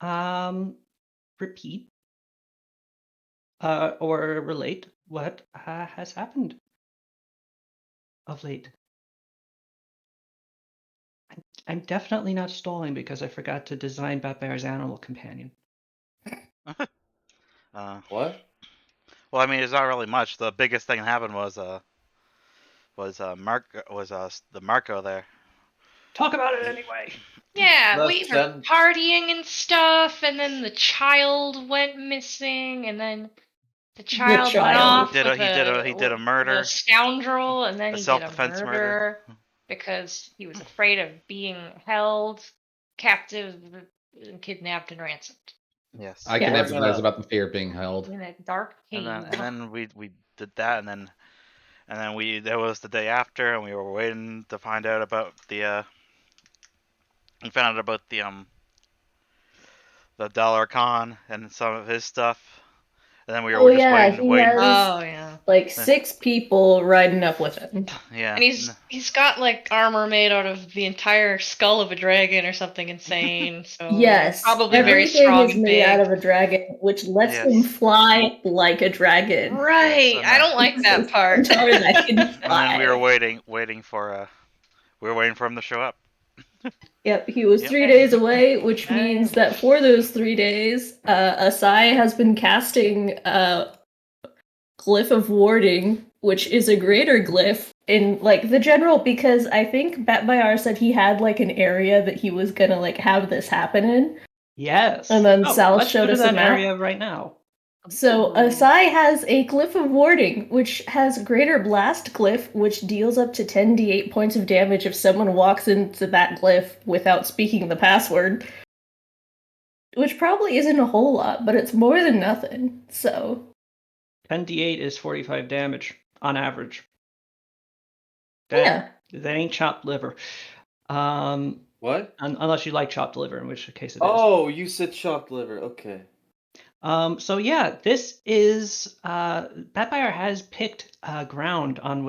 Repeat or relate what has happened of late. I'm definitely not stalling because I forgot to design Batbear's animal companion. What? Well, I mean, it's not really much. The biggest thing that happened was the Marco there. Talk about it anyway. Yeah, we Last were 10. partying and stuff, and then the child went missing, and then the child went off He did a with murder. a scoundrel, and then A he did a self-defense murder because he was afraid of being held captive and kidnapped and ransomed Yes. I can We're empathize gonna- about the fear of being held. in a dark cave. And then we did that, and then that was the day after, and we were waiting to find out about the we found out about the Dollar Con and some of his stuff, and then we were just waiting. Oh yeah. Like 6 people riding up with him. Yeah. And he's got like armor made out of the entire skull of a dragon or something insane. So Yes, probably very everything strong is and made big. out of a dragon, which lets him fly like a dragon. Right. Yes, I don't like that part. That can And fly. then we were waiting for him to show up. Yep, he was 3 days away, which means that for those 3 days, Asai has been casting Glyph of Warding, which is a greater glyph in like the general, because I think Batbayar said he had like an area that he was gonna like have this happen in. Yes. And then Sal let's showed go to us that a map. area right now. So Asai has a Glyph of Warding, which has Greater Blast Glyph, which deals up to 10d8 points of damage if someone walks into that glyph without speaking the password. Which probably isn't a whole lot, but it's more than nothing, so... 10d8 is 45 damage, on average. Yeah. That ain't chopped liver. What? Unless you like chopped liver, in which case it is. Oh, you said chopped liver. Okay. So yeah, this is Batfire has picked ground upon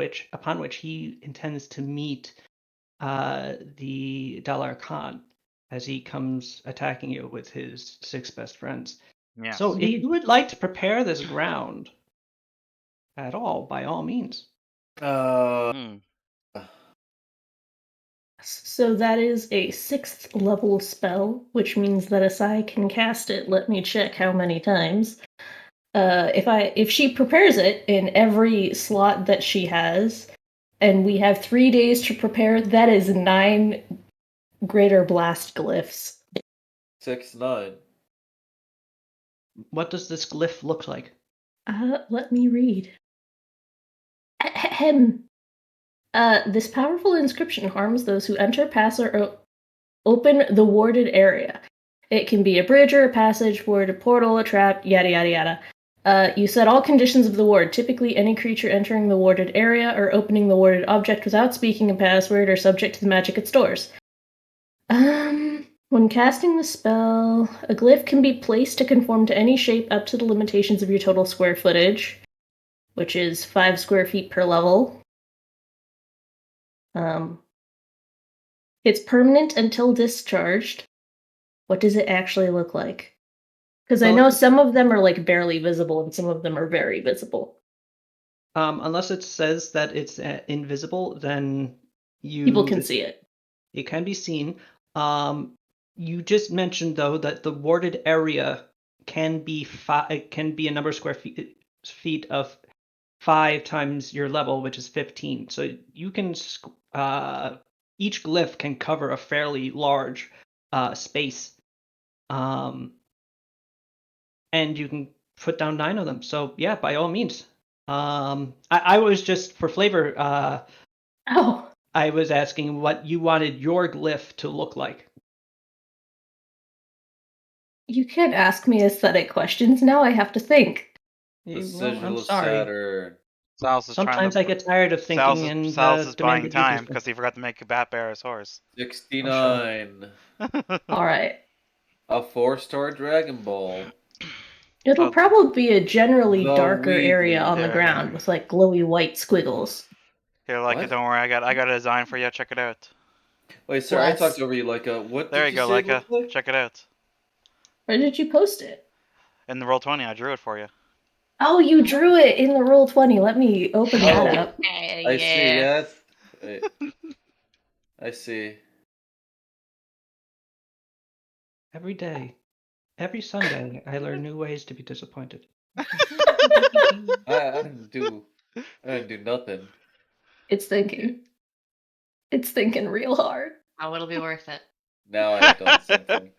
which he intends to meet the Dalar Khan as he comes attacking you with his 6 best friends. Yes. So if you would like to prepare this ground at all, by all means. So that is a 6th level spell, which means that Asai can cast it. Let me check how many times. If she prepares it in every slot that she has, and we have 3 days to prepare, that is 9 Greater Blast Glyphs. 6, 9. What does this glyph look like? Let me read. This powerful inscription harms those who enter, pass, or open the warded area. It can be a bridge or a passage, ward, a portal, a trap, yada yada yada. You set all conditions of the ward. Typically, any creature entering the warded area or opening the warded object without speaking a password are subject to the magic it stores. When casting the spell, a glyph can be placed to conform to any shape up to the limitations of your total square footage, which is 5 square feet per level. It's permanent until discharged. What does it actually look like? Because I know some of them are like barely visible and some of them are very visible. Unless it says that it's invisible, then people can see it. It can be seen. You just mentioned though that the warded area can be a number of square feet of 5 times your level, which is 15. So you can each glyph can cover a fairly large space, and you can put down 9 of them. So yeah, by all means. I was just for flavor. I was asking what you wanted your glyph to look like. You can't ask me aesthetic questions. Now I have to think. The sigil of Saturn. Sometimes I get tired of thinking Sal's is buying time because he forgot to make a Batbear's horse. 69. All right. A 4-star Dragon Ball. It'll probably be a generally darker area on the ground with like glowy white squiggles. Here, Leica, don't worry, I got a design for you. Check it out. Wait, sir, I talked over you, Leica. What? There you go, Leica. Check it out. Where did you post it? In the Roll20, I drew it for you. Oh, you drew it in the Roll20. Let me open that up. I see, yes. Wait. I see. Every day, every Sunday, I learn new ways to be disappointed. I didn't do nothing. It's thinking. It's thinking real hard. Oh, it'll be worth it. Now I've done something.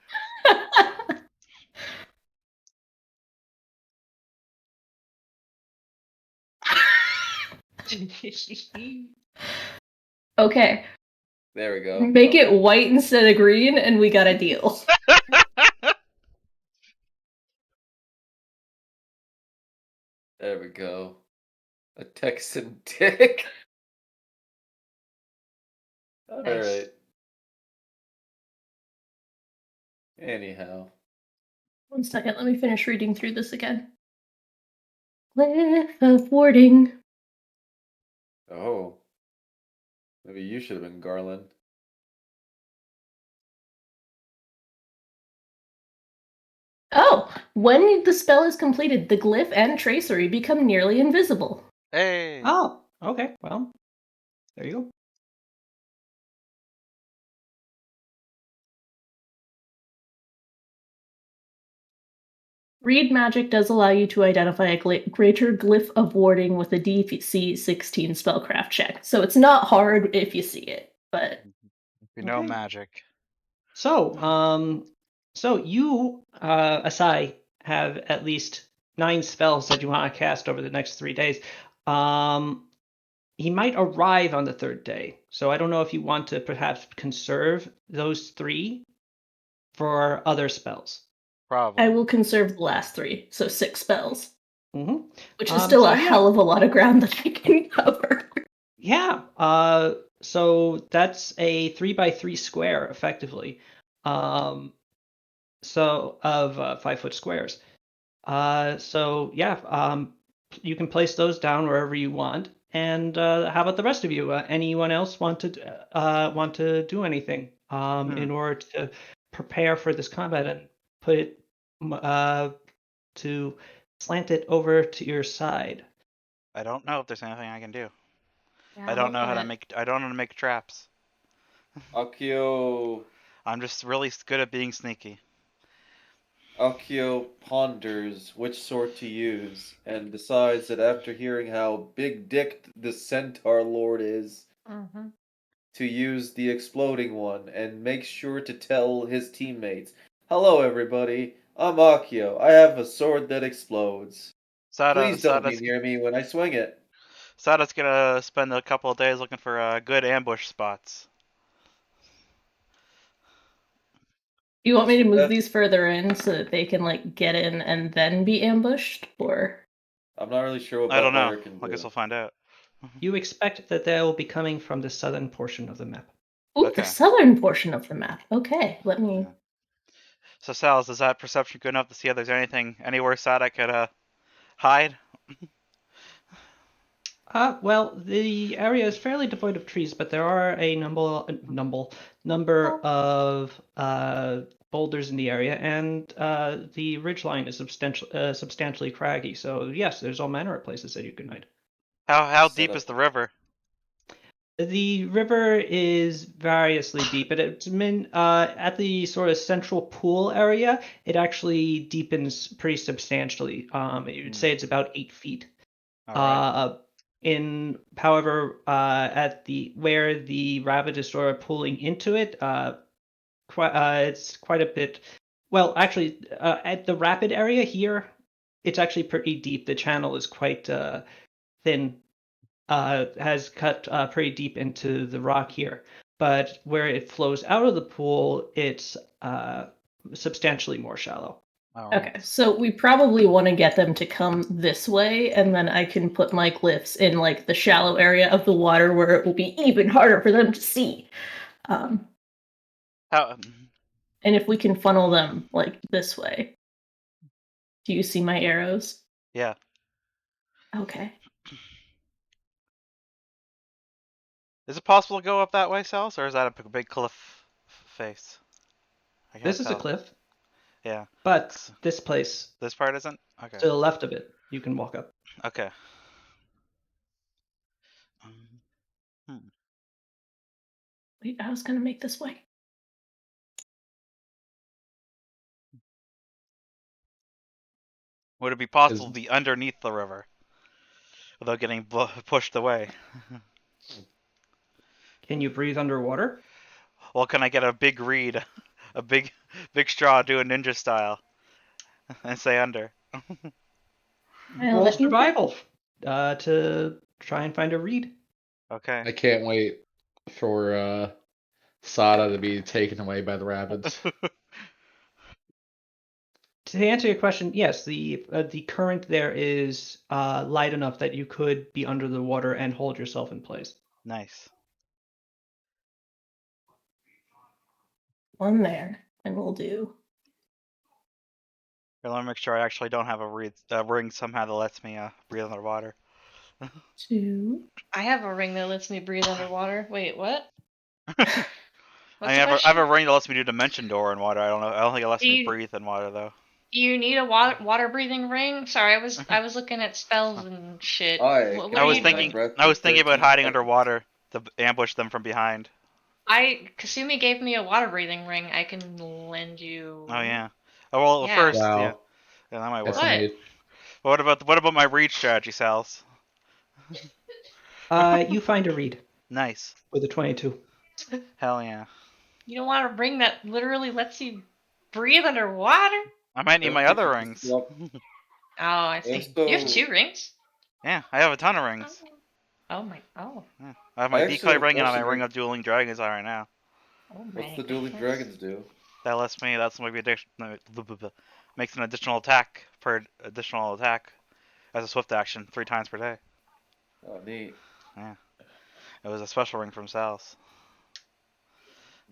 Okay. There we go. Make it white instead of green, and we got a deal. There we go. A Texan dick. Nice. Alright. Anyhow. 1 second, let me finish reading through this again. Cliff of warding. Oh. Maybe you should have been Garland. Oh, when the spell is completed, the glyph and tracery become nearly invisible. Hey. Oh, okay. Well, there you go. Read magic does allow you to identify a greater glyph of warding with a DC 16 spellcraft check. So it's not hard if you see it, but If you know Okay. magic. So, so you, Asai, have at least 9 spells that you want to cast over the next 3 days. He might arrive on the 3rd day, so I don't know if you want to perhaps conserve those 3 for other spells. Probably. I will conserve the last 3, so 6 spells, Mm-hmm. which is still so a yeah. hell of a lot of ground that I can cover. Yeah. So that's a 3x3 square, effectively. So of 5-foot squares. So yeah. You can place those down wherever you want. And how about the rest of you? Anyone else want to do anything in order to prepare for this combat and put it to slant it over to your side? I don't know if there's anything I can do. Yeah, I don't know how to make. I don't know how to make traps. Akio I'm just really good at being sneaky. ponders which sword to use and decides that after hearing how big dicked the Centaur Lord is, Mm-hmm. to use the exploding one and makes sure to tell his teammates, "Hello, everybody. I'm Akio. I have a sword that explodes. Please don't be near me when I swing it." Sada's gonna spend a couple of days looking for good ambush spots. You want me to move these further in so that they can like get in and then be ambushed, or? I'm not really sure what I don't know. Barbaric can do. I guess we'll find out. You expect that they will be coming from the southern portion of the map. Ooh, Okay. the southern portion of the map. Okay, let me. Yeah. So, Sal, is that perception good enough to see if there's anything anywhere Sada could hide? Well, the area is fairly devoid of trees, but there are a number of boulders in the area, and the ridgeline is substantially craggy. So yes, there's all manner of places that you can hide. How deep is the river? The river is variously deep, but it's at the sort of central pool area. It actually deepens pretty substantially. You'd say it's about 8 feet. All right. However, at the where the rabbit is sort of pulling into it, it's quite a bit. Well, actually, at the rapid area here, it's actually pretty deep. The channel is quite thin. Has cut pretty deep into the rock here, but where it flows out of the pool, it's substantially more shallow. Okay, so we probably want to get them to come this way, and then I can put my glyphs in like the shallow area of the water where it will be even harder for them to see. How? And if we can funnel them like this way. Do you see my arrows? Yeah. Okay. Is it possible to go up that way, Sals, or is that a big cliff face? This is a cliff. Yeah. But this place, This part isn't? Okay. to the left of it, you can walk up. Okay. Wait, I was gonna make this way. Would it be possible to be underneath the river without getting pushed away? Can you breathe underwater? Well, can I get a big reed, a big straw, do a ninja style, and stay under? Roll let me- survival to try and find a reed. Okay. I can't wait for Sada to be taken away by the rapids. To answer your question, yes, the current there is light enough that you could be under the water and hold yourself in place. Nice. One there, and we'll do. I want to make sure I actually don't have a ring somehow that lets me breathe underwater. 2. I have a ring that lets me breathe underwater. Wait, what? I What's the have question? a ring that lets me do dimension door in water. I don't think it lets me breathe in water though. You need a water breathing ring? Sorry, I was looking at spells and shit. What I are was you thinking doing? I was thinking about hiding underwater to ambush them from behind. Kasumi gave me a water breathing ring. I can lend you. Oh yeah. Oh well, Yeah. first Wow. yeah, that might work. What? What about my read strategy, Sals? You find a reed Nice. with a 22. Hell yeah. You don't want a ring that literally lets you breathe underwater? I might need my other rings. Oh, I see. You have 2 rings? Yeah, I have a ton of rings. Oh my. Oh. Yeah. I have my decoy ring and my ring of dueling dragons on right now. Oh my. What's the dueling dragons do? That lets me. That's maybe makes an additional attack per additional attack as a swift action 3 times per day. Oh, neat. Yeah. It was a special ring from Sal's.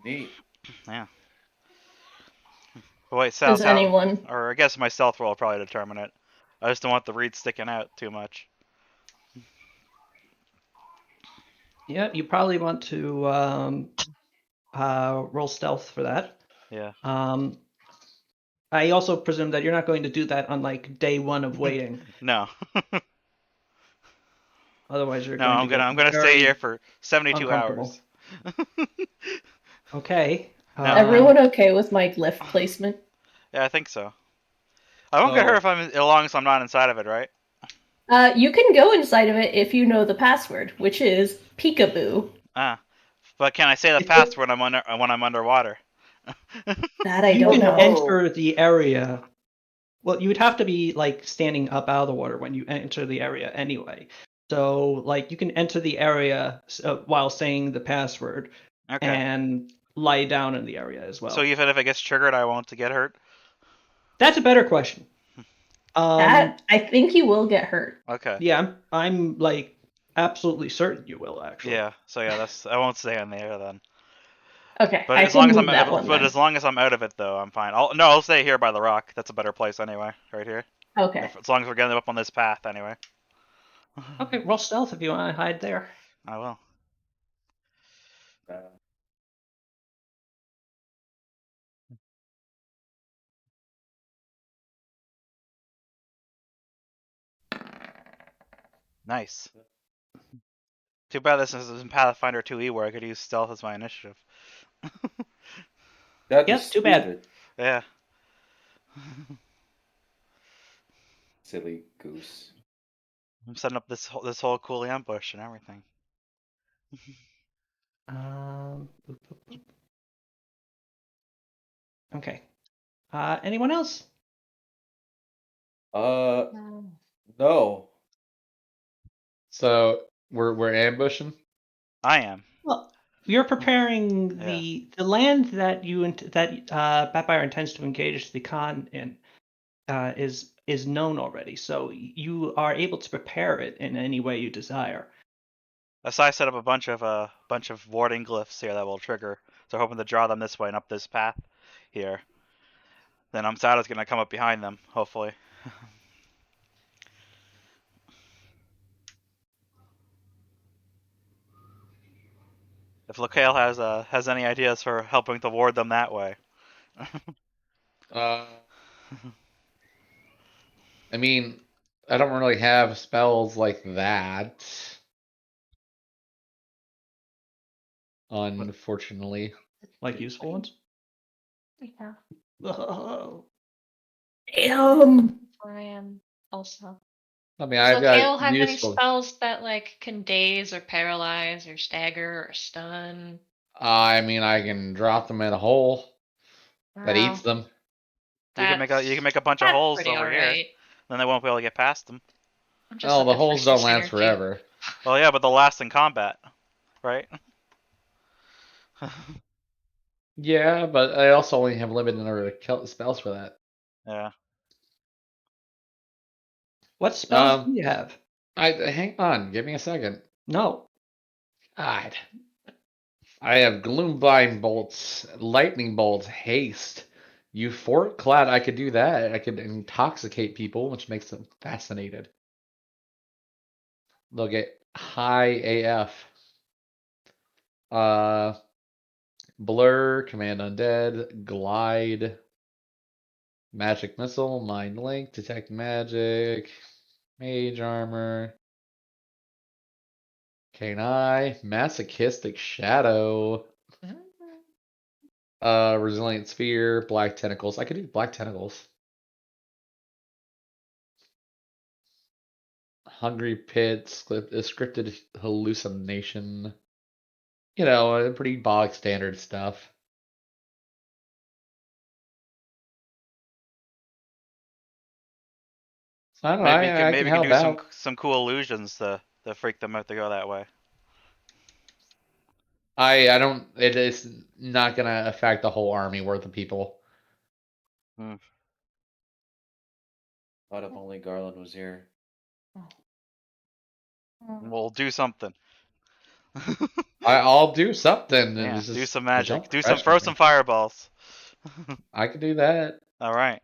Neat. Yeah. But wait, Sal, Does anyone? or I guess my stealth roll will probably determine it. I just don't want the reed sticking out too much. Yeah, you probably want to roll stealth for that. Yeah. I also presume that you're not going to do that on like day 1 of waiting. No. Otherwise, you're No, going to I'm get gonna stay here for 72 uncomfortable. hours. Okay. No. Everyone okay with my glyph placement? Yeah, I think so. I won't get hurt if I'm as long as I'm not inside of it, right? You can go inside of it if you know the password, which is peekaboo. But can I say the password when I'm underwater? That I you don't can know. enter the area. Well, you would have to be like standing up out of the water when you enter the area anyway. So like you can enter the area while saying the password and lie down in the area as well. So even if it gets triggered, I won't get hurt? That's a better question. That I think you will get hurt. Okay. Yeah, I'm like absolutely certain you will actually. Yeah. So yeah, I won't stay in there then. Okay, But as long as I'm out of it though, I'm fine. I'll stay here by the rock. That's a better place anyway, right here. Okay. As long as we're getting up on this path anyway. Okay, roll stealth if you want to hide there. I will. Nice. Too bad this is in Pathfinder 2e where I could use stealth as my initiative. Yes, too bad. Yeah. Silly goose. I'm setting up this whole cool ambush and everything. Okay. Anyone else? No. So we're ambushing. I am. Well, you're preparing the land that Pathfinder intends to engage the Khan in is known already, so you are able to prepare it in any way you desire. So I set up a bunch of warding glyphs here that will trigger. So hoping to draw them this way and up this path here. Then Sada's gonna come up behind them, hopefully. If Lokale has any ideas for helping to ward them that way. I mean, I don't really have spells like that. Unfortunately. Like useful ones? Yeah. Oh. Damn. I am also. I mean, Does I've Gale got have any useful. spells that like can daze or paralyze or stagger or stun? I mean, I can drop them in a hole that eats Wow, them. You can make a bunch of that's holes pretty over here. alright. Then they won't be able to get past them. I'm just Oh, the looking for holes some don't last synergy. forever. Well, yeah, but they'll last in combat, right? Yeah, but I also only have limited number of spells for that. Yeah. What spells do you have? Hang on, give me a second. No. God. I have Gloombind bolts, lightning bolts, haste. Euphoric cloud, I could do that. I could intoxicate people, which makes them fascinated. They'll get high AF. Blur, command undead, glide, magic missile, mind link, detect magic, mage armor, cane eye, masochistic shadow, resilient sphere, black tentacles. I could do black tentacles. Hungry pit, scripted hallucination. You know, pretty bog standard stuff. So I don't know. I can Maybe you can help do out. some cool illusions to freak them out to go that way. I don't. It is not gonna affect the whole army worth of people. What if only Garland was here? We'll do something. I'll do something. And Yeah, this do is some just don't magic. pressure Throw me. some fireballs. I can do that. All right.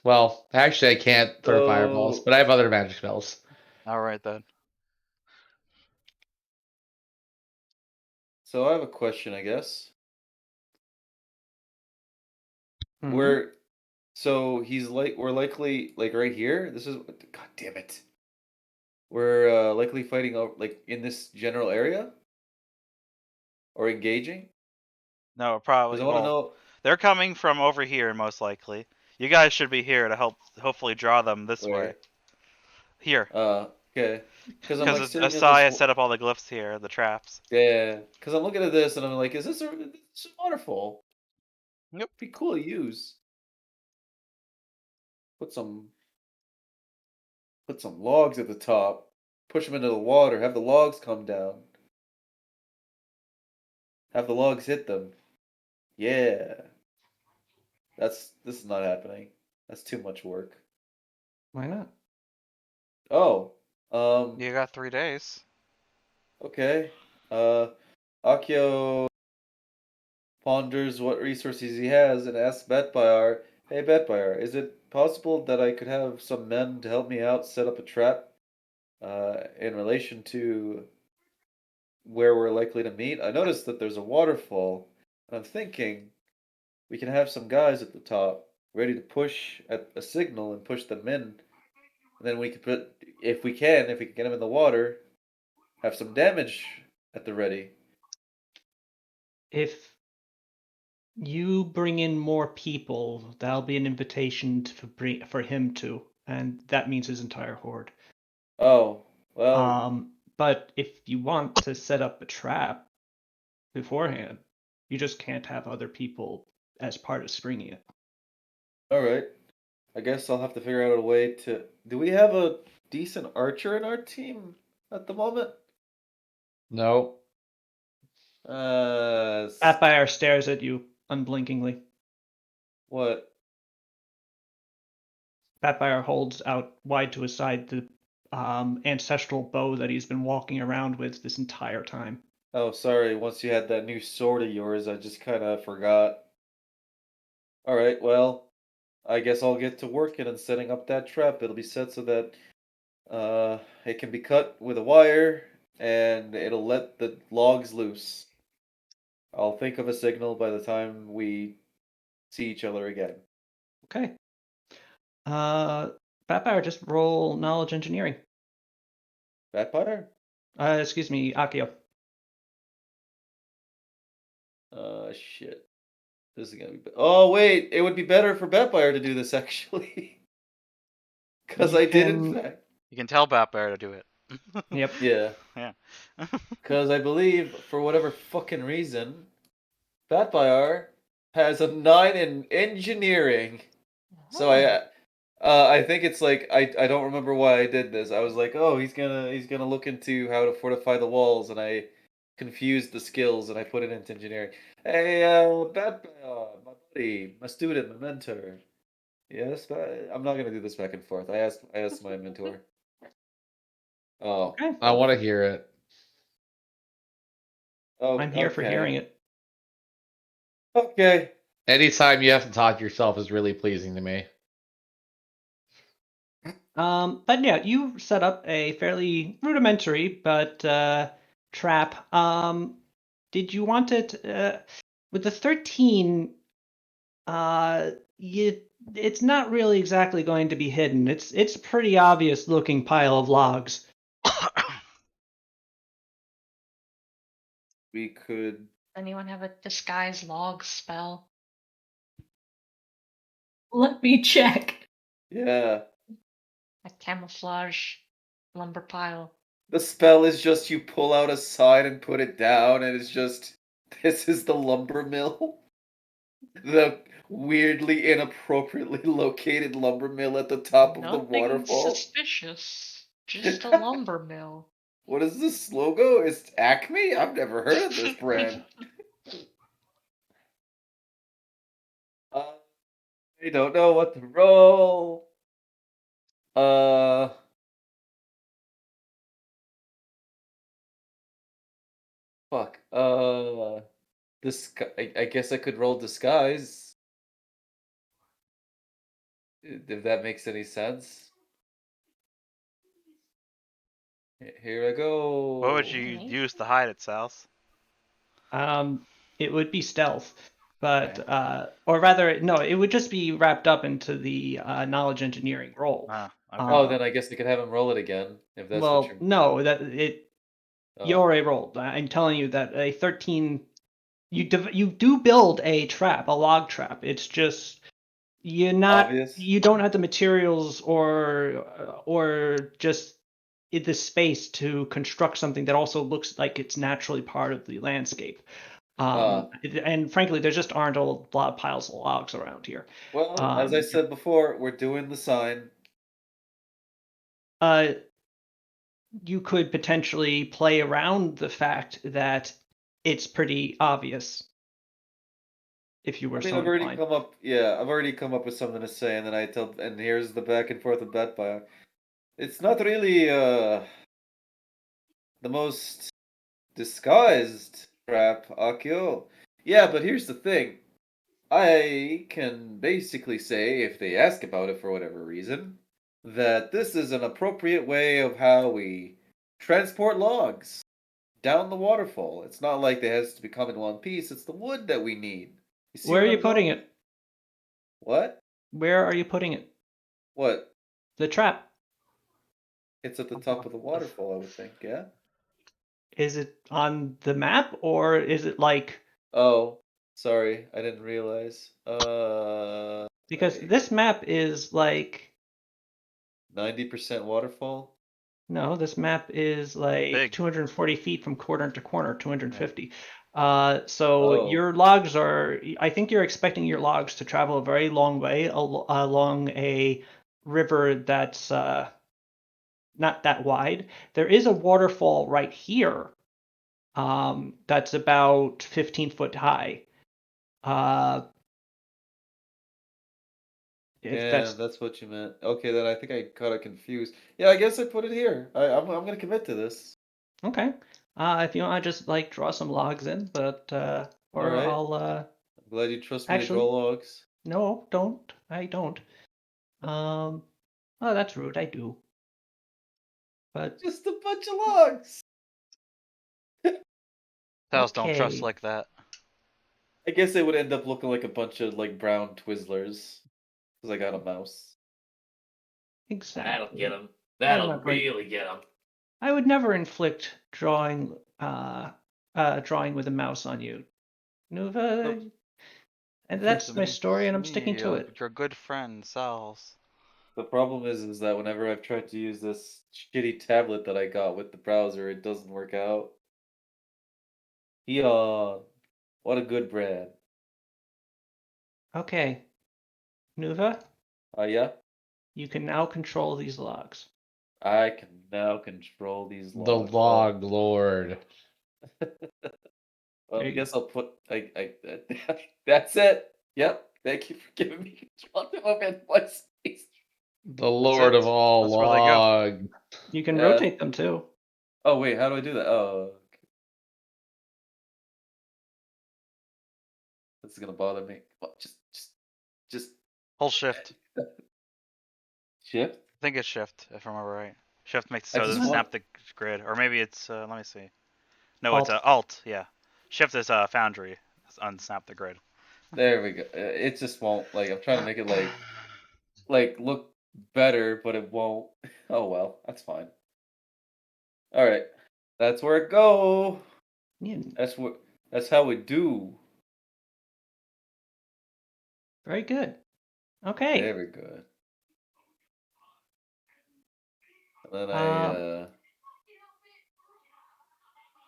Well, actually, I can't throw fireballs, So, but I have other magic spells. All right then. so I have a question, I guess. Mhm. We're likely like right here. This is God damn it. We're likely fighting over like in this general area or engaging. No, Because probably. I want to Well, know they're coming from over here most likely. You guys should be here to help, hopefully draw them this way. where. Here, Okay. Because I'm like because sitting in this. Asai has set up all the glyphs here, the traps. Yeah. Because I'm looking at this and I'm like, is this a waterfall? Yep. Be cool to use. Put some logs at the top. Push them into the water. Have the logs come down. Have the logs hit them. Yeah. This is not happening. That's too much work. Why not? Oh. You got 3 days. Okay. Akio ponders what resources he has and asks Betbayar, "Hey Betbayar, is it possible that I could have some men to help me out set up a trap in relation to where we're likely to meet? I noticed that there's a waterfall, and I'm thinking we can have some guys at the top ready to push at a signal and push them in. And then we could put, if we can get them in the water, have some damage at the ready." If you bring in more people, that'll be an invitation for him to, and that means his entire horde. Oh, well, But if you want to set up a trap beforehand, you just can't have other people as part of springing it. all right. I guess I'll have to figure out a way to. Do we have a decent archer in our team at the moment? No. Sapphire stares at you unblinkingly. What? Sapphire holds out wide to his side the ancestral bow that he's been walking around with this entire time. Oh, sorry. Once you had that new sword of yours, I just kind of forgot. All right, well, I guess I'll get to working and setting up that trap. It'll be set so that it can be cut with a wire and it'll let the logs loose. I'll think of a signal by the time we see each other again. Okay. Vampire, just roll knowledge engineering. Vampire? Excuse me, Akio. Shit. This is gonna be. Oh wait, it would be better for Vampire to do this actually, because I did in fact. You can tell Batbear to do it. Yep. Yeah. Yeah. Because I believe, for whatever fucking reason, Vampire has a 9 in engineering. So I think it's like I don't remember why I did this. I was like, oh, he's gonna look into how to fortify the walls, and I confused the skills and I put it into engineering. Hey, Vampire, my buddy, my student, my mentor. Yes, I'm not gonna do this back and forth. I asked my mentor. Oh, Okay. I want to hear it. oh, I'm here for hearing it. Okay. Anytime you have to talk to yourself is really pleasing to me. But yeah, you set up a fairly rudimentary but trap. Did you want it with the 13? It's not really exactly going to be hidden. It's a pretty obvious looking pile of logs. We could. Anyone have a disguise log spell? Let me check. Yeah. A camouflage lumber pile. The spell is just you pull out a sign and put it down, and it's just, this is the lumber mill. The weirdly inappropriately located lumber mill at the top of the Nothing waterfall. suspicious. Just a lumber mill. What is this logo? Is Acme? I've never heard of this brand. I don't know what to roll. Fuck. This. I guess I could roll disguise. If that makes any sense. Here I go. What would you Alright. use to hide it, South? It would be stealth, but or rather, no, it would just be wrapped up into the knowledge engineering roll. Okay. Oh, then I guess I could have him roll it again if that's what Well, you're. no, that it. You Oh. already rolled. I'm telling you that a 13. You do build a trap, a log trap. It's just Obvious. you don't have the materials or just the space to construct something that also looks like it's naturally part of the landscape. And frankly, there just aren't a lot of piles of logs around here. Well, as I said before, we're doing the sign. You could potentially play around the fact that it's pretty obvious if you were I mean, so inclined. I've already come up with something to say, and then and here's the back and forth of that bio. It's not really the most disguised trap, Akio. Yeah, but here's the thing. I can basically say, if they ask about it for whatever reason, that this is an appropriate way of how we transport logs down the waterfall. It's not like it has to become in one piece, it's the wood that we need. You see Where are where you I'm putting going? it? What? Where are you putting it? What? The trap. It's at the top of the waterfall, I would think, yeah? Is it on the map or is it like Oh, sorry, I didn't realize. because this map is like 90% waterfall? no, this map is like Big. 240 feet from corner to corner, 250. So Oh. your logs are, I think you're expecting your logs to travel a very long way along a river that's not that wide. There is a waterfall right here that's about 15 foot high. If Yeah, that's that's what you meant. Okay, then I think I got it confused. Yeah, I guess I put it here. I'm gonna commit to this. okay. If you want to just like draw some logs in, but All or right. I'll I'm glad you trust me to actually draw logs. no, don't. I don't. Oh, that's rude. I do. But Just a bunch of logs. South don't trust okay. like that. I guess they would end up looking like a bunch of like brown Twizzlers. Because I got a mouse. Exactly. That'll get him. I'm That'll not going- really get him. I would never inflict drawing with a mouse on you, Nuva. And that's my story, and I'm sticking to it. Your good friend, Sal's. The problem is that whenever I've tried to use this shitty tablet that I got with the browser, it doesn't work out. What a good Brad. Okay, Nuva, Yeah? you can now control these logs. I can now control these The logs. log lord. Well, There I you guess I'll put. That's it. Yep. Thank you for giving me control of it. My space. The lord of all That's where they go. log. You can Yeah. rotate them too. Oh wait, how do I do that? Oh, okay. This is gonna bother me. Well, just Hold shift. shift. I think it's shift, if I remember right. Shift makes it I so it just doesn't want- snap the grid, or maybe it's let me see. No, Alt. it's Alt. Yeah, Shift is Foundry. It's unsnap the grid. There we go. It just won't. Like I'm trying to make it like look better, but it won't. Oh well, that's fine. All right, that's where it go. Yeah, That's how we do. very good. Okay. Very good. And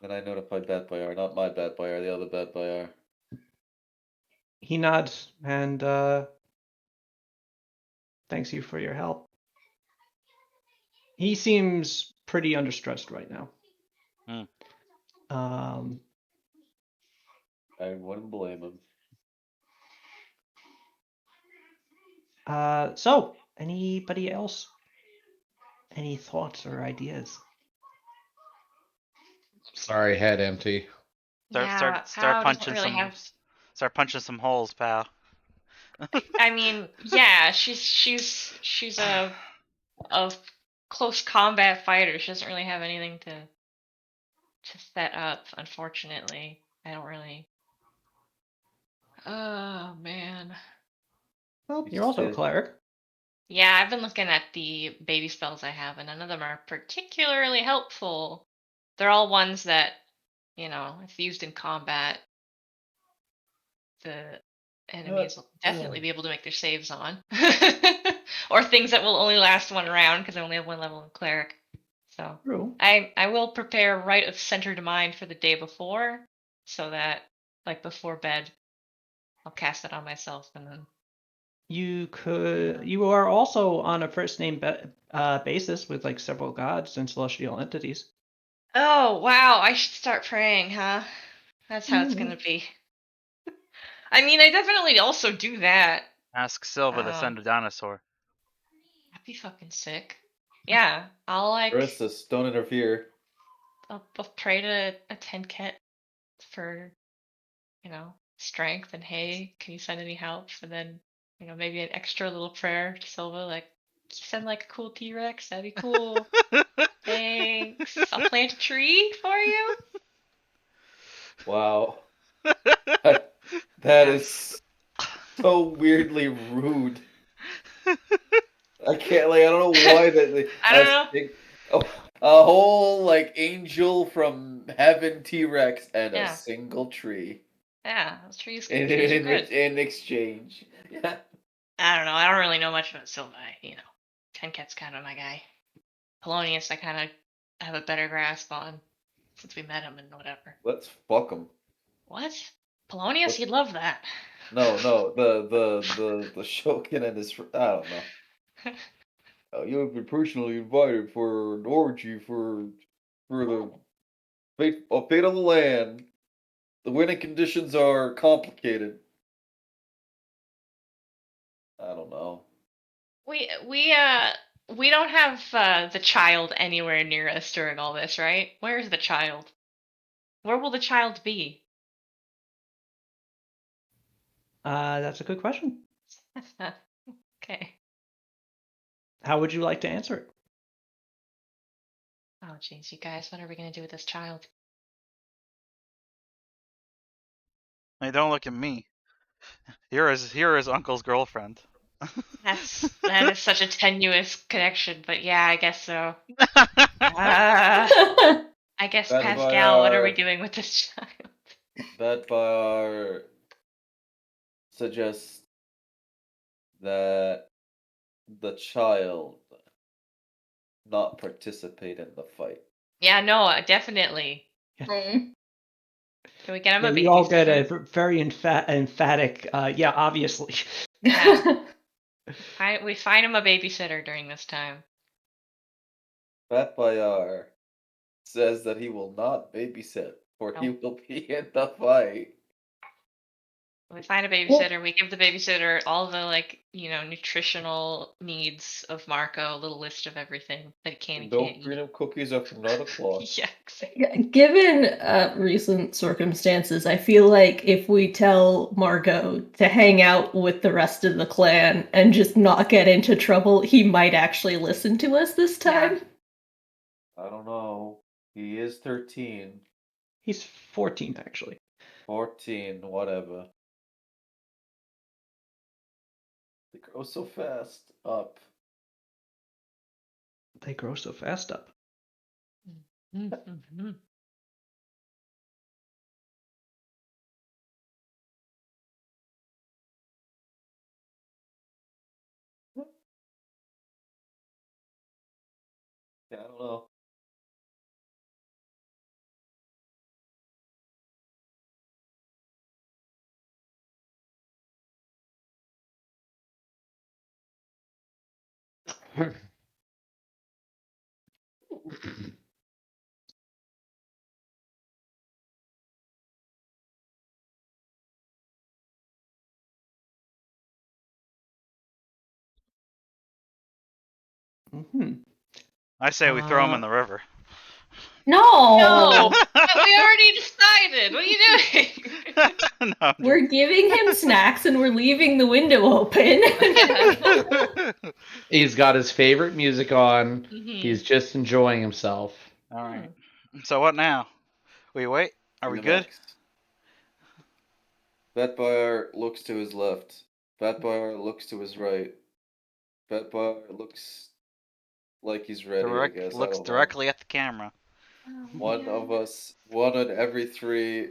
then I notified Bad Boyar, not my Bad Boyar, the other Bad Boyar. He nods and thanks you for your help. He seems pretty understressed right now. I wouldn't blame him. So, anybody else? Any thoughts or ideas? Sorry, head empty. Start Pao doesn't punching really some. have. Start punching some holes, pal. I mean, yeah, she's a close combat fighter. She doesn't really have anything to set up, unfortunately. I don't really. Oh man. Well, You you're also a said- cleric. Yeah, I've been looking at the baby spells I have, and none of them are particularly helpful. They're all ones that, if used in combat, the enemies will definitely be able to make their saves on. Or things that will only last one round because I only have one level of cleric. So True. I will prepare Rite of Centered Mind for the day before, so that like before bed, I'll cast it on myself and then. You are also on a first name basis with like several gods and celestial entities. Oh wow! I should start praying, huh? That's how it's gonna be. I mean, I definitely also do that. Ask Silva to send a dinosaur. That'd be fucking sick. Yeah, I'll Aristus, don't interfere. I'll pray to a Tenket for, strength and hey, can you send any help? And then, maybe an extra little prayer to Silva, like, can you send like a cool T-Rex? That'd be cool. Thanks. I'll plant a tree for you. Wow. That is so weirdly rude. I can't, I don't know why that. I don't know. A whole, angel from heaven T-Rex and Yeah. a single tree. Yeah, those trees are In, good. in exchange. Yeah. I don't know. I don't really know much about Silva. Tenket's kind of my guy. Polonius, I kind of have a better grasp on since we met him and whatever. Let's fuck him. What? Polonius? He'd love that. No, the Shokin and his. I don't know. You have been personally invited for an orgy for the fate of the land. The winning conditions are complicated. I don't know. We don't have the child anywhere near us during all this, right? Where is the child? Where will the child be? That's a good question. Okay. How would you like to answer it? Oh, jeez, you guys, what are we gonna do with this child? Hey, don't look at me. Here is uncle's girlfriend. That is such a tenuous connection, but yeah, I guess so. I guess That Pascal, what are we Bayar- doing with this child? That bar suggests that the child not participate in the fight. Yeah, no, definitely. Mm. Can we get him Yeah, a you all get a babysitter? very emphatic, yeah, obviously. Yeah. We find him a babysitter during this time. That Bayar says that he will not babysit, for he Nope. will be in the fight. We find a Well- babysitter. We give the babysitter all the nutritional needs of Marco, a little list of everything that he can And and don't can't bring eat. him cookies after 9 o'clock. Yeah, exactly. Given recent circumstances, I feel like if we tell Margot to hang out with the rest of the clan and just not get into trouble, he might actually listen to us this time. I don't know. He is 13, He's 14, actually. 14, whatever. They grow so fast. Up. They grow so fast up. Mhm. Yeah, I don't know. Hmm. I say we throw him in the river. No! No, but we already decided. What are you doing? No, I'm We're giving him snacks and we're leaving the window open. joking. He's got his favorite music on. Mhm. He's just enjoying himself. All right. So what now? We wait. Are we good? Next. Vetbar looks to his left. Vetbar looks to his right. Vetbar looks like he's ready, I guess. I Looks don't know. directly at the camera. One of us, one on every three.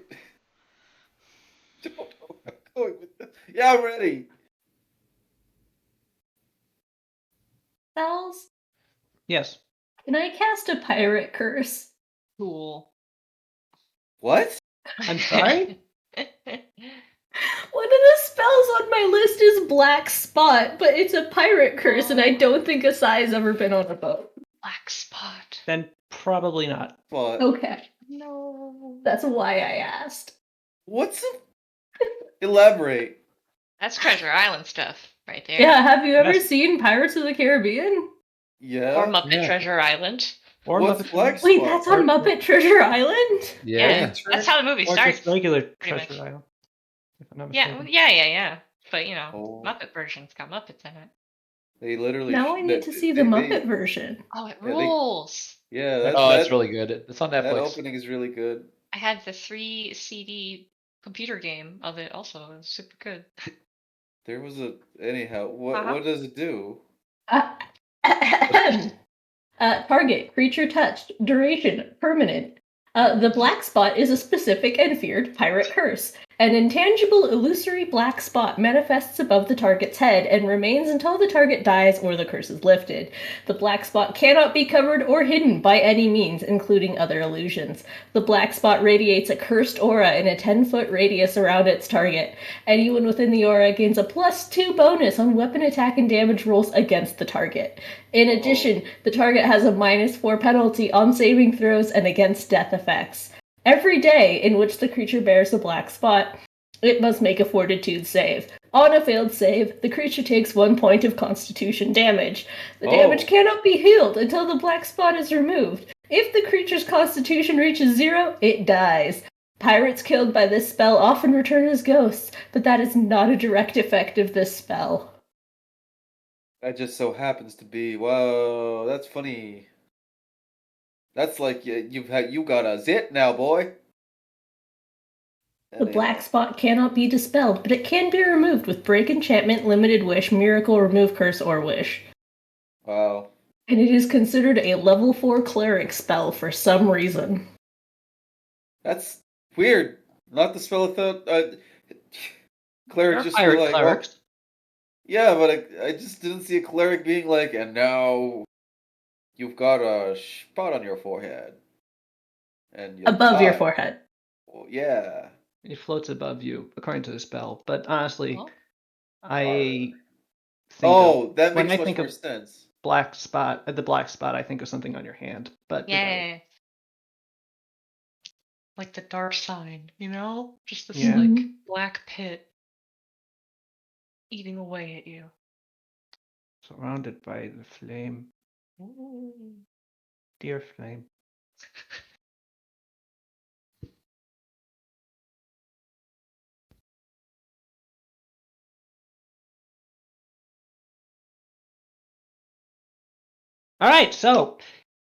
Don't know where I'm going with this. Yeah, I'm ready. Bells, Yes. can I cast a pirate curse? Cool. What? I'm sorry? One of the spells on my list is Black Spot, but it's a pirate curse, and I don't think Asai's ever been on a boat. Black spot. Then probably not. What? Okay, No. that's why I asked. What's a... Elaborate. That's Treasure Island stuff right there. Yeah, have you ever That's- seen Pirates of the Caribbean? Yeah. Or Muppet Yeah. Treasure Island. Or What's Muppet Black Wait, Spot? that's on Muppet Treasure Island? Yeah. That's how the movie Or starts. just regular pretty Treasure much. Island. If I'm not Yeah, mistaken. yeah. But Oh. Muppet version's got Muppets in it. They literally. Now I need to see the Muppet version. Oh, it Yeah, they- rules. Yeah, that, Oh, that, it's really good. It's on that Netflix. opening is really good. I had the 3 CD computer game of it also. It was super good. There was a. Anyhow, what Uh-huh. what does it do? Target, creature touched, duration, permanent. The black spot is a specific and feared pirate curse. An intangible, illusory black spot manifests above the target's head and remains until the target dies or the curse is lifted. The black spot cannot be covered or hidden by any means, including other illusions. The black spot radiates a cursed aura in a 10-foot radius around its target. Anyone within the aura gains a +2 bonus on weapon attack and damage rolls against the target. In addition, the target has a -4 penalty on saving throws and against death effects. Every day in which the creature bears the black spot, it must make a fortitude save. On a failed save, the creature takes 1 point of constitution damage. The damage cannot be healed until the black spot is removed. If the creature's constitution reaches 0, it dies. Pirates killed by this spell often return as ghosts, but that is not a direct effect of this spell. That just so happens to be. Whoa, that's funny. That's like you got a zit now, boy. The black spot cannot be dispelled, but it can be removed with Break Enchantment, Limited Wish, Miracle, Remove Curse, or Wish. Wow. And it is considered a level 4 cleric spell for some reason. That's weird. Not the spell I thought. Cleric just Pirate feel like, clerics. oh, yeah, but I just didn't see a cleric being like, and now you've got a spot on your forehead. And you're Above your tired. forehead. Well, yeah. It floats above you, according to the spell. But honestly, Oh. I think Oh, that when makes I much think more of sense. black spot, the black spot, I think of something on your hand. But Yeah. Like the dark sign, you know? Just this Yeah. like black pit eating away at you. Surrounded by the flame, Ooh. dear flame. All right, so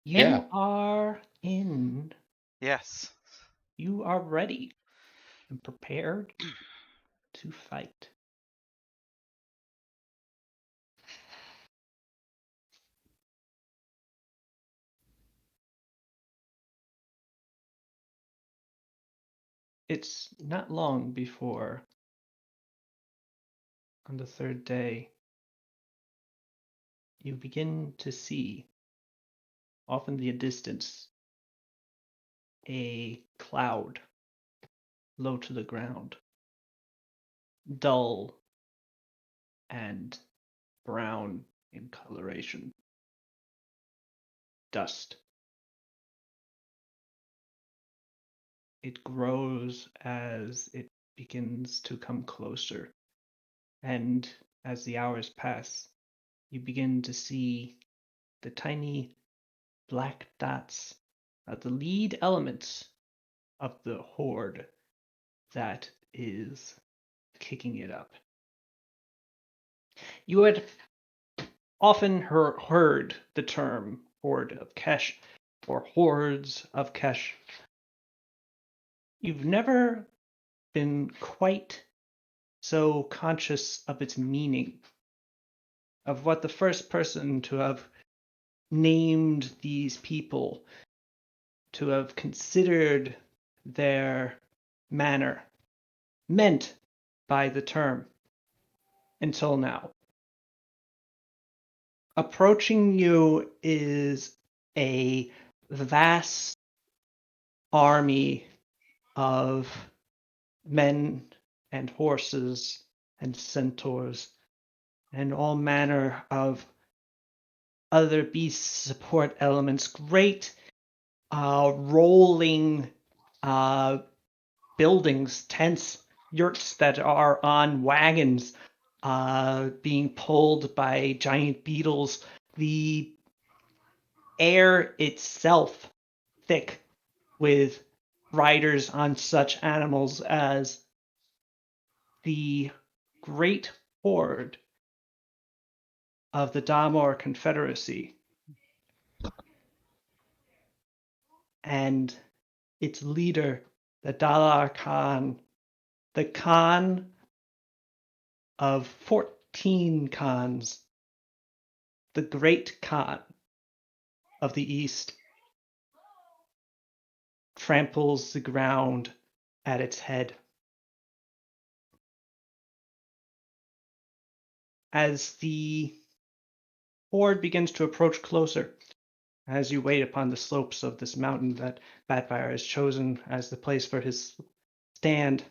you Yeah. are in. Yes. You are ready and prepared to fight. It's not long before, on the third day, you begin to see, off in the distance, a cloud low to the ground, dull and brown in coloration. Dust. It grows as it begins to come closer, and as the hours pass, you begin to see the tiny black dots are the lead elements of the horde that is kicking it up. You had often heard the term horde of Kesh or hordes of Kesh. You've never been quite so conscious of its meaning, of what the first person to have named these people, to have considered their manner, meant by the term until now. Approaching you is a vast army of men and horses and centaurs and all manner of other beast support elements. Great rolling buildings, tents, yurts that are on wagons being pulled by giant beetles. The air itself thick with riders on such animals as the great horde of the Damor Confederacy and its leader, the Dalar Khan, the Khan of 14 Khans, the great Khan of the East, tramples the ground at its head. As the horde begins to approach closer, as you wait upon the slopes of this mountain that Batfire has chosen as the place for his stand,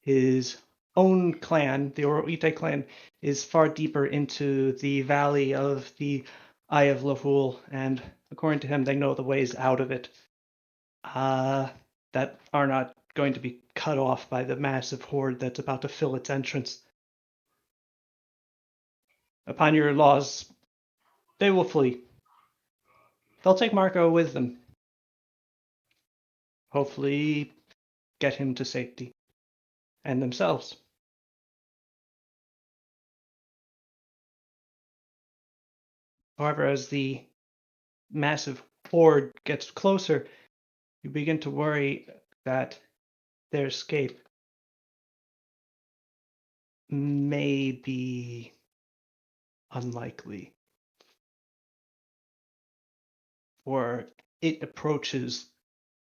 his own clan, the Oroite clan, is far deeper into the valley of the Eye of Lahul, and according to him, they know the ways out of it that are not going to be cut off by the massive horde that's about to fill its entrance. Upon your laws, they will flee. They'll take Marco with them. Hopefully, get him to safety. And themselves. However, as the massive horde gets closer, you begin to worry that their escape may be unlikely, or it approaches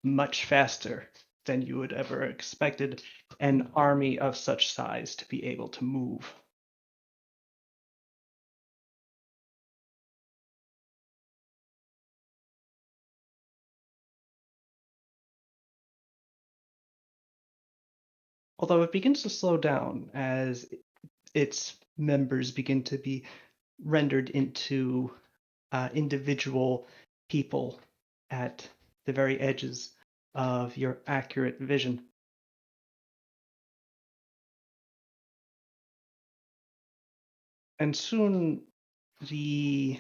much faster than you would ever expected an army of such size to be able to move. Although it begins to slow down as its members begin to be rendered into individual people at the very edges of your accurate vision. And soon the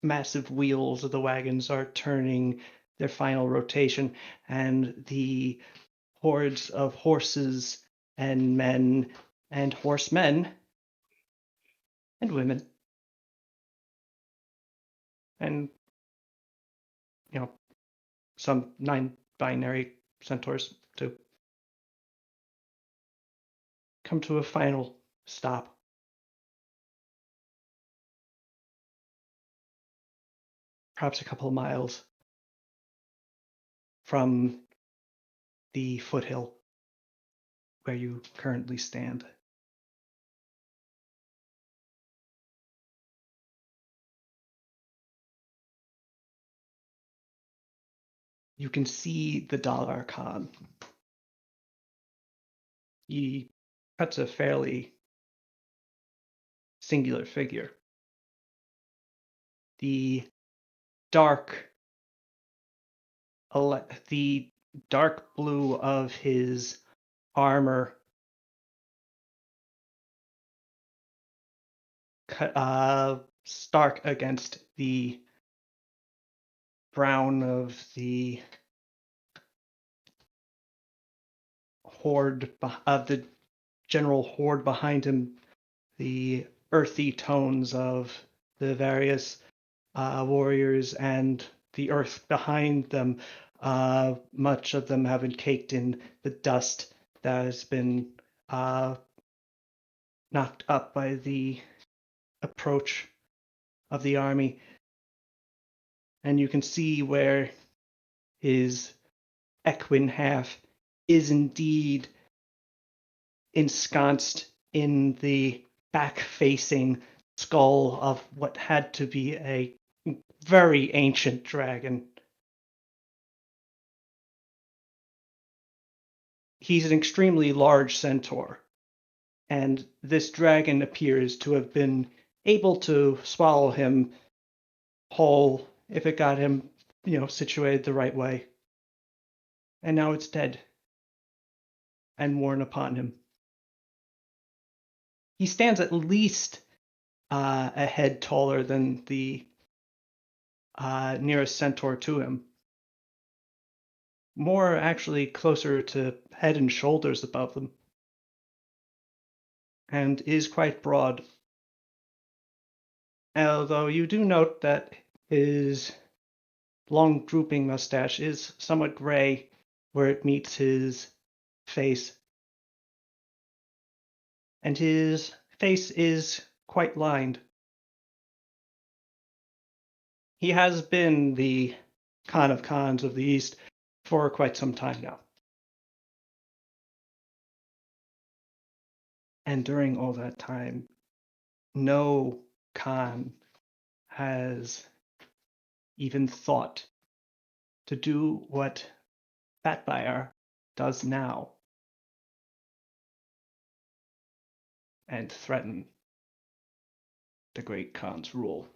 massive wheels of the wagons are turning their final rotation, and the hordes of horses and men and horsemen and women and some non-binary centaurs too come to a final stop. Perhaps a couple of miles from the foothill where you currently stand. You can see the Dalar Khan. That's a fairly singular figure. The dark the dark blue of his armor stark against the brown of the horde of the general horde behind him, the earthy tones of the various warriors, and the earth behind them. Much of them have been caked in the dust that has been knocked up by the approach of the army. And you can see where his equine half is indeed ensconced in the back-facing skull of what had to be a very ancient dragon. He's an extremely large centaur, and this dragon appears to have been able to swallow him whole if it got him, situated the right way. And now it's dead and worn upon him. He stands at least a head taller than the nearest centaur to him. More actually closer to head and shoulders above them. And is quite broad. Although you do note that his long drooping mustache is somewhat gray where it meets his face. And his face is quite lined. He has been the Khan of Khans of the East for quite some time now. And during all that time, no Khan has even thought to do what Pathfinder does now and threaten the Great Khan's rule.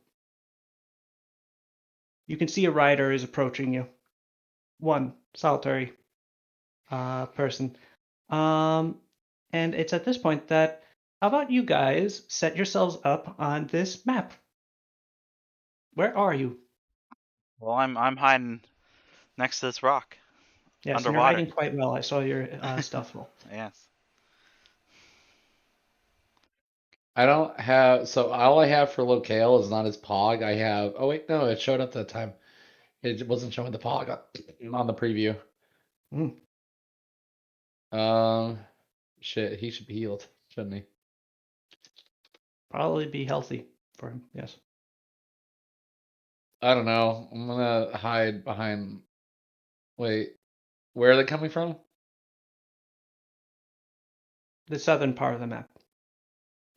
You can see a rider is approaching you. One solitary person. And it's at this point that, how about you guys set yourselves up on this map? Where are you? Well, I'm hiding next to this rock. Yes, and you're underwater. hiding quite well. I saw your stealth roll. Yes. I don't have, so all I have for locale is not his pog. I have, oh wait, no, it showed up that time. It wasn't showing the pog on the preview. Shit, he should be healed, shouldn't he? Probably be healthy for him. Yes. I don't know. I'm gonna hide behind. Wait, where are they coming from? The southern part of the map.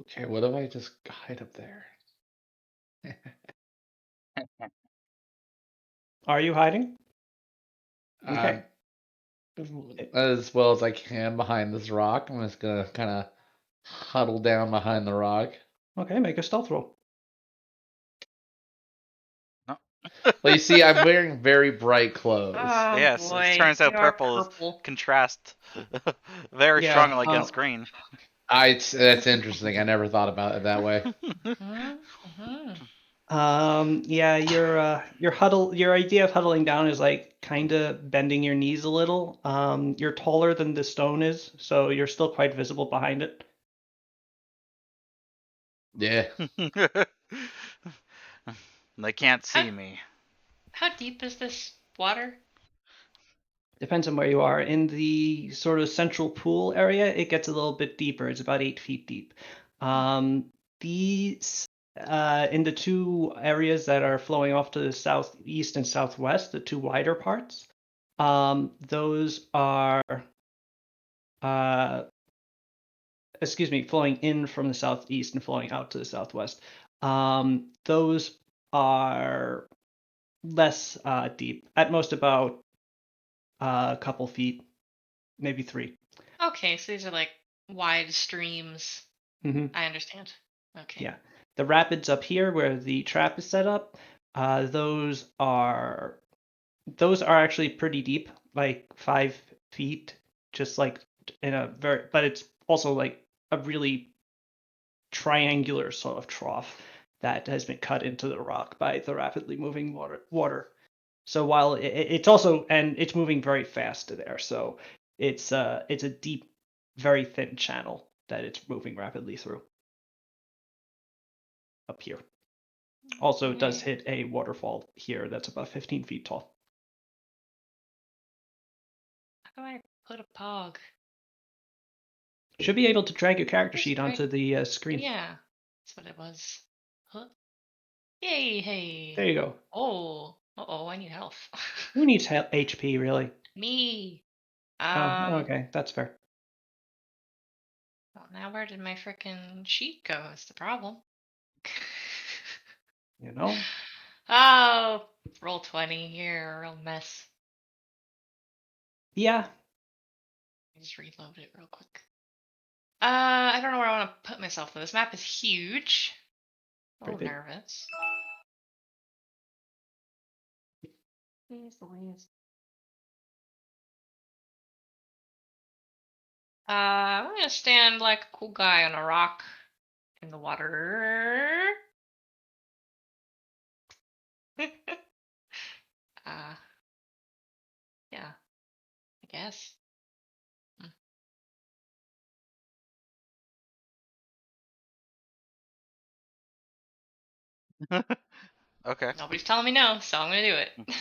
Okay, what if I just hide up there? Are you hiding? Okay. As well as I can behind this rock. I'm just gonna kind of huddle down behind the rock. Okay, make a stealth roll. No. Well, you see, I'm wearing very bright clothes. Oh Yes, boy, it turns out you are purple is purple. contrast very Yeah, strongly against green. That's interesting. I never thought about it that way. Yeah, your idea of huddling down is like kind of bending your knees a little. You're taller than the stone is, so you're still quite visible behind it. Yeah. They can't see me. How deep is this water? Depends on where you are. In the sort of central pool area, it gets a little bit deeper. It's about 8 feet deep. These in the two areas that are flowing off to the southeast and southwest, the two wider parts, those are flowing in from the southeast and flowing out to the southwest. Those are less deep, at most about a couple feet, maybe 3. Okay, so these are like wide streams. Mm-hmm. I understand. Okay. Yeah. The rapids up here where the trap is set up, those are actually pretty deep, like 5 feet, just like in a very, but it's also like a really triangular sort of trough that has been cut into the rock by the rapidly moving water. So while it's also, and it's moving very fast there, so it's a deep, very thin channel that it's moving rapidly through up here. Also, it does hit a waterfall here that's about 15 feet tall. How do I put a pog? Should be able to drag your character Just sheet drag- onto the screen. Yeah, that's what it was. Huh? Yay, hey. There you go. Oh, uh-oh, I need health. Who needs HP, really? Me. Oh, okay, that's fair. Well, now where did my frickin' sheet go? Is the problem. You know? Oh, roll 20. You're a real mess. Yeah. Just reload it real quick. I don't know where I want to put myself though. This map is huge. Oh, Pretty big. nervous. Please, Louise. I'm gonna stand like a cool guy on a rock in the water. uh, yeah, I guess. Okay. Nobody's telling me no, so I'm gonna do it.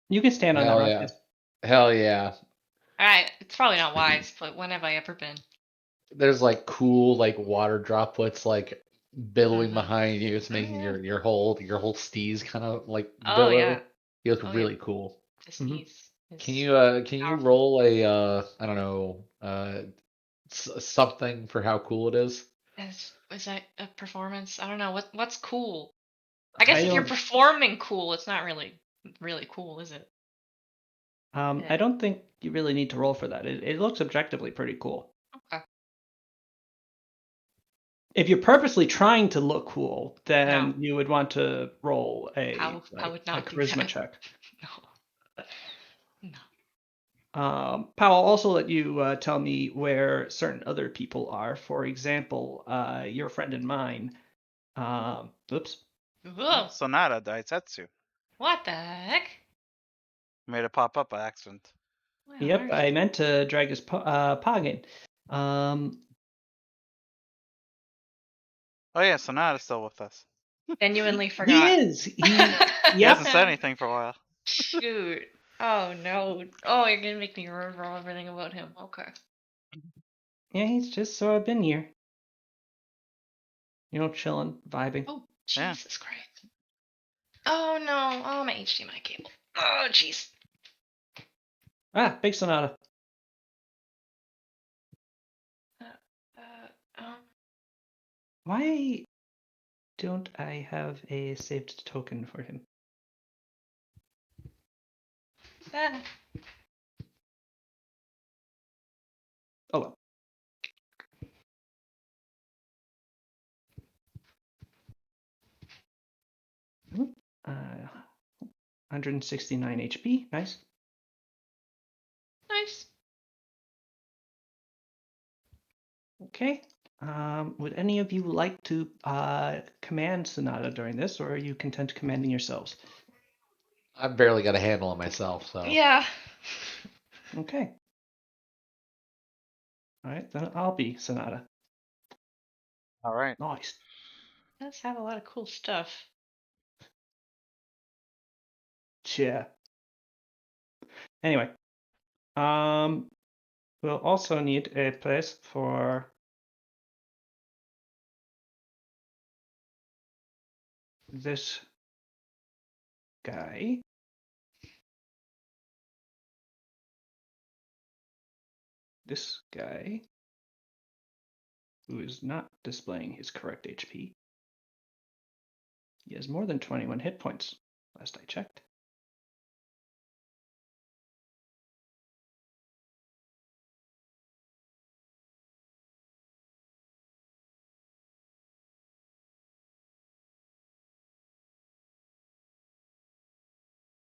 You can stand on that Hell rock. yeah. Yes. Hell yeah. Alright, it's probably not wise, but when have I ever been? There's like cool like water droplets like billowing Mhm. behind you. It's making yeah. your whole steez kind of like Oh billow. yeah, You look Oh, yeah. really cool. this Mhm. is Can you powerful. roll a I don't know something for how cool it is? Is that a performance? I don't know. What's cool? I guess I if you're don't. performing cool, it's not really cool, is it? I don't think you really need to roll for that. It looks objectively pretty cool. Okay. If you're purposely trying to look cool, then No. you would want to roll I would a not do charisma that. check. No. No. Powell, I'll also let you tell me where certain other people are. For example, your friend and mine. Oops. Whoa. Sonata Daisetsu. What the heck? Made it pop up by accident. Why on Yep, earth? I meant to drag his pog in. Oh yeah, Sonata's still with us. Genuinely He forgot. is. He. He Yep. hasn't said anything for a while. Shoot. Oh no. Oh, you're gonna make me remember everything about him. Okay. Yeah, he's just sort of been here. Chilling, vibing. Oh, Yeah. Jesus Christ. Oh no. Oh, my HDMI cable. Oh, jeez. Ah, big Sonata. Um, Why don't I have a saved token for him? ah. Oh well. 169 HP. Nice. Nice. Okay. Would any of you like to command Sonata during this, or are you content commanding yourselves? I've barely got a handle on myself, so. Yeah. Okay. All right, then I'll be Sonata. All right. Nice. Does have a lot of cool stuff. Yeah. Anyway, we'll also need a place for this guy. This guy, who is not displaying his correct HP. He has more than 21 hit points, last I checked.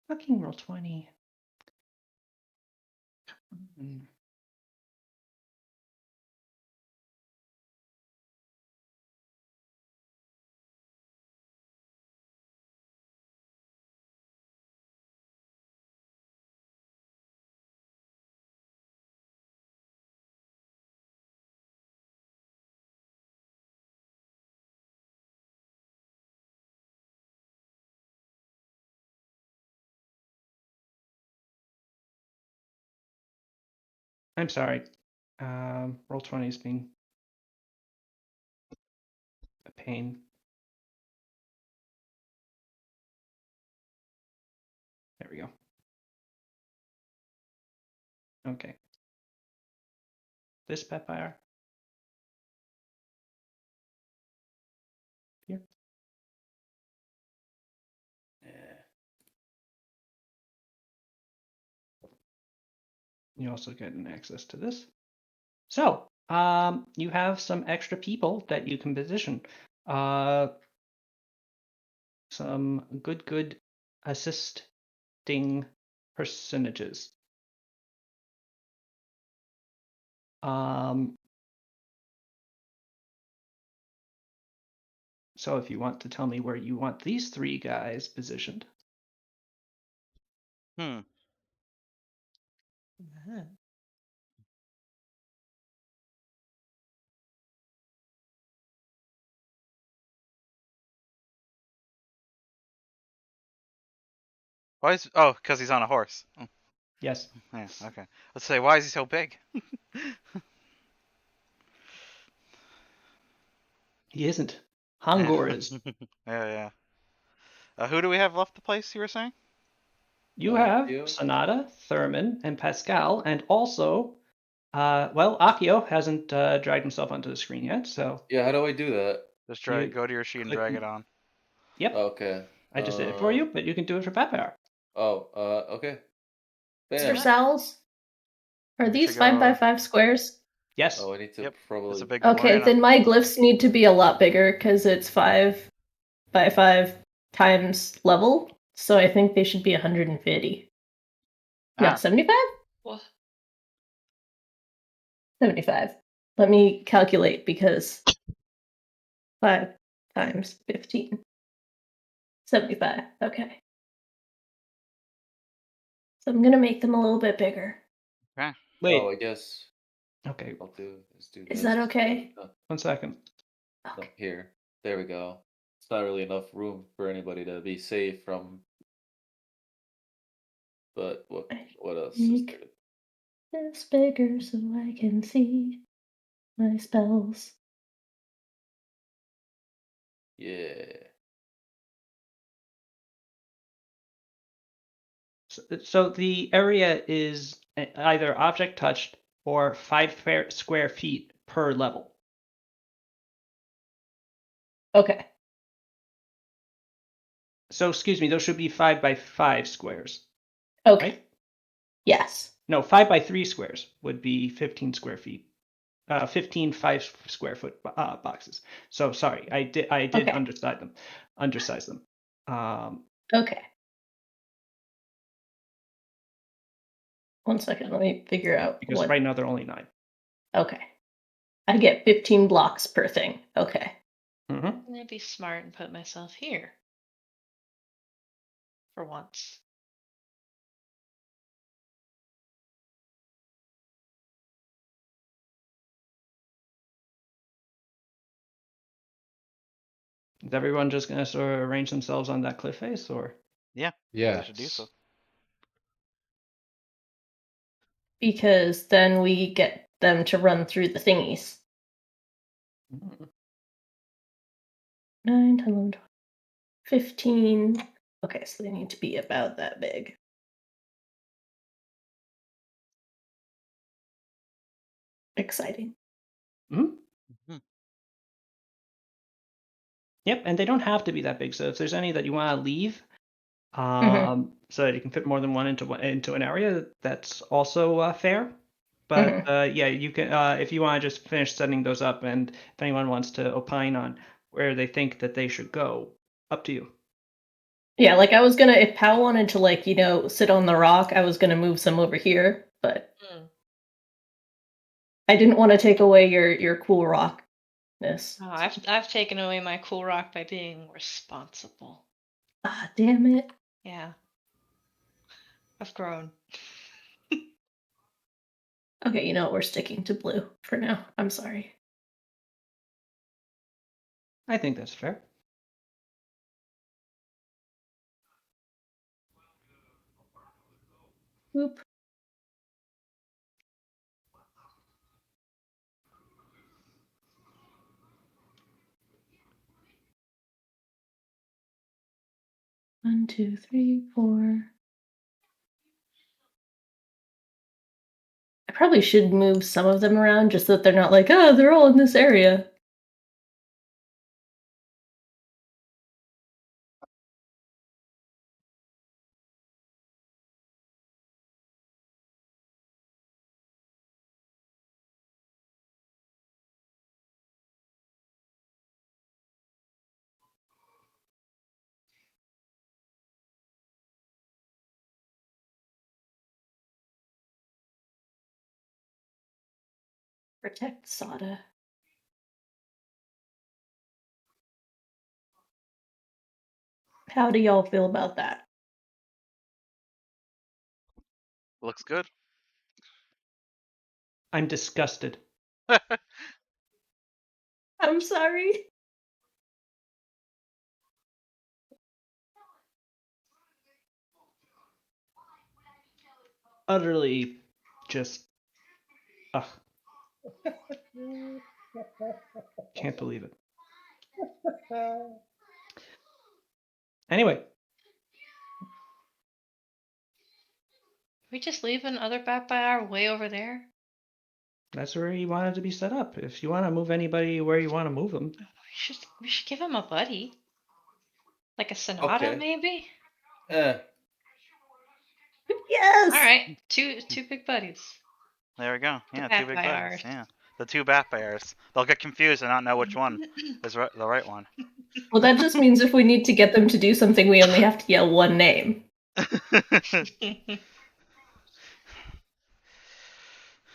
Fucking roll 20. I'm sorry. Roll 20 is being a pain. There we go. Okay. This Pathfinder. Here. Yeah. You also get an access to this. So, you have some extra people that you can position. Some good assisting personages. So if you want to tell me where you want these three guys positioned. Hmm. Why is? Oh, because he's on a horse. Oh, Yes, yeah. Okay. Let's say, why is he so big? he isn't. Yeah. Hangor is. Yeah, yeah. Who do we have left to place? You were saying? You have You? Sonata, Thurman, and Pascal, and also, well, Akio hasn't dragged himself onto the screen yet, so Yeah, how do I do that? Just You go to your sheet and click. drag it on. Yep, Okay. I just did it for you, but you can do it for Pathfinder. Okay. Mr. Bam. Sal's, are You these should go. 5x5 squares? Yes. Oh, I need to Yep. It's a probably. big. We're Okay, gonna. then my glyphs need to be a lot bigger because it's 5x5 times level. So I think they should be 150. No, Ah. 75? Well, 75. Let me calculate because 5 times 15. 75. Okay. So I'm going to make them a little bit bigger. Okay. Wait. Oh, I guess. Okay. Let's do Is this. that okay? 1 second. No, Okay. here. There we go. It's not really enough room for anybody to be safe from But what else is there? This bigger so I can see my spells. Yeah. So the area is either object touched or 5 square feet per level. Okay. So excuse me, those should be 5 by 5 squares. Okay. Right? Yes. No, 5 by 3 squares would be 15 square feet. 15 5-square-foot boxes. So sorry, I did Okay. undersize them. Okay. 1 second, let me figure out Because what. right now they're only 9. Okay. I get 15 blocks per thing. Okay. Mm-hmm. I'm gonna be smart and put myself here. For once. Is everyone just gonna sort of arrange themselves on that cliff face, or? Yeah. Yeah. They should do so. Because then we get them to run through the thingies. 9, 10, 11, 12, 15. Okay, so they need to be about that big. Exciting. Mm-hmm. Yep, and they don't have to be that big. So if there's any that you want to leave, so that you can fit more than one into an area, that's also fair. But yeah, you can if you want to just finish setting those up, and if anyone wants to opine on where they think that they should go, up to you. Yeah, like I was gonna, if Pal wanted to, like, sit on the rock, I was gonna move some over here, but I didn't want to take away your cool rockness. Oh, I've taken away my cool rock by being responsible. Ah, damn it. Yeah. I've grown. Okay, you know what? We're sticking to blue for now. I'm sorry. I think that's fair. Whoop. One, 2, 3, 4. I probably should move some of them around just so that they're not like, oh, they're all in this area. Protect Sada. How do y'all feel about that? Looks good. I'm disgusted. I'm sorry. Utterly just ugh. Can't believe it. Anyway. We just leave another bat by our way over there? That's where he wanted to be set up. If you want to move anybody where you want to move them. We should give him a buddy. Like a Sonata, maybe? Yes. Alright. Two big buddies. There we go. Yeah, The 2 big bat buddies. bears. Yeah. The 2 bat bears. They'll get confused and not know which one is the right one. Well, that just means if we need to get them to do something, we only have to yell one name.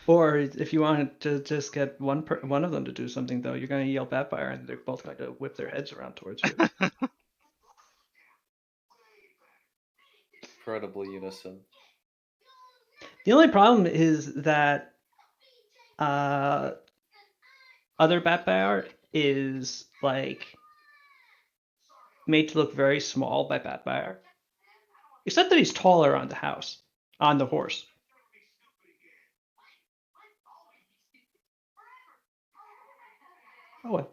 Or if you want to just get one of them to do something, though, you're going to yell Batfire, and they're both going to whip their heads around towards you. Incredible unison. The only problem is that other Batfire is like made to look very small by Batfire, except that he's taller on the house. on the horse. Oh well.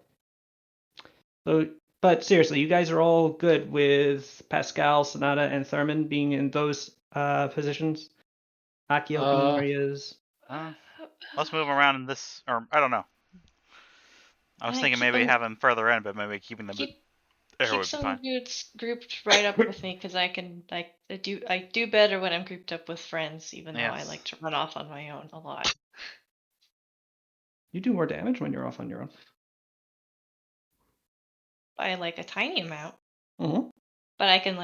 So, but seriously, you guys are all good with Pascal, Sonata, and Thurman being in those positions. Akio being where he is. Let's move him around in this, or I don't know. I was thinking maybe have him further in, but maybe keeping them there keep would be some fine. dudes grouped right up with me because I can I do better when I'm grouped up with friends, even though I like to run off on my own a lot. You do more damage when you're off on your own. By like a tiny amount. Mm-hmm. But I can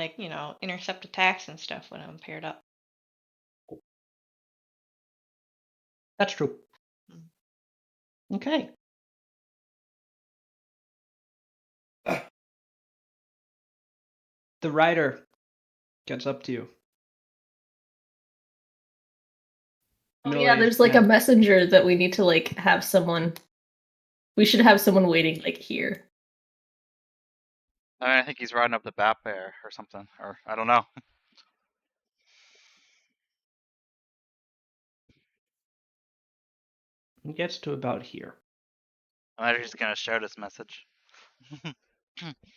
intercept attacks and stuff when I'm paired up. That's true. Okay. The rider gets up to you. Oh yeah, there's like a messenger that we need to have someone. We should have someone waiting here. I think he's riding up the bat bear or something, or I don't know. He gets to about here. I'm just gonna shout his message.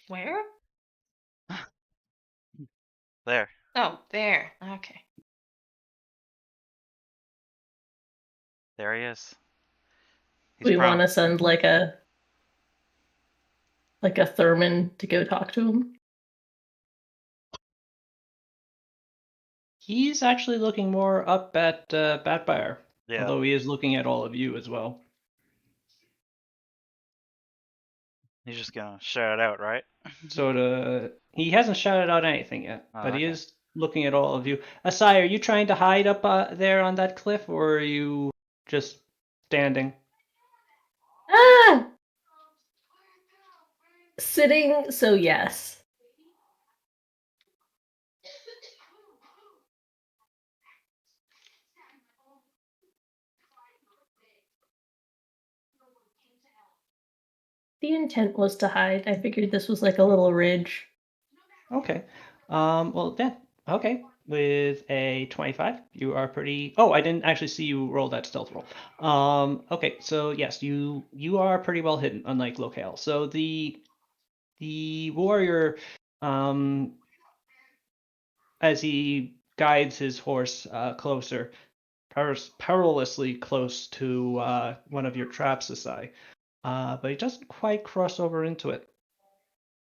Where? There. Oh, there. Okay. There he is. We want to send like a Thurman to go talk to him. He's actually looking more up at Batfire, Yeah. although he is looking at all of you as well. He's just gonna shout it out, right? So he hasn't shouted out anything yet, but he okay. is looking at all of you. Asai, are you trying to hide up there on that cliff, or are you just standing? Ah! Sitting, so yes. The intent was to hide. I figured this was like a little ridge. Okay. Well, then, okay. With a 25, you are pretty. Oh, I didn't actually see you roll that stealth roll. Okay, so yes, you are pretty well hidden, unlike Locale. So the warrior, as he guides his horse closer, perilously close to one of your traps, Asai, but he doesn't quite cross over into it.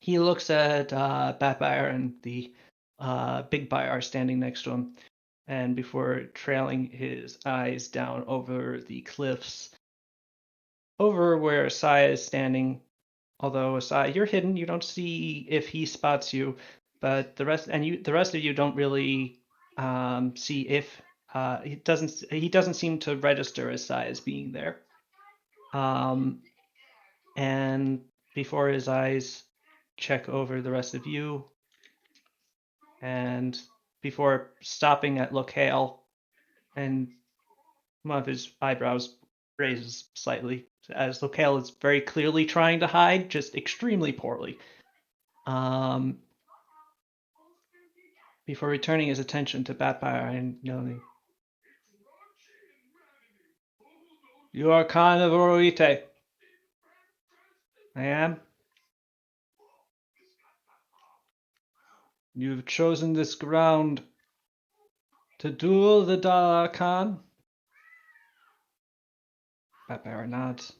He looks at Batfire and the Big Buyer standing next to him, and before trailing his eyes down over the cliffs, over where Asai is standing. Although Asai, you're hidden, you don't see if he spots you, but the rest of you don't really see if he doesn't seem to register Asai as being there. And before his eyes check over the rest of you, and before stopping at Locale, and one of his eyebrows raises slightly, as Locale is very clearly trying to hide, just extremely poorly. Before returning his attention to Batfire and yelling, "You are Khan of Oroite." "I am." "You've chosen this ground to duel the Dala Khan?" Batfire nods.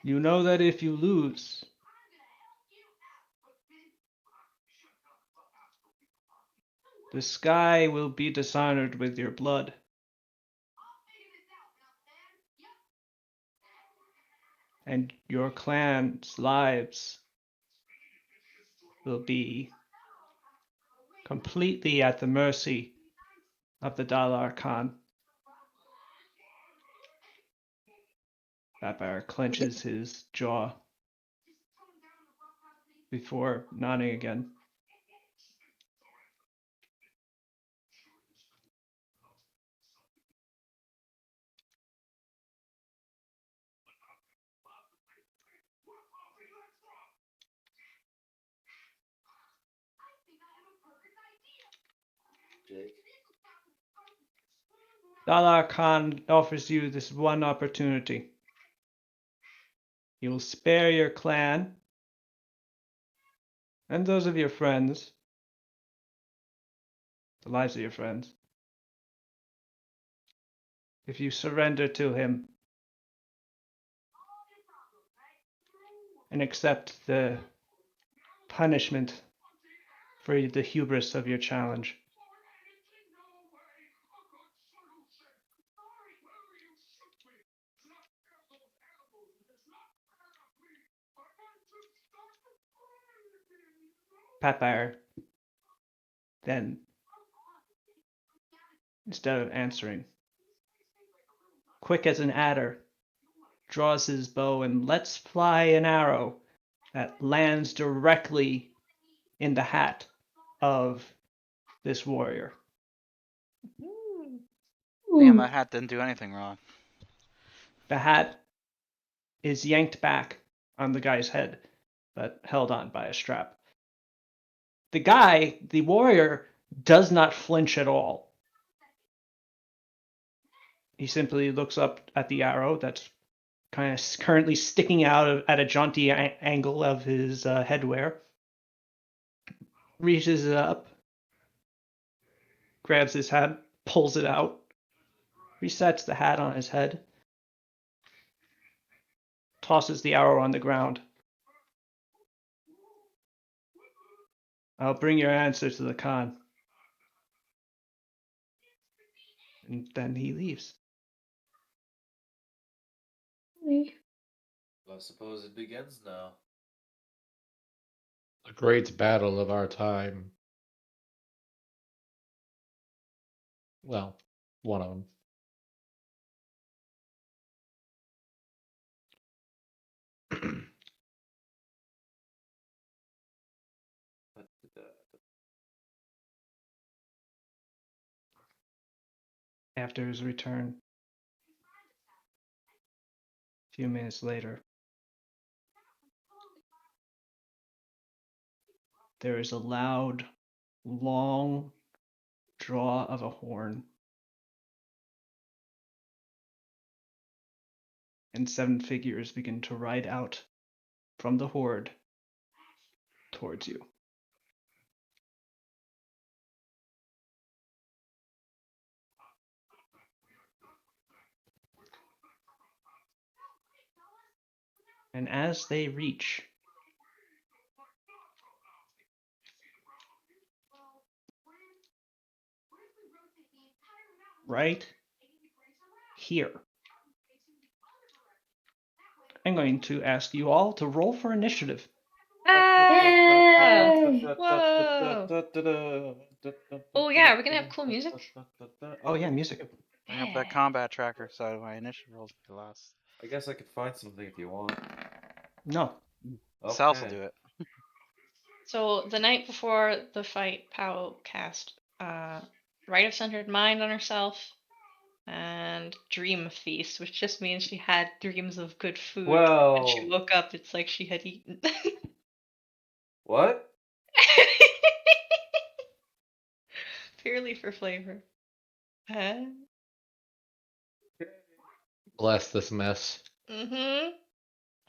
"You know that if you lose, the sky will be dishonored with your blood. And your clan's lives will be completely at the mercy of the Dalar Khan." Batfire clenches his jaw before nodding again. Dalar Khan offers you this one opportunity. He will spare your clan and those of your friends, the lives of your friends, if you surrender to him and accept the punishment for the hubris of your challenge. Pathfinder then, instead of answering, quick as an adder, draws his bow and lets fly an arrow that lands directly in the hat of this warrior. Damn, that hat didn't do anything wrong. The hat is yanked back on the guy's head, but held on by a strap. The guy, the warrior, does not flinch at all. He simply looks up at the arrow that's kind of currently sticking out at a jaunty angle of his headwear. Reaches it up, grabs his hat, pulls it out, resets the hat on his head, tosses the arrow on the ground. I'll bring your answer to the Khan. And then he leaves. I suppose it begins now. The great battle of our time. Well, one of them. After his return, a few minutes later, there is a loud, long draw of a horn, and 7 figures begin to ride out from the horde towards you. And as they reach right here, I'm going to ask you all to roll for initiative. Yay! Whoa! Oh yeah, we're gonna have cool music. Oh yeah, music. Bring up that combat tracker so my initiative rolls will be last. I guess I could find something if you want. No. Sals will Okay. do it. So the night before the fight, Pao cast Right of Centered Mind on herself and Dream Feast, which just means she had dreams of good food. When she Well, woke up, it's like she had eaten. what? Purely for flavor. Bless this mess. Mm-hmm.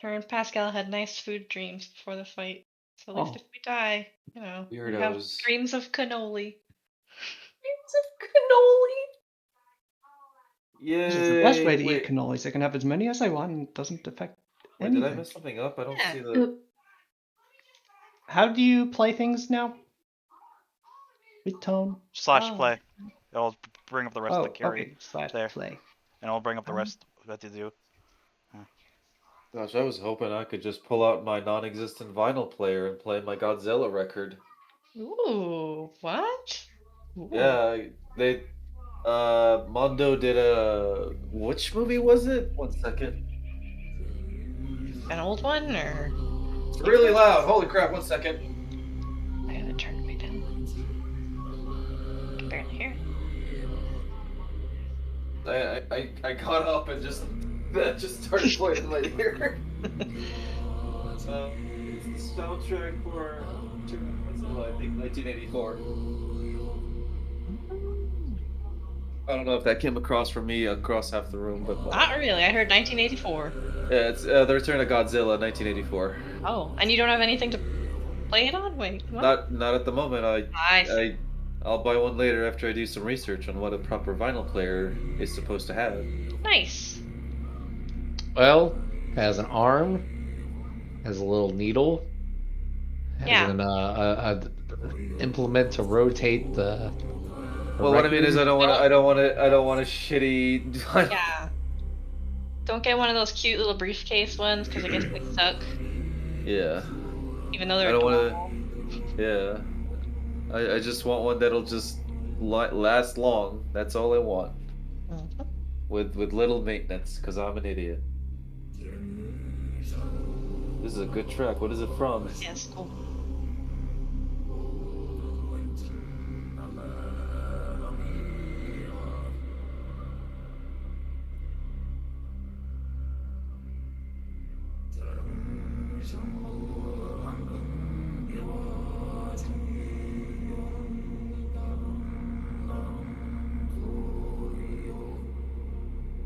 Her and Pascal had nice food dreams before the fight. So at least Oh. if we die, you know, we have Weirdos. dreams of cannoli. Dreams of cannoli. This is the best way Yay! to Wait, eat cannolis. I can have as many as I want and it doesn't affect wait, did I anything. mess something up? I don't Yeah. see the. How do you play things now? With tone? / play. It'll bring up the rest of the carry Okay. Slash there. play. And it'll bring up the rest that you do. Gosh, I was hoping I could just pull out my non-existent vinyl player and play my Godzilla record. Ooh, what? Ooh. Yeah, they. Mondo did a. Which movie was it? 1 second. An old one, or It's really loud. Holy crap! 1 second. I have it turned way down. I can barely hear it. I got up and just that just started playing in my ear. It's the soundtrack for I think 1984. I don't know if that came across from me across half the room, but Not really. I heard 1984. yeah, it's The Return of Godzilla, 1984. Oh, and you don't have anything to play it on? Wait, what? Not at the moment. I see. I'll buy one later after I do some research on what a proper vinyl player is supposed to have. Nice. Well, has an arm, has a little needle, has Yeah. an implement to rotate the. Well, what I mean is, I don't want a shitty. Yeah. Don't get one of those cute little briefcase ones because I guess they suck. Yeah. Even though I they're don't adorable. want to. Yeah. I just want one that'll just last long. That's all I want. Mhm. With little maintenance, because I'm an idiot. This is a good track. What is it from? Yes, cool.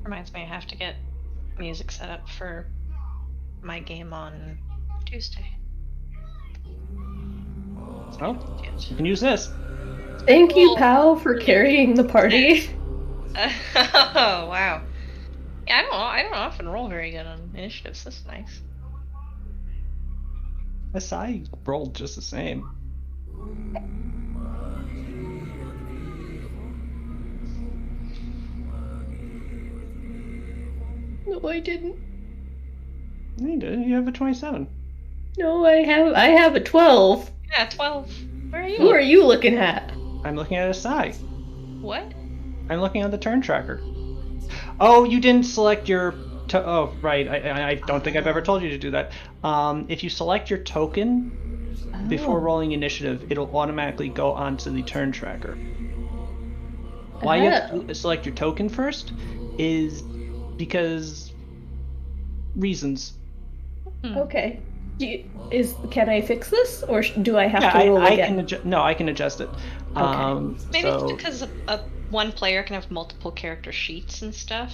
Reminds me I have to get music set up for my game on Tuesday. Oh, you can use this. Thank you, Cool. pal, for carrying the party. Oh, wow. Yeah, I don't often roll very good on initiatives. That's nice. SI rolled just the same. No, I didn't. You did. You have a 27. No, I have a 12. Yeah, 12. Where are you? Who are you looking at? I'm looking at SI. What? I'm looking at the turn tracker. Oh, you didn't select your. Oh, right. I don't think I've ever told you to do that. If you select your token before rolling initiative, it'll automatically go onto the turn tracker. Why you have to select your token first is because reasons. Okay. Can I fix this, or do I have to roll again? I can adjust it. Okay. Maybe it's because one player can have multiple character sheets and stuff.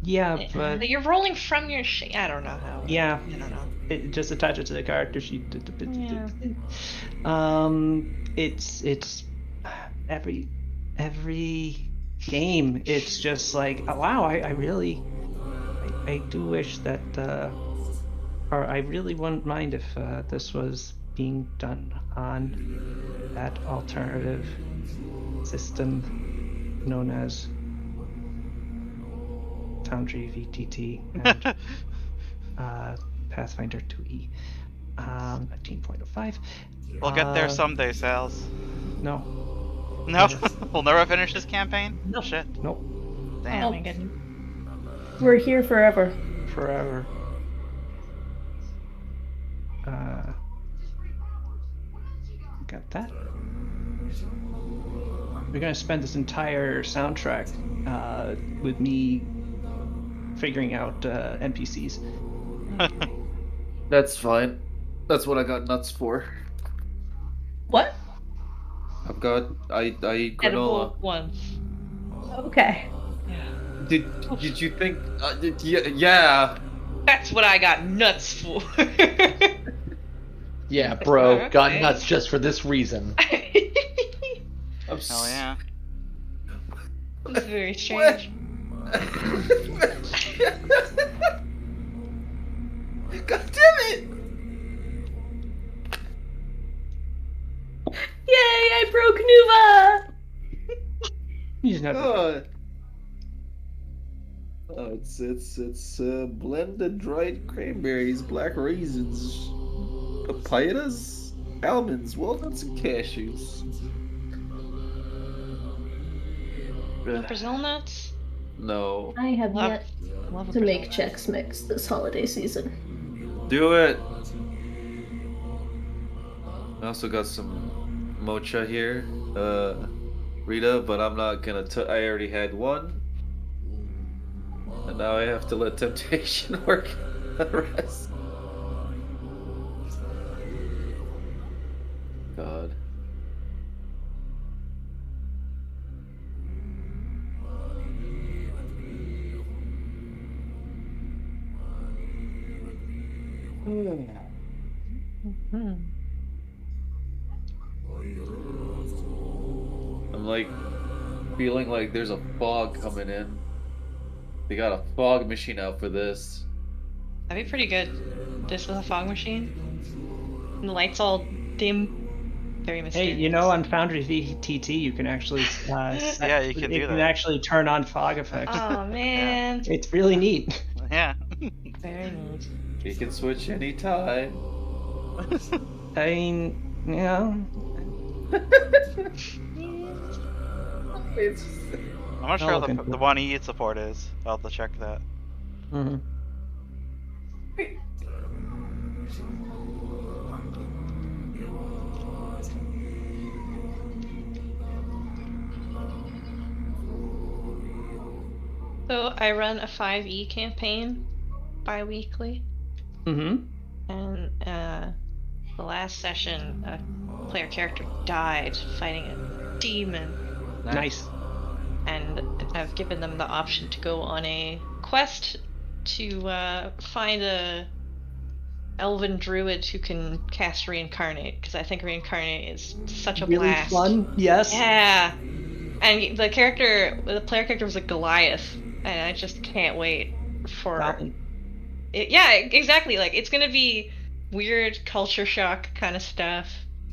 Yeah, but you're rolling from your sheet. I don't know how. Yeah, I don't know. it just attach it to the character sheet. Yeah. It's every game. It's just like, oh, wow. I do wish that, or I really wouldn't mind if this was being done on that alternative system known as Foundry VTT and Pathfinder 2E. 19.05. We'll get there someday, Sals. No. No? We'll never finish this campaign? No. Shit. Nope. Damn. Oh my goodness. We're here forever. Forever. Got that. We're gonna spend this entire soundtrack with me figuring out NPCs. That's fine. That's what I got nuts for. What? I eat Edible granola. ones. Okay. Did you think? Yeah. That's what I got nuts for. Yeah, bro, Okay. got nuts just for this reason. I'm Hell yeah. It's very strange. God damn it! Yay! I broke Nuva. He's not. It's blended dried cranberries, black raisins, papayas, almonds, walnuts, and cashews. Brazil nuts? No. I have Love- yet Love a to Brazil make nut. Chex Mix this holiday season. Do it! I also got some mocha here, Rita, but I'm not gonna I already had one. And now I have to let temptation work the rest. God. I'm like feeling like there's a fog coming in. They got a fog machine out for this. That'd be pretty good. This with a fog machine. And the lights all dim. Very Hey, mysterious. you know, on Foundry VTT, you can actually Yeah, you can do it can that. actually turn on fog effects. Oh man. It's really neat. Yeah. Very neat. You can switch anytime. I mean, you know, It's I'm not I'll sure look into the it. 1E support is. I'll have to check that. mhm. So I run a 5E campaign bi-weekly, Mhm. and the last session, a player character died fighting a demon, Nice. and I've given them the option to go on a quest to find a elven druid who can cast reincarnate, because I think reincarnate is such a Really blast. fun. Yes. Yeah. And the player character was a Goliath, and I just can't wait for Goblin. it. Yeah, exactly. Like, it's gonna be weird culture shock kind of stuff.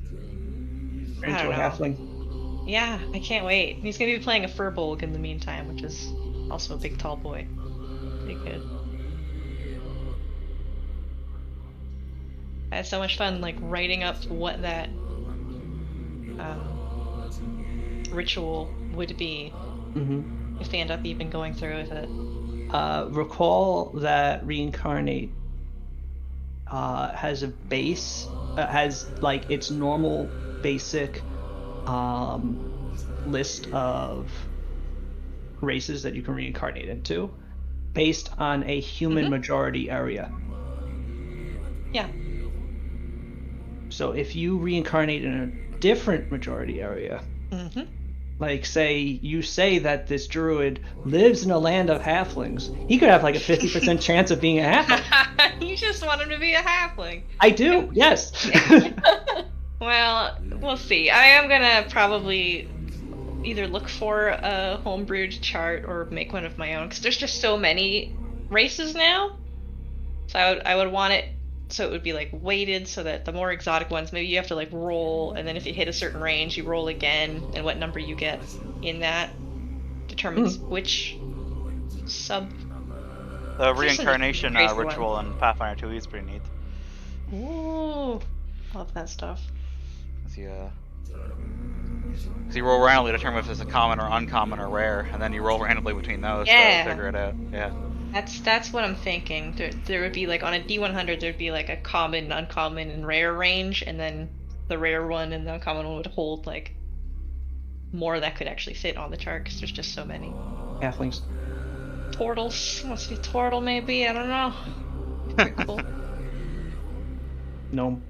Turn into a I don't know. halfling. Yeah, I can't wait. He's gonna be playing a furbolg in the meantime, which is also a big tall boy. Pretty good. I had so much fun, like, writing up what that ritual would be Mhm. if they end up even going through with it. Recall that reincarnate has a base, has like its normal basic list of races that you can reincarnate into, based on a human majority area. Yeah. So if you reincarnate in a different majority area, like you say that this druid lives in a land of halflings, he could have like a 50% chance of being a halfling. You just want him to be a halfling. I do, yes. Well, we'll see. I am gonna probably either look for a homebrewed chart or make one of my own, because there's just so many races now. So I would want it so it would be like weighted, so that the more exotic ones, maybe you have to like roll, and then if you hit a certain range, you roll again, and what number you get in that determines which sub. The reincarnation ritual one. in Pathfinder 2 is pretty neat. Ooh, love that stuff. You roll randomly to determine if it's a common or uncommon or rare, and then you roll randomly between those to figure it out. Yeah. That's what I'm thinking. There would be like on a D100, there'd be like a common, uncommon, and rare range, and then the rare one and the uncommon one would hold like more that could actually fit on the chart, because there's just so many. Halflings. Turtles. Wants to be turtle, maybe. I don't know. Pretty cool. Gnome.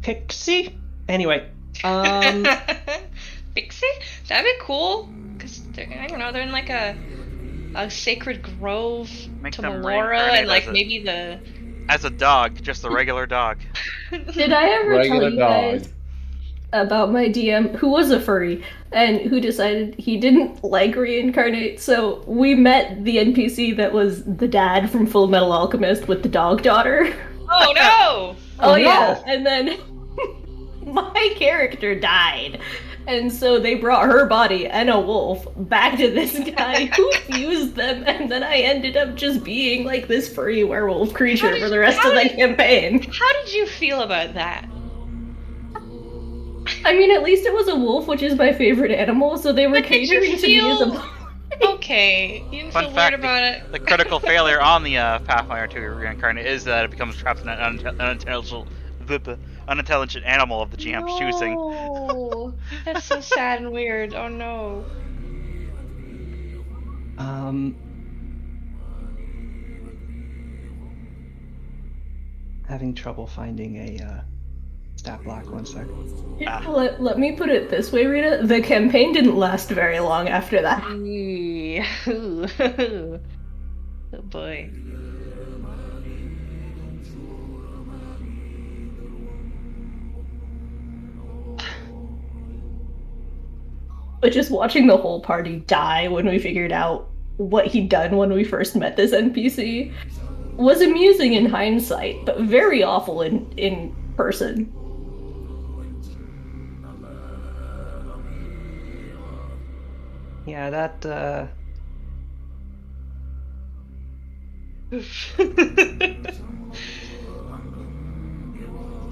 Pixie? Anyway. Pixie? That'd be cool. Because, I don't know, they're in like a sacred grove to Melora, and like maybe the... As a dog, just a regular dog. Did I ever tell you guys about my DM who was a furry and who decided he didn't like reincarnate? So we met the NPC that was the dad from Full Metal Alchemist with the dog daughter. Oh no! Oh yeah, and then my character died. And so they brought her body and a wolf back to this guy who fused them, and then I ended up just being like this furry werewolf creature for the rest of the campaign. How did you feel about that? I mean, at least it was a wolf, which is my favorite animal, so they were catering to me as a... Okay, you didn't feel weird about it. The critical failure on the Pathfinder 2 reincarnate is that it becomes trapped in an unintelligent animal of the GM's choosing. Oh, that's so sad and weird. Oh no. Having trouble finding a stat block. 1 sec. Let me put it this way, Rita. The campaign didn't last very long after that. Oh boy. But just watching the whole party die when we figured out what he'd done when we first met this NPC was amusing in hindsight, but very awful in person. Yeah, that.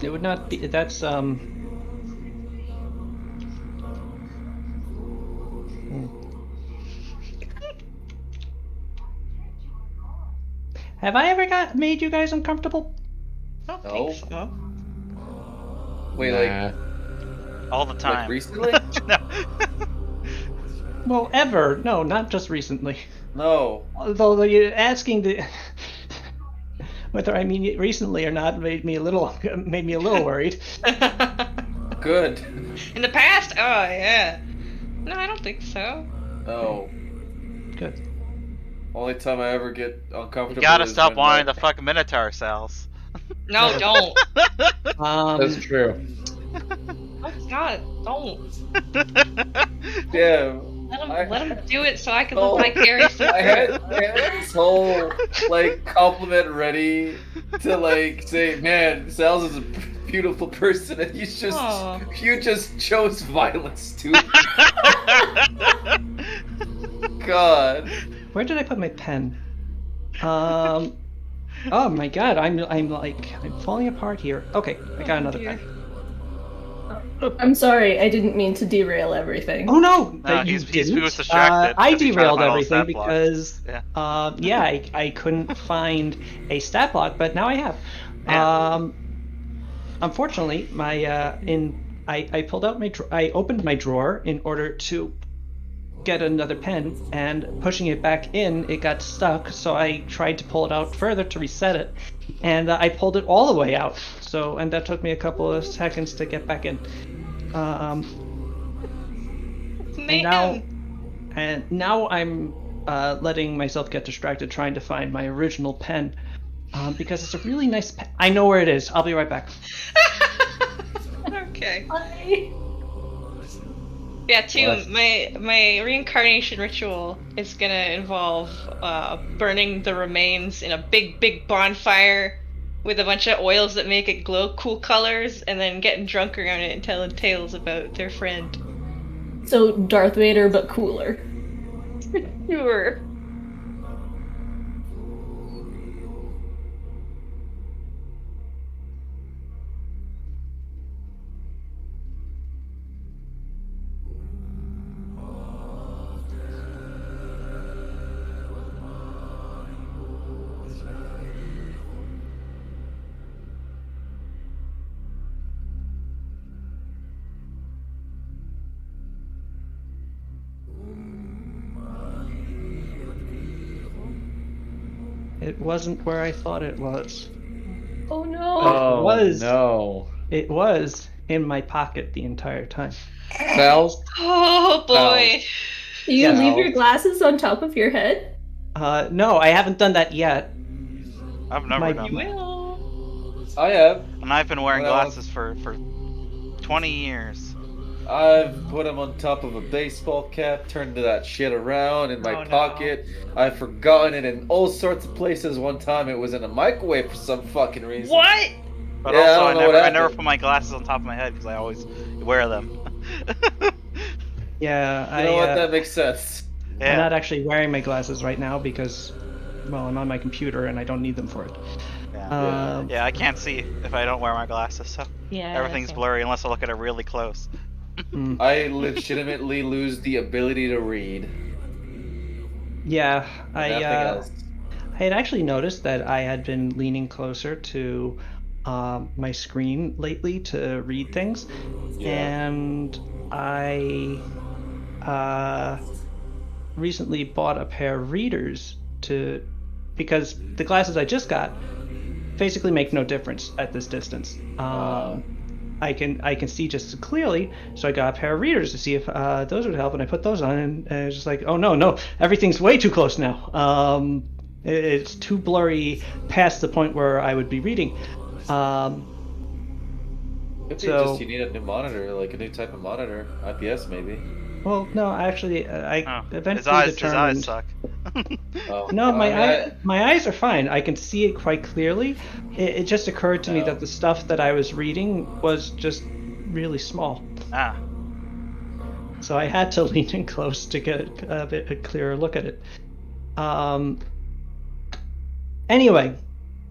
It would not be. That's Have I ever made you guys uncomfortable? I don't No. think so. Wait, Nah. All the time. like recently? No. Well, ever? No, not just recently. No. Although you're asking whether I mean it recently or not made me a little worried. Good. In the past? Oh, yeah. No, I don't think so. No. Good. Only time I ever get uncomfortable. You gotta is stop when, wanting like, the fucking Minotaur cells. No, don't. That's true. Oh, God, don't. Yeah. Let him do it so I can Oh, live vicariously. I had this whole like compliment ready to like say, man, Sal's is a beautiful person, and you just chose violence too. God. Where did I put my pen? Oh my God, I'm falling apart here. Okay, I got another dear. pen. I'm sorry, I didn't mean to derail everything. Oh no, No, that you he didn't. was distracted. I 'cause he's trying to derailed find all the everything stat blocks. because Yeah. I couldn't find a stat block, but now I have. Yeah. Unfortunately, I pulled out I opened my drawer in order to get another pen, and pushing it back in, it got stuck. So I tried to pull it out further to reset it, and I pulled it all the way out. And that took me a couple of seconds to get back in. And now I'm letting myself get distracted trying to find my original pen, because it's a really nice pen. I know where it is. I'll be right back. Okay. Bye. Yeah, too. My reincarnation ritual is gonna involve burning the remains in a big bonfire with a bunch of oils that make it glow cool colors, and then getting drunk around it and telling tales about their friend. So Darth Vader, but cooler. Sure. It wasn't where I thought it was. Oh no. Oh, It was. no. It was in my pocket the entire time. Sals? Oh boy. Do you leave Sal. your glasses on top of your head? No, I haven't done that yet. I've never My done view- that. Well, I have. And I've been wearing Well- glasses for 20 years. I've put them on top of a baseball cap, turned that shit around in my Oh, no. pocket. I've forgotten it in all sorts of places. One time it was in a microwave for some fucking reason. what? But Yeah, I also, don't know what I never happened. put my glasses on top of my head because I always wear them. Yeah, You know what? That makes sense. I'm Yeah. not actually wearing my glasses right now because, well, I'm on my computer and I don't need them for it. Yeah. Yeah, I can't see if I don't wear my glasses, so Yeah. everything's same. blurry unless I look at it really close. I legitimately lose the ability to read. Yeah, Nothing else. I had actually noticed that I had been leaning closer to my screen lately to read things, and I recently bought a pair of readers because the glasses I just got basically make no difference at this distance. I can see just as clearly, so I got a pair of readers to see if those would help, and I put those on, and it's just like, oh no, everything's way too close now. It's too blurry past the point where I would be reading. Could be So- just you need a new monitor, like a new type of monitor. IPS maybe. Well, no, actually, I Oh, eventually his determined. eyes suck. Oh, No, I mean, my eyes are fine. I can see it quite clearly. It just occurred to me No. that the stuff that I was reading was just really small. Ah, So I had to lean in close to get a clearer look at it. Anyway,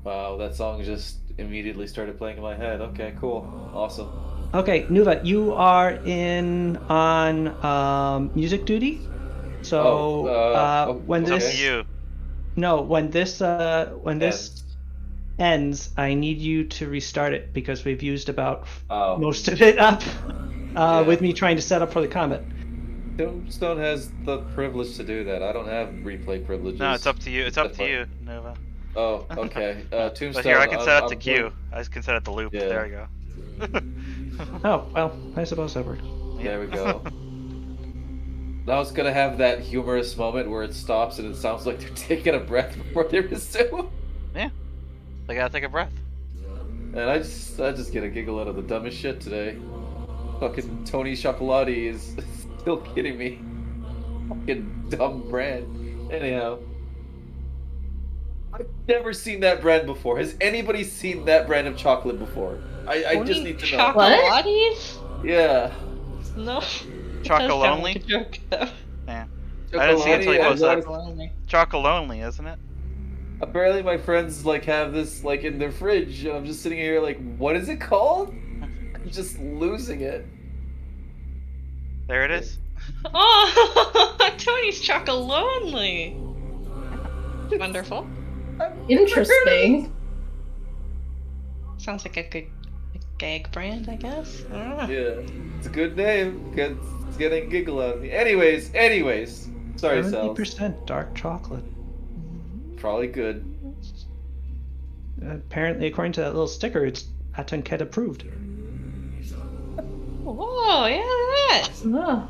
Wow, that song just immediately started playing in my head. Okay, cool. Awesome. okay, Nuva, you are in on music duty. So when it's up to this you. when this Ends. ends, I need you to restart it because we've used about Oh. most of it up Yeah. with me trying to set up for the combat. Tombstone has the privilege to do that. I don't have replay privileges. No, it's up to you. It's up to you, Nova. Oh, okay. Tombstone. But here, I can set up the I'm queue. I can set up the loop. Yeah. There we go. Oh well, I suppose that worked. There we go. Now it's gonna have that humorous moment where it stops and it sounds like they're taking a breath before they resume. Yeah, they gotta take a breath. And I just get a giggle out of the dumbest shit today. Fucking Tony Chocolati is still kidding me. Fucking dumb brand. Anyhow. I've never seen that brand before. Has anybody seen that brand of chocolate before? I just need to know. Chocolates? Yeah. No. Chocolonely? Joke, though. Yeah. I didn't see it until you Chocolonely, posted and it. Chocolonely. Chocolonely, isn't it? apparently my friends like have this like in their fridge, and I'm just sitting here like, what is it called? I'm just losing it. There it is. Oh, Tony's Chocolonely. Wonderful. Interesting. Sounds like a good gag brand, I guess. I don't know. Yeah, it's a good name because it's getting a giggle out of me. Anyways. Sorry, Sal. 70% dark chocolate. Probably good. Apparently, according to that little sticker, it's Atunket approved. Whoa, yeah, look at that. Oh.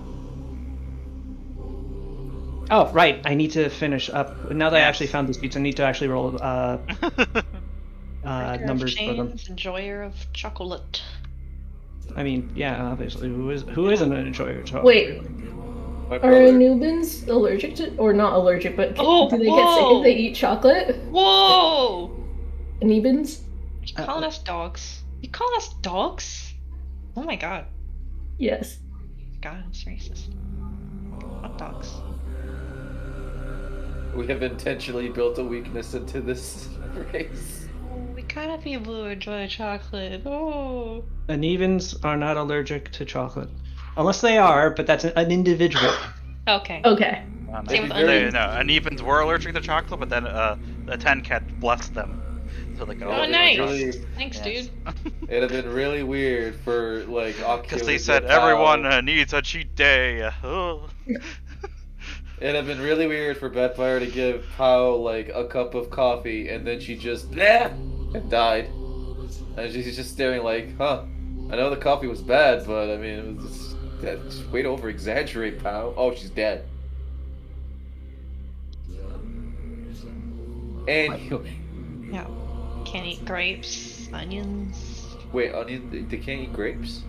Oh, right. I need to finish up. Now that I Yes. actually found these beats, I need to actually roll Breaker of numbers for them. chains, enjoyer of chocolate. I mean, yeah, obviously. Who isn't an enjoyer of chocolate? Wait, My are brother. Anubans allergic to, or not allergic, but Oh, do they get sick whoa. if they eat chocolate? Whoa! Anubans? You calling us dogs? You calling us dogs? Oh my god. Yes. God, it's racist. What dogs? We have intentionally built a weakness into this race. Oh, we kind of people who enjoy chocolate. Oh. Anevans are not allergic to chocolate. Unless they are, but that's an individual. Okay. Okay. Same with Maybe very- onions. No, Anevans were allergic to chocolate, but then the 10 cat blessed them. So they go, Oh, it'd be nice. really- Thanks, Yes. dude. It'd have been really weird for like Akio Because to they give said Pao- everyone needs a cheat day. Oh. It'd have been really weird for Betfire to give Pao like a cup of coffee and then she just bleh, and died. And she's just staring like, huh? I know the coffee was bad, but I mean, it was just way to over exaggerate, Pao. Oh, she's dead. Anyway, Yeah. Can't eat grapes, onions. wait, onion? They can't eat grapes?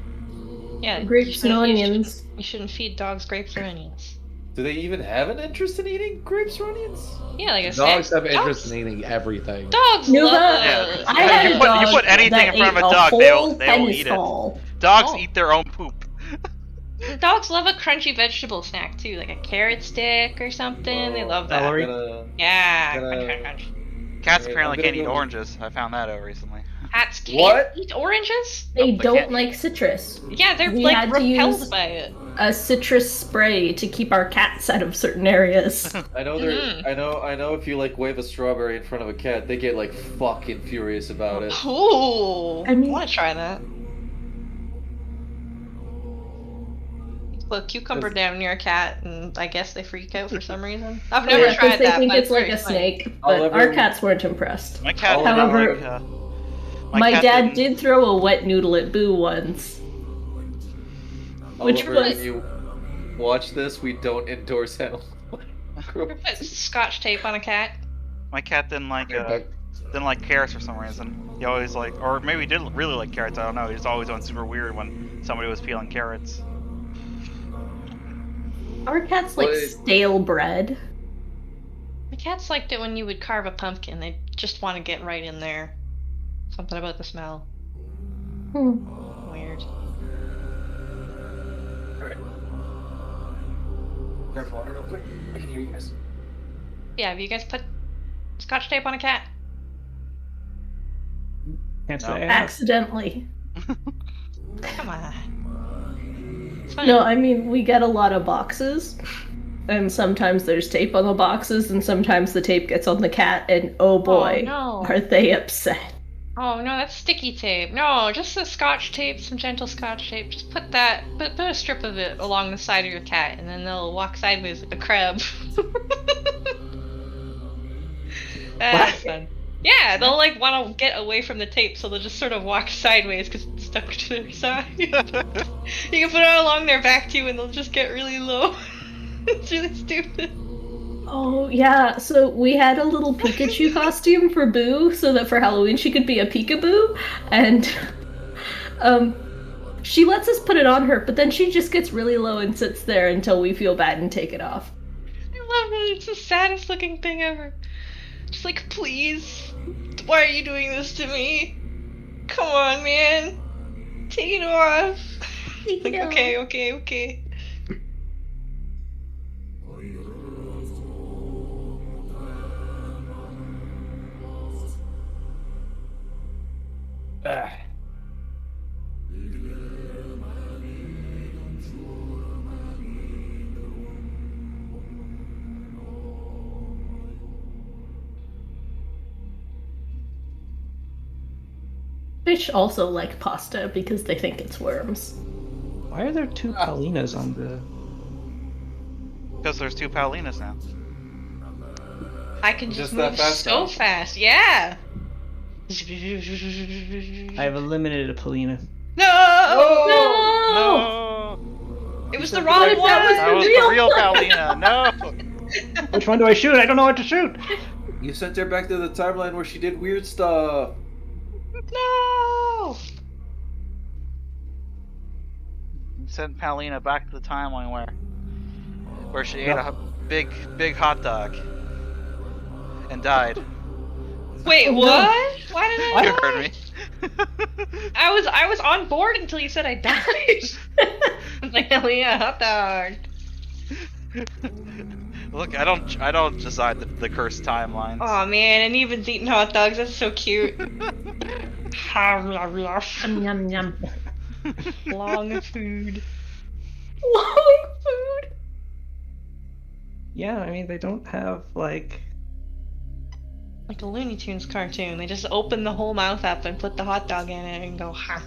Yeah. you Grapes and shouldn't- you shouldn't- onions. You shouldn't feed dogs grapes or onions. Do they even have an interest in eating grapes or onions? Yeah, like a Dogs snack. have interest in eating everything. Dogs Nuva, love Yeah. I had You a put- dog you put anything that in front of ate a dog, they'll whole eat it. ball. Dogs Oh. eat their own poop. Dogs love a crunchy vegetable snack too, like a carrot stick or something. They love that. Celery. Yeah, Gonna- crunch, crunch, crunch. Cats Okay, apparently I'm can't gonna eat go- oranges. I found that out recently. Cats can't What? eat oranges? They Nope, they don't can't. like citrus. Yeah, they're We like had to repelled use- by it. A citrus spray to keep our cats out of certain areas. I know they're. Mhm. I know. If you like wave a strawberry in front of a cat, they get like fucking furious about it. Ooh, I mean- want to try that. Put a cucumber down near a cat, and I guess they freak out for some reason. I've never Yeah, 'cause tried they that. think but it's like very a funny. snake, I'll but never- our cats weren't impressed. My cat did not However, like. My cat dad didn't- did throw a wet noodle at Boo once. Which Oliver, was- if you watch this, we don't endorse animal Ever put scotch tape on a cat? My cat didn't like carrots for some reason. He always like, or maybe he did really like carrots. I don't know. He was always on super weird when somebody was peeling carrots. Our cats like stale bread. The cats liked it when you would carve a pumpkin. They just want to get right in there. Something about the smell. Weird. Alright. Grab water real quick. I can hear you guys. Yeah, have you guys put scotch tape on a cat? Can't No. say I have. Accidentally. Come on. It's fine. No, I mean, we get a lot of boxes, and sometimes there's tape on the boxes, and sometimes the tape gets on the cat, and oh boy, no. are they upset. Oh no, that's sticky tape. No, just the scotch tape, some gentle scotch tape. Just put a strip of it along the side of your cat, and then they'll walk sideways like a crab. That's fun. Yeah, they'll like want to get away from the tape, so they'll just sort of walk sideways because it's stuck to their side. You can put it along their back too, and they'll just get really low. It's really stupid. Oh, yeah, so we had a little Pikachu costume for Boo, so that for Halloween she could be a peekaboo, and she lets us put it on her, but then she just gets really low and sits there until we feel bad and take it off. I love it. It's the saddest looking thing ever. Just like, please, why are you doing this to me? Come on, man. Take it off. Like, okay. Fish also like pasta because they think it's worms. Why are there two Paulinas on the... Because there's 2 Paulinas now. I can just that move fast so now? fast. Yeah. I have eliminated a Paulina. No! No! It was the said wrong that one. That was the real Paulina. No! Which one do I shoot? I don't know what to shoot. You sent her back to the timeline where she did weird stuff. No! You sent Paulina back to the timeline where she ate a big hot dog and died. Wait, what? Why did I You die? heard me. I was on board until you said I died. I was like, hell yeah, hot dog. Look, I don't decide the cursed timelines. Oh man, and Even's eating hot dogs. That's so cute. Yum, yum, yum. Long food. Long food! Yeah, I mean, they don't have, like... Like a Looney Tunes cartoon. They just open the whole mouth up and put the hot dog in it and go, ha.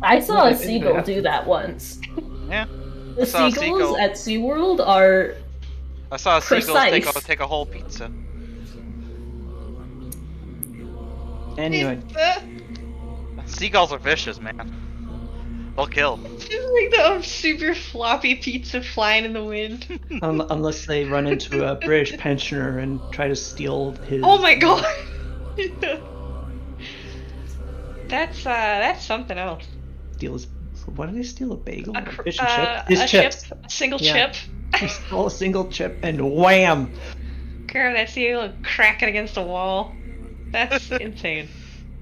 I saw No, a seagull do that once. Yeah. The saw a seagulls seagull. at SeaWorld are I saw a seagull precise. take a whole pizza. Anyway, Seagulls are vicious, man. They'll kill. Just like the super floppy pizza flying in the wind. unless they run into a British pensioner and try to steal his... Oh my god! That's something else. Steal his... What did they steal? A bagel? A Fish and chip? His a chips. chip, a single Yeah. chip. He stole a single chip and wham! Girl, that seagull cracking against a wall. That's insane.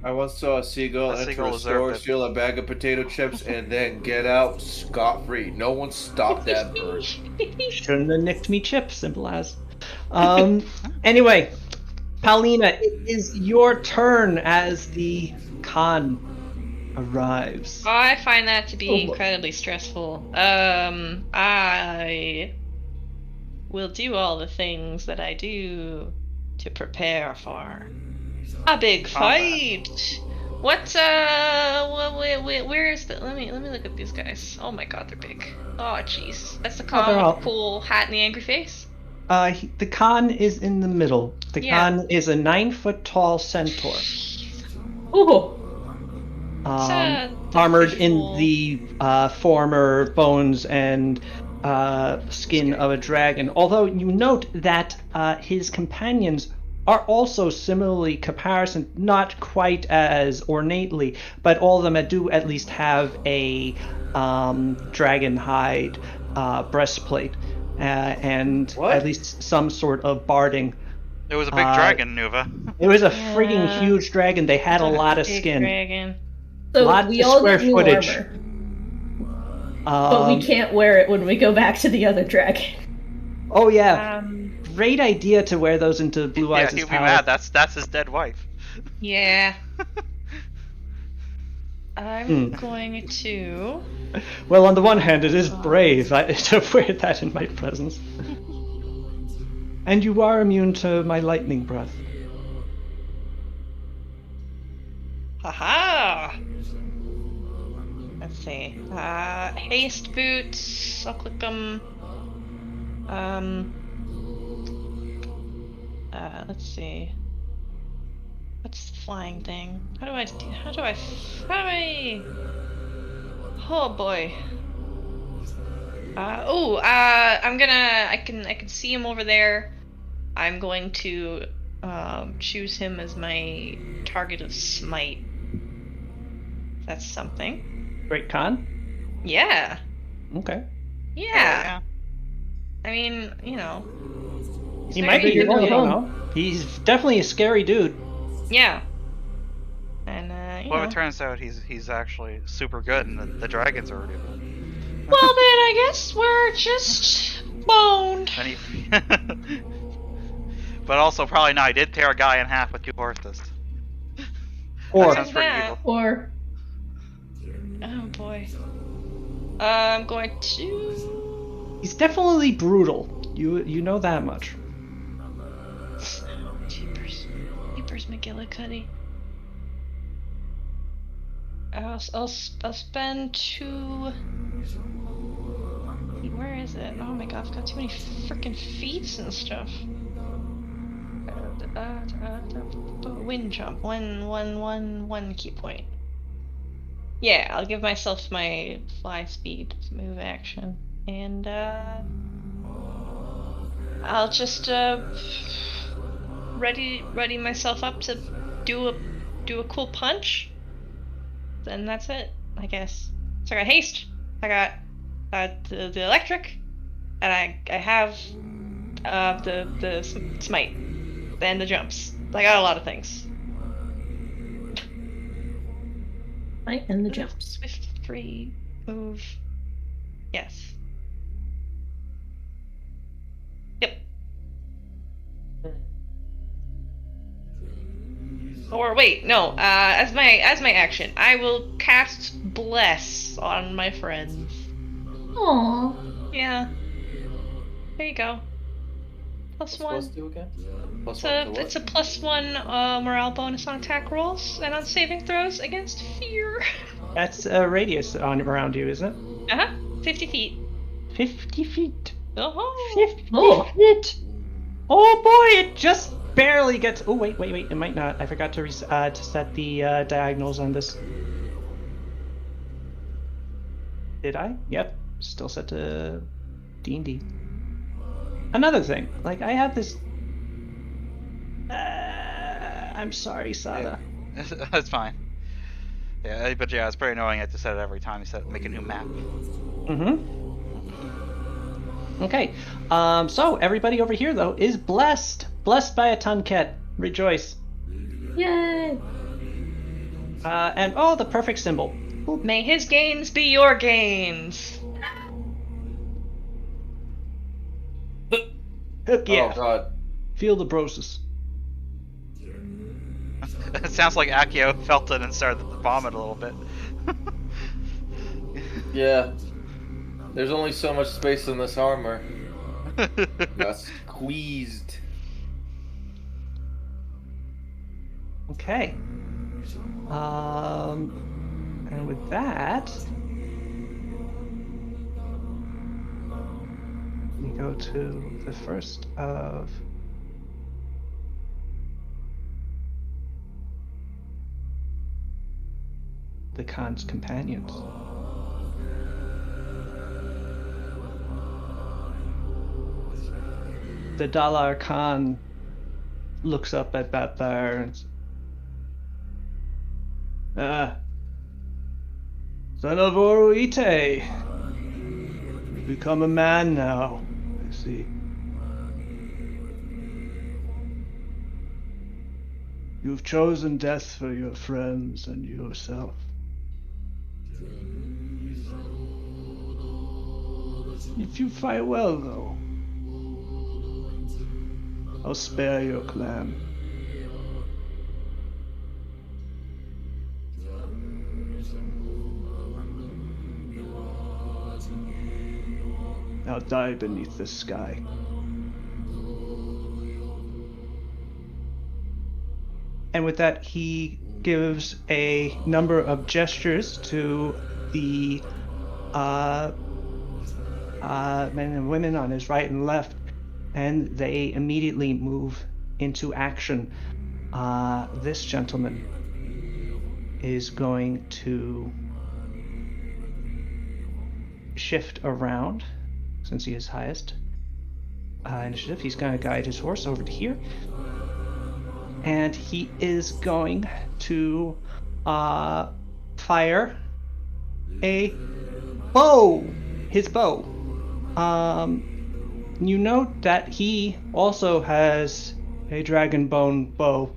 I once saw a seagull That enter seagull a deserved store, it. steal a bag of potato chips, and then get out scot-free. No one stopped that bird. Shouldn't have nicked me chips, simple as. Anyway, Paulina, it is your turn as the Khan arrives. Oh, I find that to be Oh. incredibly stressful. I will do all the things that I do to prepare for a big fight. What? Where is the? Let me look at these guys. Oh my god, they're big. Oh jeez, that's the Khan they're with all- the cool hat and the angry face. The Khan is in the middle. The Yeah. Khan is a 9-foot tall centaur. oh, Armored in visual. the former bones and skin of a dragon. Although you note that his companions are also similarly caparisoned, not quite as ornately, but all of them do at least have a dragon hide breastplate. and What? at least some sort of barding. It was a big dragon, Nuva. It was a frigging huge dragon. They had a lot of big skin. dragon. So Lots we of all square get new footage. armor, but we can't wear it when we go back to the other dragon. Oh yeah, great idea to wear those into Blue Yeah, Eyes' he'll be power. mad. That's his dead wife. Yeah. I'm going to. Well, on the one hand, it is brave to wear that in my presence. And you are immune to my lightning breath. Haha! Let's see. Haste boots. I'll click them. Let's see. What's the flying thing? How do I? Oh boy. I can see him over there. I'm going to choose him as my target of smite. That's something. Great con? Yeah. Okay. Yeah. I mean, you know. He might be your you don't know. He's definitely a scary dude. Yeah. And Well, it turns out he's actually super good, and the dragons are already. Well, then I guess we're just boned. But also probably not. He did tear a guy in half with 2 horses. Or that sounds pretty evil. Or oh boy. I'm going to. He's definitely brutal. You know that much. Jeepers McGillicuddy. I'll spend 2. Where is it? Oh my god, I've got too many freaking feats and stuff. Wind jump. One key point. Yeah, I'll give myself my fly speed move action, and I'll just ready myself up to do a cool punch. Then that's it, I guess. So I got haste. I got the electric, and I have the smite, and the jumps. I got a lot of things. right, and the jumps. Swift free move. Yes. Yep. Or wait, no. As my action, I will cast bless on my friends. Aww. Yeah. There you go. Plus What's one. supposed to do again? Plus one to what? It's a +1 morale bonus on attack rolls and on saving throws against fear. That's a radius around you, isn't it? 50 feet. 50 feet. Oh. 50 feet. Oh boy, it just barely gets. Oh wait, it might not. I forgot to set the diagonals on this. Did I? Yep, still set to D&D. Another thing, like I have this. I'm sorry, Sada. Yeah. That's fine. Yeah, but yeah, it's pretty annoying. I have to set it every time you make a new map. Okay. So everybody over here though is blessed by a Tonket. Rejoice. Yay! And the perfect symbol. May his gains be your gains. Heck yeah. Oh god. Feel the brosis. It sounds like Akio felt it and started to vomit a little bit. Yeah. There's only so much space in this armor. Got squeezed. Okay. And with that, we go to the first of the Khan's companions. The Dalar Khan looks up at Bathar and son of Oruite, you've become a man now. see. You've chosen death for your friends and yourself. If you fight well, though, I'll spare your clan. Now die beneath the sky. And with that, he gives a number of gestures to the men and women on his right and left, and they immediately move into action. This gentleman is going to shift around, since he is highest initiative. He's going to guide his horse over to here, and he is going to fire a bow. His bow. You note that he also has a dragon bone bow.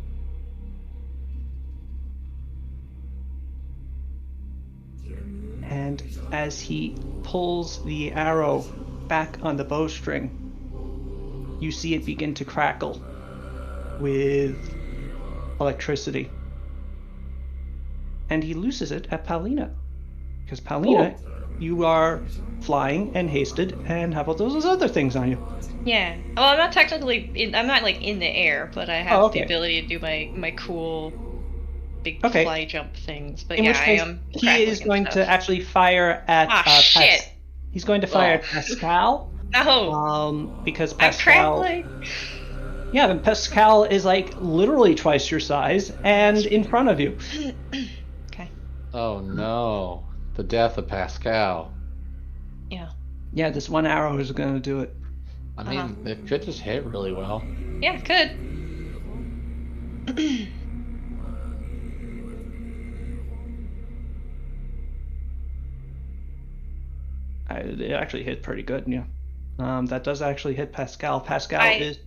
And as he pulls the arrow back on the bowstring, you see it begin to crackle with electricity. And he loses it at Paulina. Because Paulina, you are flying and hasted and have all those other things on you. Yeah. Well, I'm not technically I'm not like in the air, but I have the ability to do my cool big fly jump things. But in which case, I am he is going to actually fire at shit. He's going to fire at Pascal. No. Because Pascal. I'm crackling. Yeah, but Pascal is like literally twice your size and in front of you. Okay. Oh no. The death of Pascal. Yeah. Yeah, this one arrow is going to do it. I mean, it could just hit really well. Yeah, it could. It actually hit pretty good, yeah. That does actually hit Pascal. Pascal is...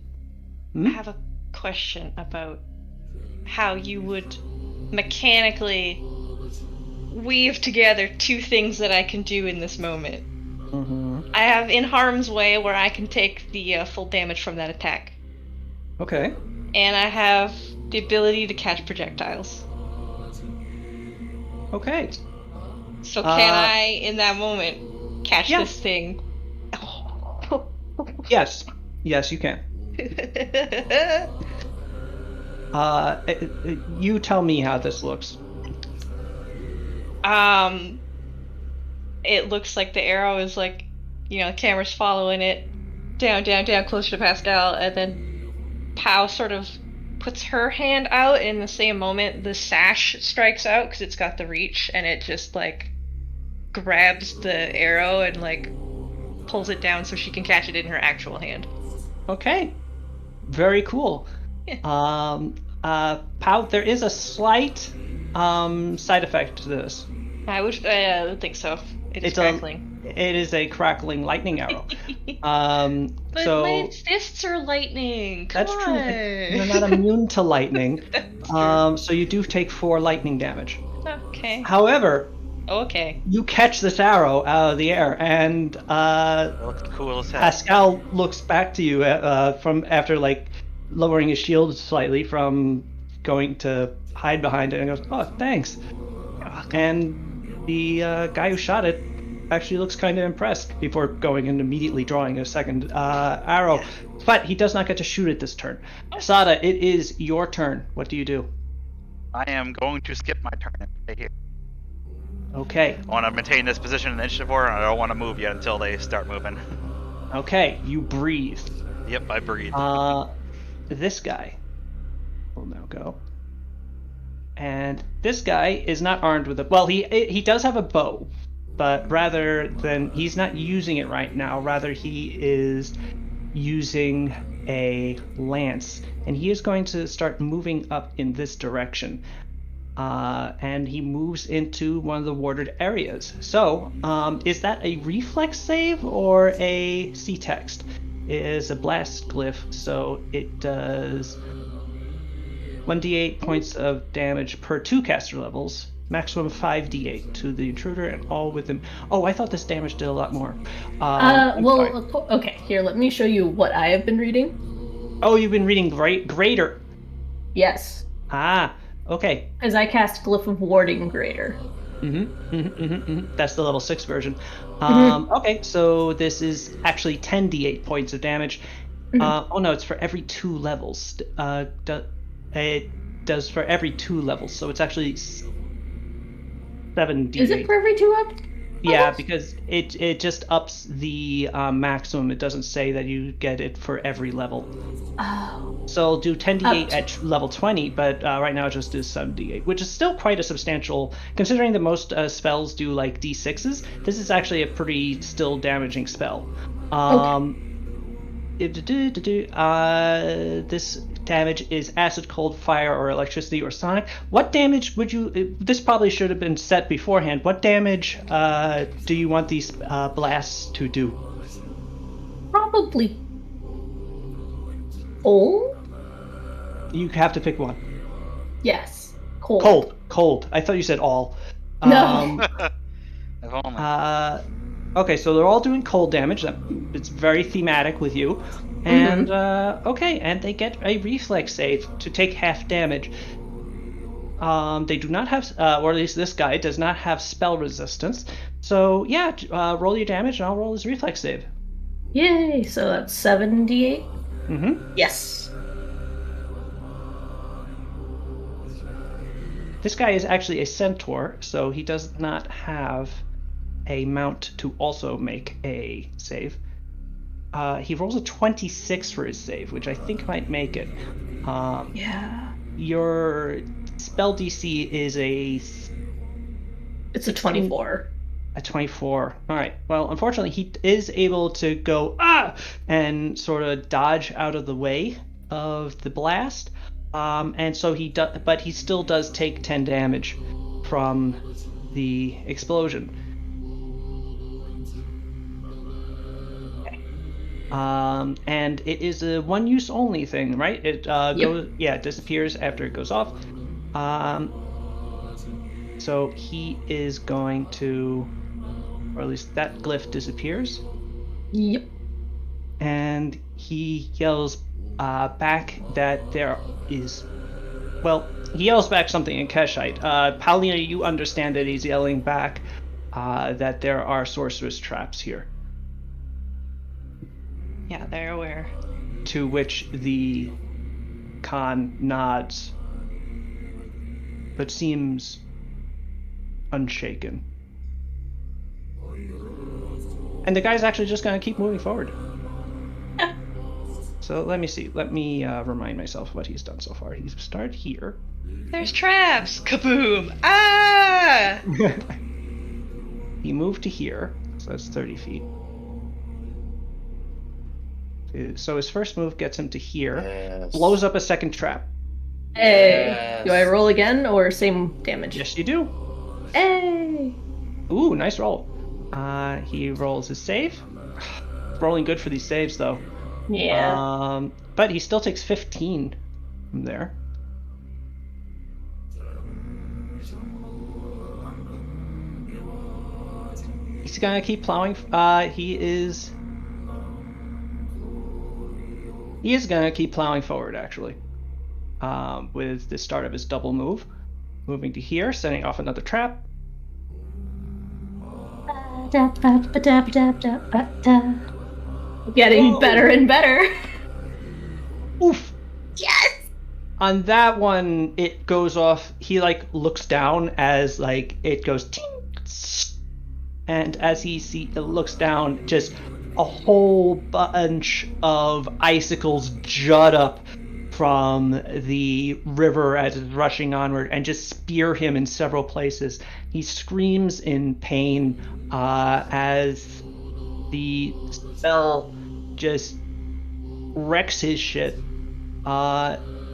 I have a question about how you would mechanically weave together two things that I can do in this moment. Mm-hmm. I have in harm's way where I can take the full damage from that attack. Okay. And I have the ability to catch projectiles. Okay. So can I, in that moment, catch this thing? Yes. Yes, you can. You tell me how this looks. It looks like the arrow is like, the camera's following it down, closer to Pascal, and then Pow sort of puts her hand out, and in the same moment the sash strikes out because it's got the reach, and it just like grabs the arrow and like pulls it down so she can catch it in her actual hand. Okay. Very cool. Pow, there is a slight side effect to this. I would think so. It's crackling. It is a crackling lightning arrow. But so my fists are lightning. Come that's on. true. You're not immune to lightning. So you do take 4 lightning damage. Okay. However, okay, you catch this arrow out of the air, and cool as hell. Pascal looks back to you from after like lowering his shield slightly from going to hide behind it, and goes, "Oh, thanks." And the guy who shot it actually looks kind of impressed before going and immediately drawing a second arrow. But he does not get to shoot it this turn. Sada, it is your turn. What do you do? I am going to skip my turn and stay here. Okay. I want to maintain this position in the initiative order, and I don't want to move yet until they start moving. Okay, you breathe. Yep, I breathe. This guy will now go. And this guy is not armed with a... Well, he does have a bow, but rather than... He's not using it right now. Rather, he is using a lance. And he is going to start moving up in this direction. And he moves into one of the warded areas. So, is that a reflex save or a C-text? is a blast glyph, so it does 1d8 points of damage per 2 caster levels, maximum 5d8 to the intruder and all within. Oh, I thought this damage did a lot more. Okay, here, let me show you what I have been reading. Oh, you've been reading Greater. Yes. Ah, okay. Because I cast Glyph of Warding Greater. That's the level 6 version. Mhm. Okay, so this is actually 10d8 points of damage. Oh no, it's for every 2 levels. It does for every 2 levels, so it's actually 7d8. Is it for every 2 up? Yeah, because it just ups the maximum. It doesn't say that you get it for every level. Oh. So I'll do 10d8 at level 20, but right now it just is 7d8, which is still quite a substantial, considering that most spells do like d6s. This is actually a pretty still damaging spell. This damage is acid, cold, fire, or electricity, or sonic. What damage would you... This probably should have been set beforehand. What damage do you want these blasts to do? Probably cold? You have to pick one. Yes. Cold. Cold. I thought you said all. No. If only. Okay, so they're all doing cold damage. It's very thematic with you. And, okay, and they get a reflex save to take half damage. They do not have, or at least this guy does not have spell resistance. So, yeah, roll your damage and I'll roll his reflex save. Yay, so that's 7d8? Yes. This guy is actually a centaur, so he does not have a mount to also make a save. He rolls a 26 for his save, which I think might make it. Yeah. Your spell DC is It's a 24. A 24. All right. Well, unfortunately, he is able to go and sort of dodge out of the way of the blast. And so but he still does take 10 damage from the explosion. And it is a one-use only thing, right? It it disappears after it goes off. So he is going to, or at least that glyph disappears. Yep. And he yells back that there is, well, he yells back something in Keshite. Paulina, you understand that he's yelling back that there are sorceress traps here. Yeah, they're aware. To which the Khan nods, but seems unshaken. And the guy's actually just going to keep moving forward. Yeah. So let me see. Let me remind myself what he's done so far. He's started here. There's traps! Kaboom! Ah! He moved to here, so that's 30 feet. So his first move gets him to here, Yes. blows up a second trap. Hey. Yes. Do I roll again or same damage? Yes, you do. Hey. Ooh, nice roll. He rolls his save. Rolling good for these saves, though. Yeah. But he still takes 15 from there. He's gonna keep plowing. He is gonna keep plowing forward, actually. With the start of his double move. Moving to here, setting off another trap. Getting better and better. Oof! Yes! On that one, it goes off. He looks down as it goes ting, and as he looks down, just a whole bunch of icicles jut up from the river as it's rushing onward and just spear him in several places. He screams in pain as the spell just wrecks his shit.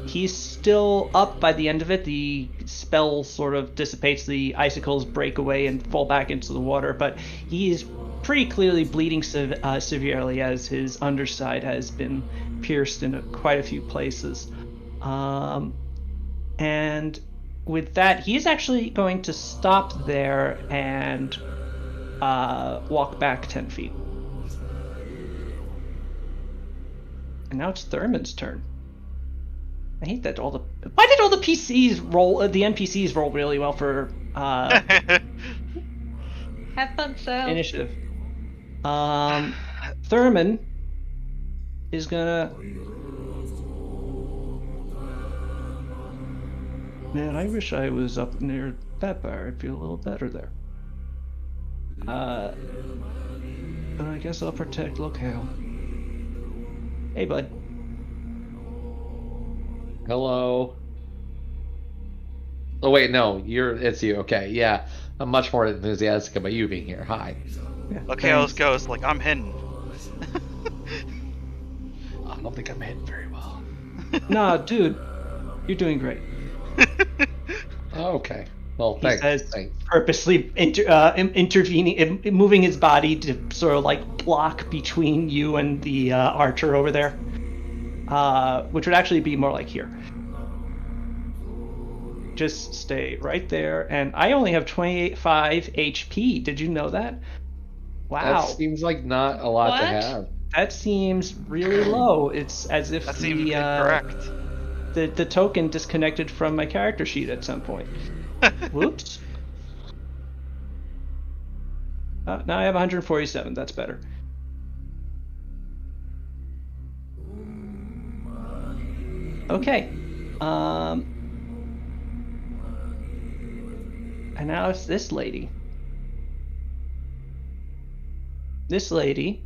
he's still up by the end of it. The spell sort of dissipates, the icicles break away and fall back into the water, but he is pretty clearly bleeding severely as his underside has been pierced in quite a few places. And with that, he's actually going to stop there and walk back 10 feet. And now it's Thurman's turn. I hate that why did all the PCs roll? The NPCs roll really well for Have fun, Sal. initiative. Thurman is gonna. Man, I wish I was up near that bar. I'd feel a little better there. But I guess I'll protect locale. Hey, bud. Hello. Oh wait, no, it's you. Okay, yeah. I'm much more enthusiastic about you being here. Hi. Yeah, Locale's goes like, I'm hidden. I don't think I'm hidden very well. Nah, dude, you're doing great. Okay. Well, He thanks. says, Thanks. purposely intervening, moving his body to sort of like block between you and the archer over there, which would actually be more like here. Just stay right there, and I only have 25 HP. Did you know that? Wow. That seems like not a lot to What? have. That seems really low. It's as if That seems incorrect. the token disconnected from my character sheet at some point. Whoops. Now I have 147. That's better. Okay. And now it's this lady. This lady,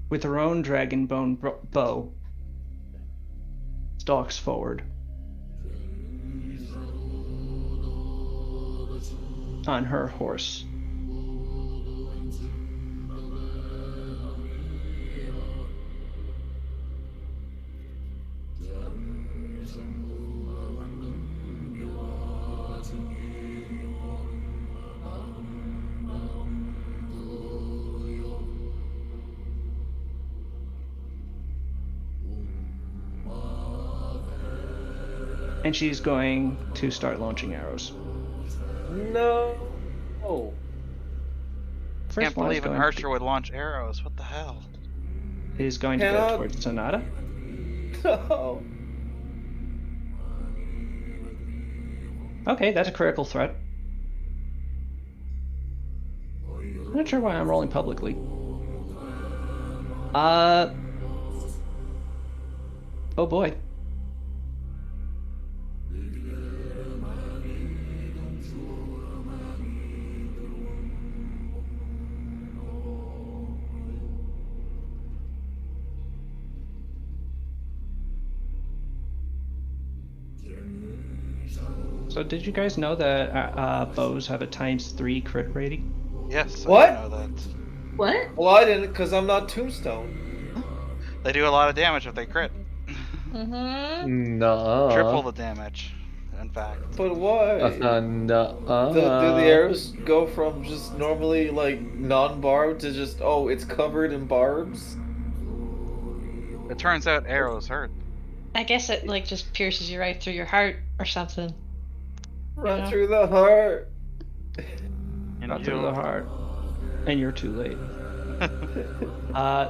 with her own dragon bone bow, stalks forward on her horse. And she's going to start launching arrows. No. Oh. First Can't one believe an archer would launch arrows. What the hell? is going to go towards Sonata. No. Okay, that's a critical threat. I'm not sure why I'm rolling publicly. Oh boy. So did you guys know that bows have a ×3 crit rating? Yes, What? I do know that. What? Well, I didn't, because I'm not Tombstone. They do a lot of damage if they crit. Mm-hmm. Nuh-uh. Triple the damage, in fact. But why? Nuh-uh. Do the arrows go from just normally, like, non-barbed to just, oh, it's covered in barbs? It turns out arrows hurt. I guess it like just pierces you right through your heart or something. Right Yeah. through the heart. Not through the heart. And you're too late.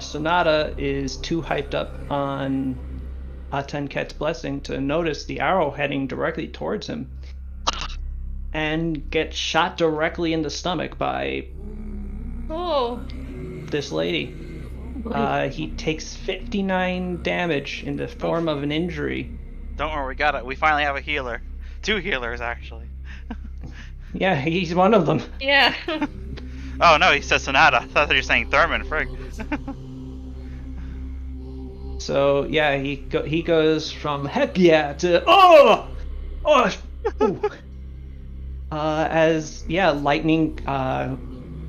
Sonata is too hyped up on Tenket's blessing to notice the arrow heading directly towards him and gets shot directly in the stomach by Oh. this lady. He takes 59 damage in the form of an injury. Don't worry, we got it. We finally have a healer. 2 healers, actually. Yeah, he's one of them. Yeah. Oh no, he says Sonata. I thought you were saying Thurman, frig. So yeah, he goes from heck yeah to oh. Ooh. As lightning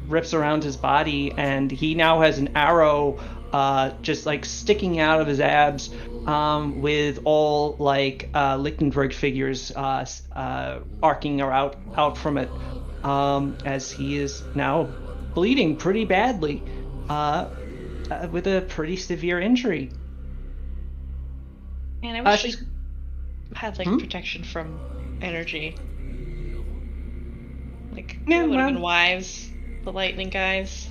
rips around his body, and he now has an arrow just like sticking out of his abs, with all like Lichtenberg figures arcing out from it, as he is now bleeding pretty badly, with a pretty severe injury. Man, I wish She's we had like Hmm? protection from energy. Like Yeah, that would have been well, wise. The lightning guys.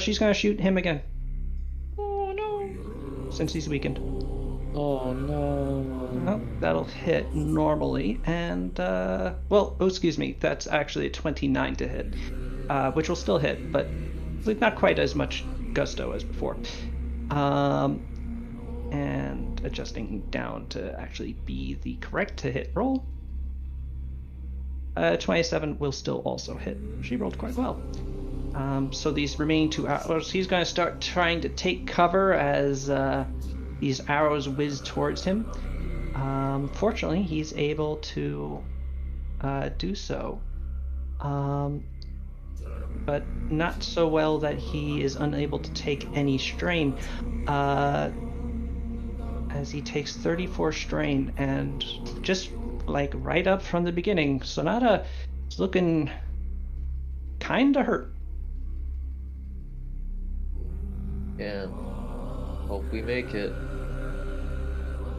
she's gonna shoot him again Oh no. since he's weakened. Oh no. Well, that'll hit normally, and well, oh, excuse me, that's actually a 29 to hit, which will still hit, but with not quite as much gusto as before. And adjusting down to actually be the correct to hit roll. 27 will still also hit. She rolled quite well. So these remaining 2 arrows, he's going to start trying to take cover as these arrows whiz towards him. Fortunately, he's able to do so, but not so well that he is unable to take any strain, as he takes 34 strain, and just like right up from the beginning, Sonata is looking kinda hurt. Yeah. Hope we make it.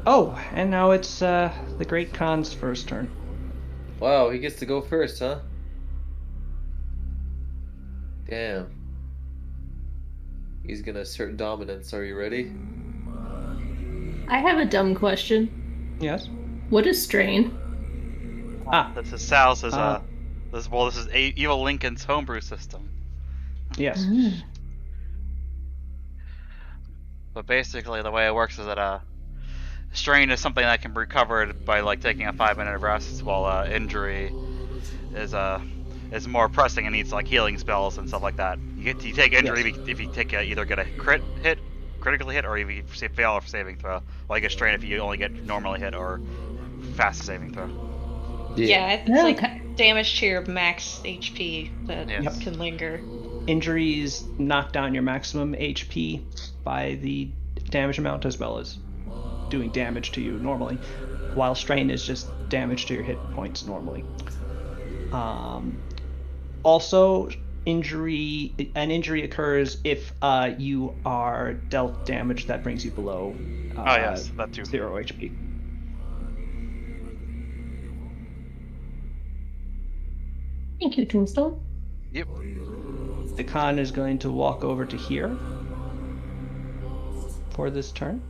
Oh, and now it's the Great Khan's first turn. Wow, he gets to go first, huh? Damn. He's gonna assert dominance. Are you ready? I have a dumb question. Yes. What is strain? This is Sal's Uh, this is Evil Lincoln's homebrew system. Yes. But basically, the way it works is that strain is something that can be recovered by like taking a 5-minute rest, while injury is more pressing and needs like healing spells and stuff like that. You take injury if you take either get a critically hit, or if you fail a saving throw. While you get strain if you only get normally hit or fast saving throw. Yeah, it's Okay. like damage to your max HP that Yes. can linger. Injuries knock down your maximum HP by the damage amount, as well as doing damage to you normally, while strain is just damage to your hit points normally. Also, an injury occurs if you are dealt damage that brings you below Oh yes, that too. 0 HP. Thank you, Tombstone. Yep. The Khan is going to walk over to here for this turn,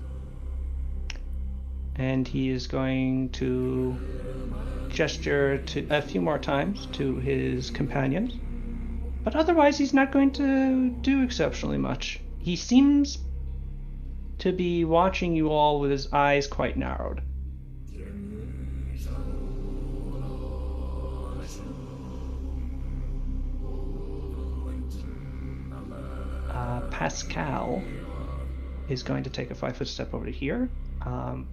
and he is going to gesture to a few more times to his companions, but otherwise he's not going to do exceptionally much. He seems to be watching you all with his eyes quite narrowed. Pascal is going to take a 5-foot step over to here,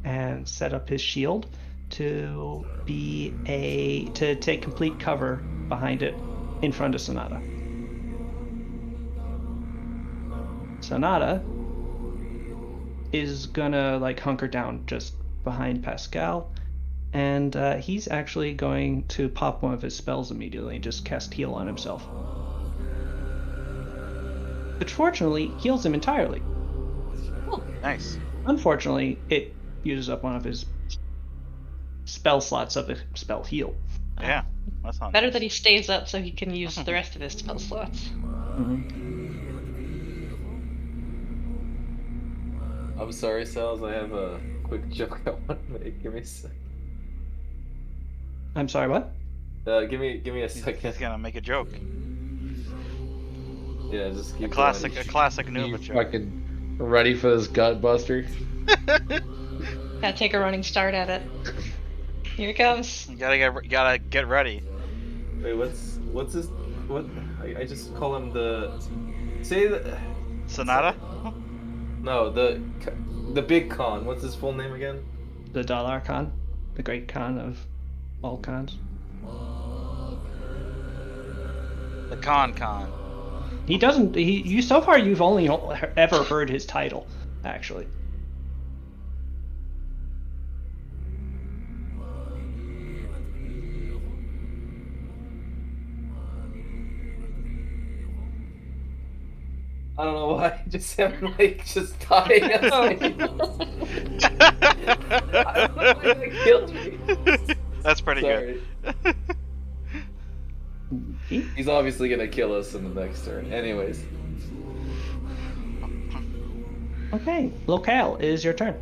and set up his shield to take complete cover behind it in front of Sonata. Sonata is gonna like hunker down just behind Pascal, and he's actually going to pop one of his spells immediately and just cast heal on himself, which fortunately heals him entirely. Nice. Unfortunately, it uses up one of his spell slots of the spell heal. Yeah, that's not Better nice. that he stays up so he can use the rest of his spell slots. I'm sorry, Sals. I have a quick joke I want to make. Give me a sec. I'm sorry, what? Give me a second. He's gonna make a joke. Yeah, just keep A classic going. Nova You joke. fucking ready for this gut buster? Gotta take a running start at it. Here it comes. You gotta get ready. Wait, what's his what? I just call him the. Say the. Sonata? No, the big Khan. What's his full name again? The Dalar Khan, the Great Khan of all Khans. The Con. He doesn't. You so far you've only ever heard his title, actually. I don't know why. Just him just dying. I don't know why that killed me. That's pretty Sorry. good. He's obviously gonna kill us in the next turn. Anyways. Okay, Locale, it is your turn.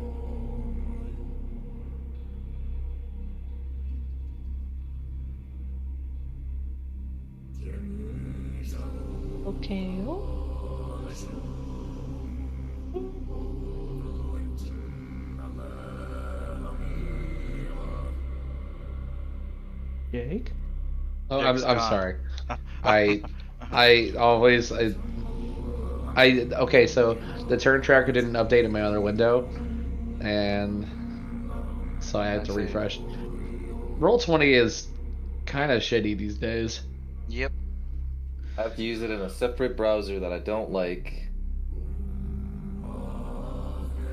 Okay. Jake? Oh, Jake's I'm gone. sorry. I always okay. So the turn tracker didn't update in my other window, and so I had to refresh. Roll20 is kind of shitty these days. Yep. I have to use it in a separate browser that I don't like.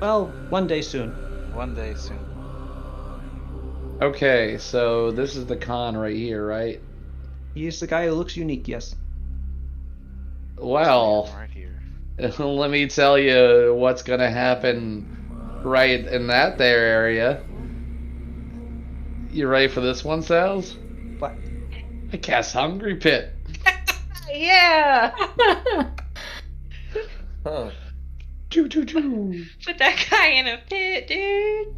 Well, one day soon. One day soon. Okay, so this is the con right here, right? He's the guy who looks unique, yes. Well, right here. let me tell you what's gonna happen right in that there area. You ready for this one, Sals? What? I cast Hungry Pit. Yeah! Huh. Choo choo choo. Put that guy in a pit, dude.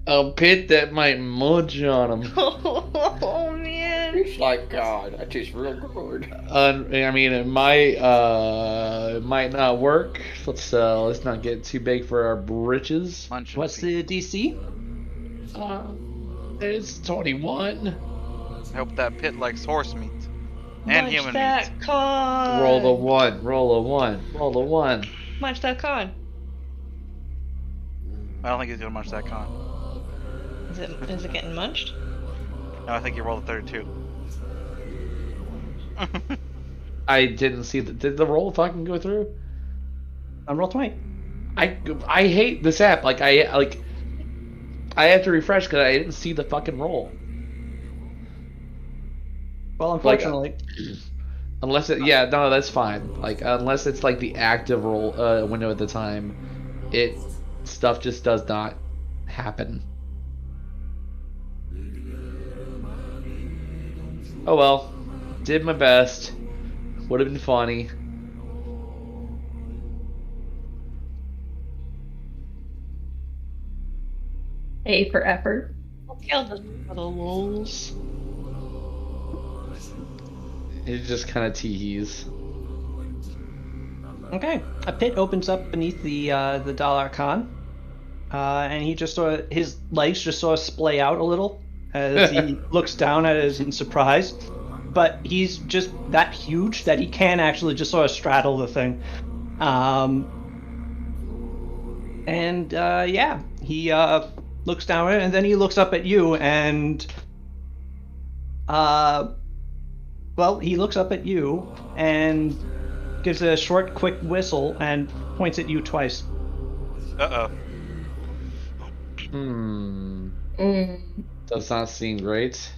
A pit that might munch on him. Oh man. It's like God. I taste real good. I mean, it might not work. Let's not get too big for our britches. Munching What's feet. the DC? It's 21. I hope that pit likes horse meat. And Munch human that meat. con. Roll a 1. Roll a 1. Roll a 1. Munch that con. I don't think he's gonna munch that con. Is it getting munched? No, I think you rolled a 32. I didn't see did the roll fucking go through? On Roll20. I hate this app. I have to refresh because I didn't see the fucking roll. Well, unfortunately. Unless no, that's fine. Unless it's the active roll window at the time, stuff just does not happen. Oh well, did my best. Would have been funny. A for effort. Kill the lulz. It just kind of tees. Okay, a pit opens up beneath the dollar con, and he just his legs just sort of splay out a little as he looks down at it in surprise. But he's just that huge that he can actually just sort of straddle the thing. He looks down at it, and then he looks up at you, and he looks up at you and gives a short, quick whistle and points at you twice. Uh-oh. Does not seem great.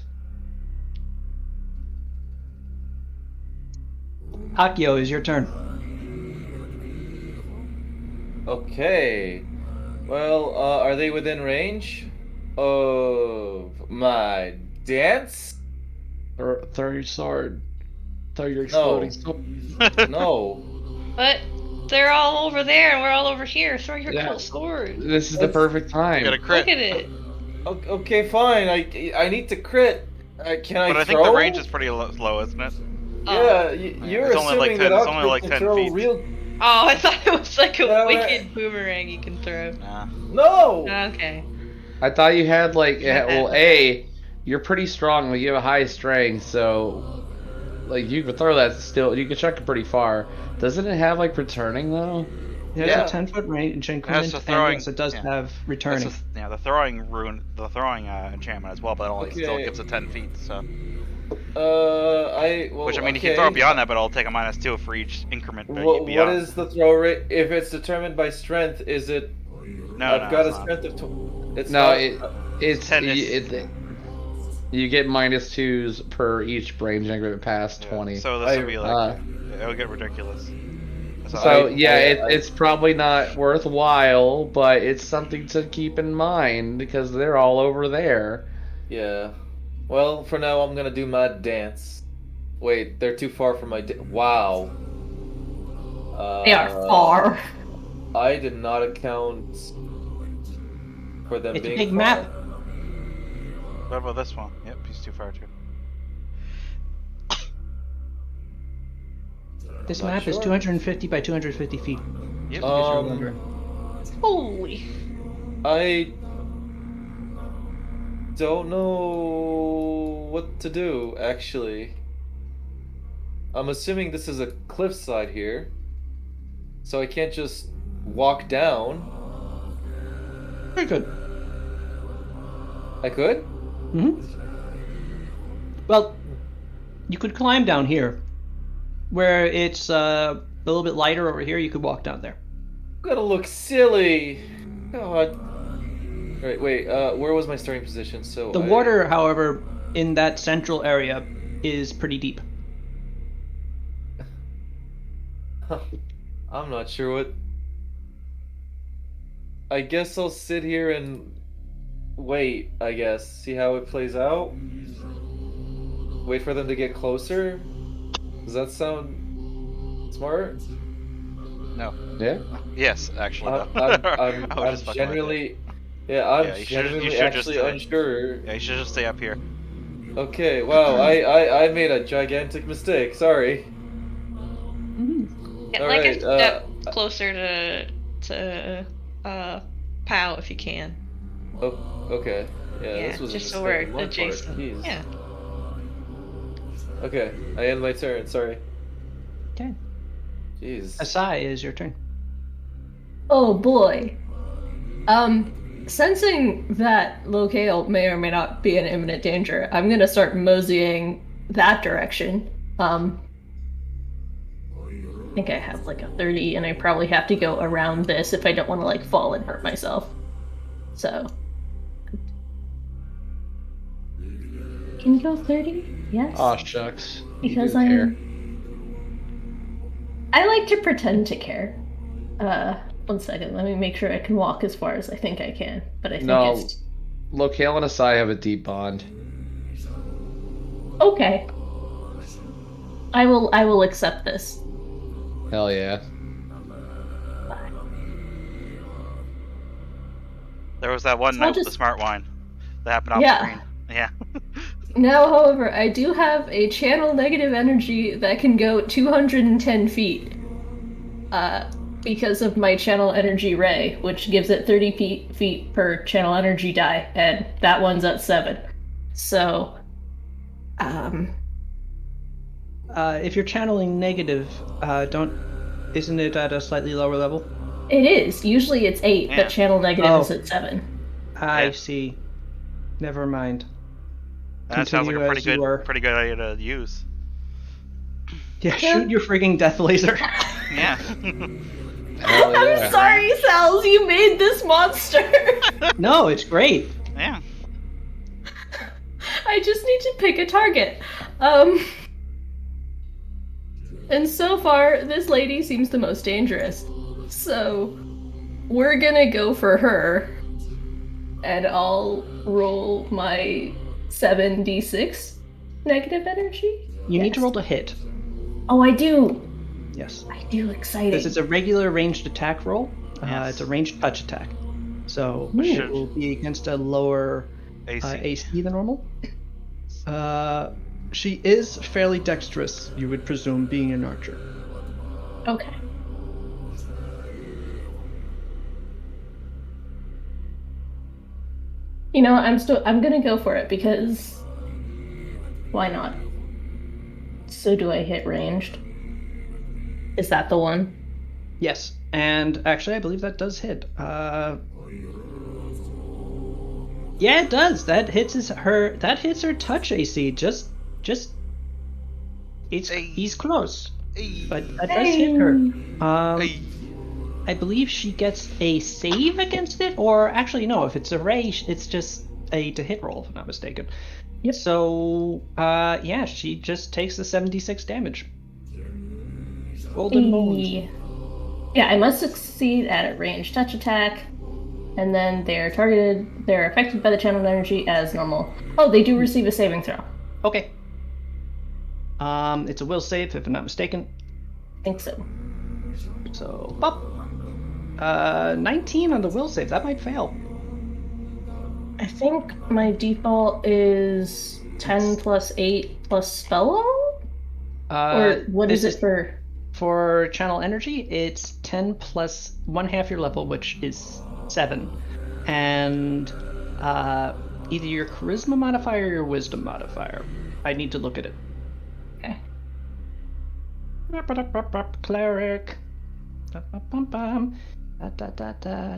Akio, is your turn. Okay. Well, are they within range of my dance? Throw your sword. Throw your exploding sword. No. But they're all over there and we're all over here. Throw your Yeah. cool sword. This is the perfect time. Got a crit. Look at it. Okay, fine. I need to crit. Can I But I throw? think the range is pretty low, isn't it? Yeah, you're It's only like assuming 10 that it's only like can 10 throw feet. real. Oh, I thought it was like a Yeah, wicked boomerang you can throw. Nah. No. Okay. I thought you had Yeah. you're pretty strong, you have a high strength, so you can throw that still. You can chuck it pretty far. Doesn't it have returning though? It has a 10-foot range increment, the and throwing- yes, it does have returning. The throwing enchantment as well, but it only still gives it 10 feet. So Which, I mean, you can throw it beyond that, but I'll take a -2 for each increment beyond. What is the throw rate? If it's determined by strength, is it... No, I've got a it's strength of... It's you get -2s per each range increment past 20. So this would be like... it'll get ridiculous. So, it's probably not worthwhile, but it's something to keep in mind, because they're all over there. Yeah. Well, for now, I'm gonna do my dance. Wait, they're too far from my... Wow. They are far. I did not account for them being a big far. map. What about this one? Yep, he's too far too. This map is 250 by 250 feet. Yep. Holy. I don't know what to do, actually. I'm assuming this is a cliffside here, so I can't just walk down. Very good. I could? Mm-hmm. Well, you could climb down here. Where it's a little bit lighter over here, you could walk down there. I'm gonna look silly. God. Alright, wait, where was my starting position? So the water, however, in that central area is pretty deep. I'm not sure what... I guess I'll sit here and wait, I guess. See how it plays out? Wait for them to get closer? Does that sound smart? No. Yeah? Yes, actually. I'm genuinely... Yeah, I'm genuinely actually unsure. Yeah, you should just stay up here. Okay, wow, I made a gigantic mistake, sorry. Yeah, Alright, like a step closer to POW if you can. Oh, okay. Yeah, this was just a so mistake we're on my adjacent. part. Jeez. Yeah. Okay, I end my turn, sorry. Okay. Jeez. Asai, is your turn. Oh boy. Sensing that Locale may or may not be in imminent danger, I'm gonna start moseying that direction. I think I have like a 30, and I probably have to go around this if I don't want to like fall and hurt myself. So. Can you go 30? Yes. Aw, shucks. Because I like to pretend to care. 1 second, let me make sure I can walk as far as I think I can. But I think it's... Locale and Asai have a deep bond. Okay. I will accept this. Hell yeah. There was that one night with the smart wine that happened off screen. Yeah. Now, however, I do have a channel negative energy that can go 210 feet. Because of my channel energy ray, which gives it 30 feet per channel energy die, and that one's at 7. So, if you're channeling negative, isn't it at a slightly lower level? It is. Usually it's 8, but channel negative is at 7. I see. Never mind. That sounds like a pretty good idea to use. Yeah, shoot your frigging death laser. Yeah. I'm sorry, Sal's, you made this monster. No, it's great. Yeah. I just need to pick a target. And so far, this lady seems the most dangerous. So, we're gonna go for her. And I'll roll my 7d6 negative energy. You need to roll to hit. Oh, I do. Yes. I do. Exciting. This is a regular ranged attack roll. It's a ranged touch attack. So it will be against a lower AC than normal. She is fairly dexterous, you would presume, being an archer. Okay. You know, I'm gonna go for it because why not? So do I hit ranged? Is that the one? Yes, and actually I believe that does hit. Yeah, it does. That hits her touch AC just he's close, but that does Hey. hit her. I believe she gets a save against it, or actually no, if it's a ray, it's just a to hit roll, if I'm not mistaken. Yep. So yeah, she just takes the 76 damage. Golden bones. Yeah, I must succeed at a ranged touch attack, and then they're affected by the channeled energy as normal. Oh, they do receive a saving throw. Okay. It's a will save, if I'm not mistaken. I think so. So, pop. 19 on the will save. That might fail. I think my default is 10 plus 8 plus spell. Or what is it for? For channel energy, it's 10 plus 1/2 your level, which is 7. And either your charisma modifier or your wisdom modifier. I need to look at it. Okay. Cleric.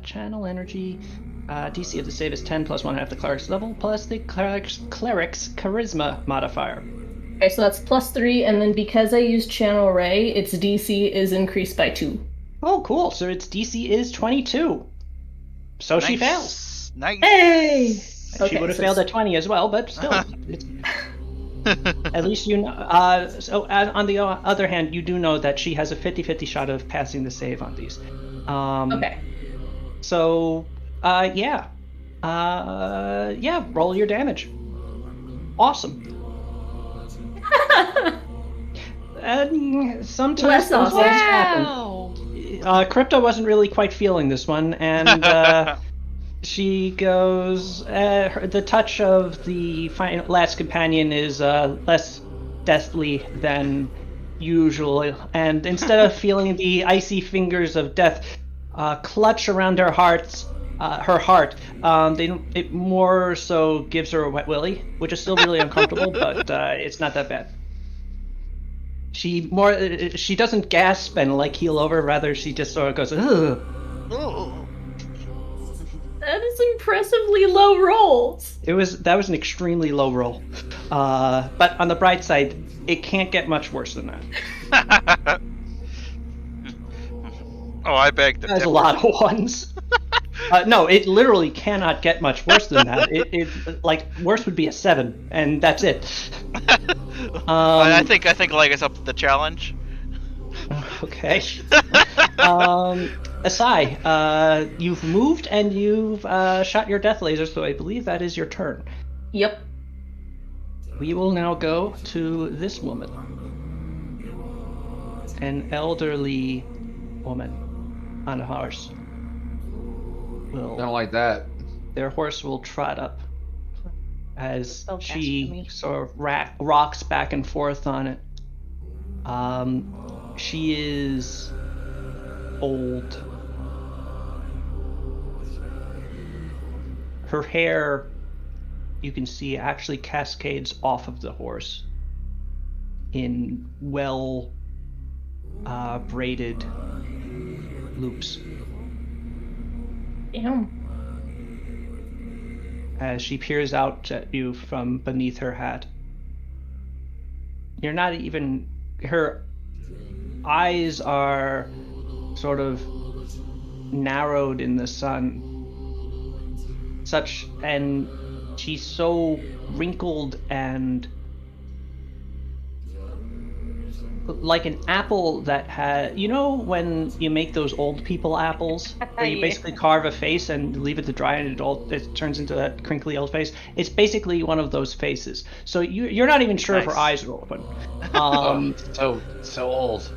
Channel energy. DC of the save is 10 plus 1/2 the cleric's level plus the cleric's charisma modifier. Okay, so that's plus 3, and then because I use Channel Ray, its DC is increased by 2. Oh, cool. So its DC is 22. So nice. She fails. Nice. Hey! She would have failed at 20 as well, but still. At least you know. So on the other hand, you do know that she has a 50-50 shot of passing the save on these. Okay. So, yeah. Yeah, roll your damage. Awesome. And sometimes those things happen. Crypto wasn't really quite feeling this one, and she goes. The touch of the last companion is less deathly than usual, and instead of feeling the icy fingers of death clutch around her heart, it more so gives her a wet willy, which is still really uncomfortable, but it's not that bad. She doesn't gasp and like keel over, rather she just sort of goes, ugh. That is impressively low rolls. That was an extremely low roll. But on the bright side, it can't get much worse than that. Oh, I beg to differ. There's a lot of ones. No, it literally cannot get much worse than that. It like worse would be a 7, and that's it. I think Lega's up to the challenge. Okay. Asai, you've moved and you've shot your death laser, so I believe that is your turn. Yep. We will now go to this woman. An elderly woman on a horse. Don't like that. Their horse will trot up as she sort of rocks back and forth on it. She is old. Her hair, you can see, actually cascades off of the horse in well braided loops. Damn. As she peers out at you from beneath her hat. You're not even... Her eyes are sort of narrowed in the sun. And she's so wrinkled and like an apple that had, you know, when you make those old people apples where you basically carve a face and leave it to dry and it turns into that crinkly old face. It's basically one of those faces. So you're not even sure if her eyes are open. So old.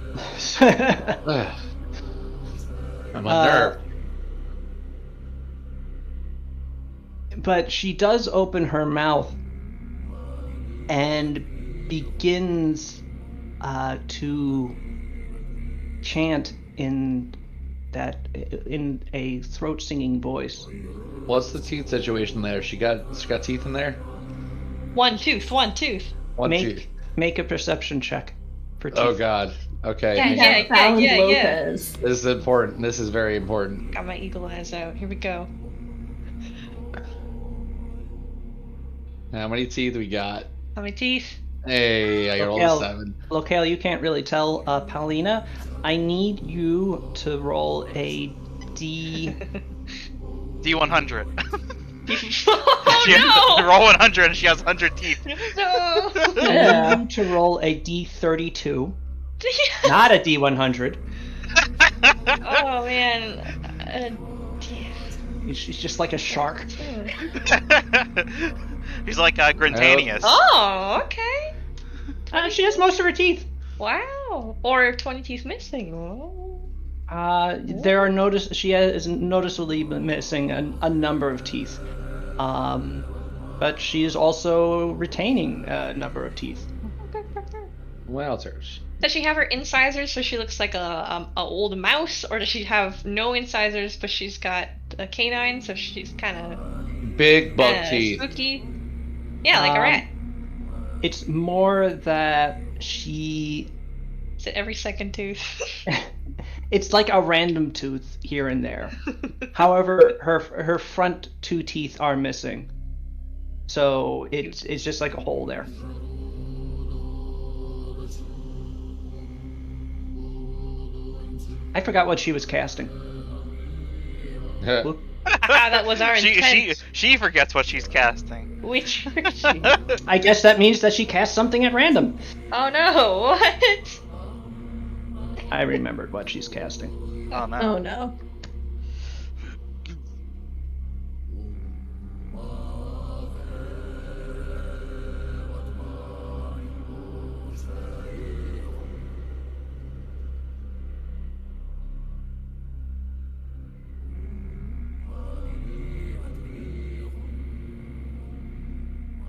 I'm unnerved. But she does open her mouth and begins to chant in a throat singing voice. What's the teeth situation there? She got teeth in there? One tooth. One tooth. Make a perception check for teeth. Oh god. Okay. Yeah. Lopez. This is important. This is very important. Got my eagle eyes out. Here we go. How many teeth we got? How many teeth? Hey, I got all the 7. Locale, you can't really tell. Paulina, I need you to roll a D. D100. Oh no! Roll 100 and she has 100 teeth. No! I need you to roll a D32, not a D100. Oh man. She's just like a shark. He's like Grintanius. Oh, okay. She has most of her teeth. Wow. Or 20 teeth missing. Oh. There are she is noticeably missing a number of teeth, but she is also retaining a number of teeth. Wowzers. Does she have her incisors so she looks like a old mouse, or does she have no incisors but she's got a canine so she's kind of big buck teeth? Spooky. Yeah, like a rat. It's more that she. Is it every second tooth? It's like a random tooth here and there. However, her front 2 teeth are missing, so it's just like a hole there. I forgot what she was casting. That was our intent. She forgets what she's casting. Which? I guess that means that she cast something at random. Oh no! What? I remembered what she's casting. Oh no. Oh no.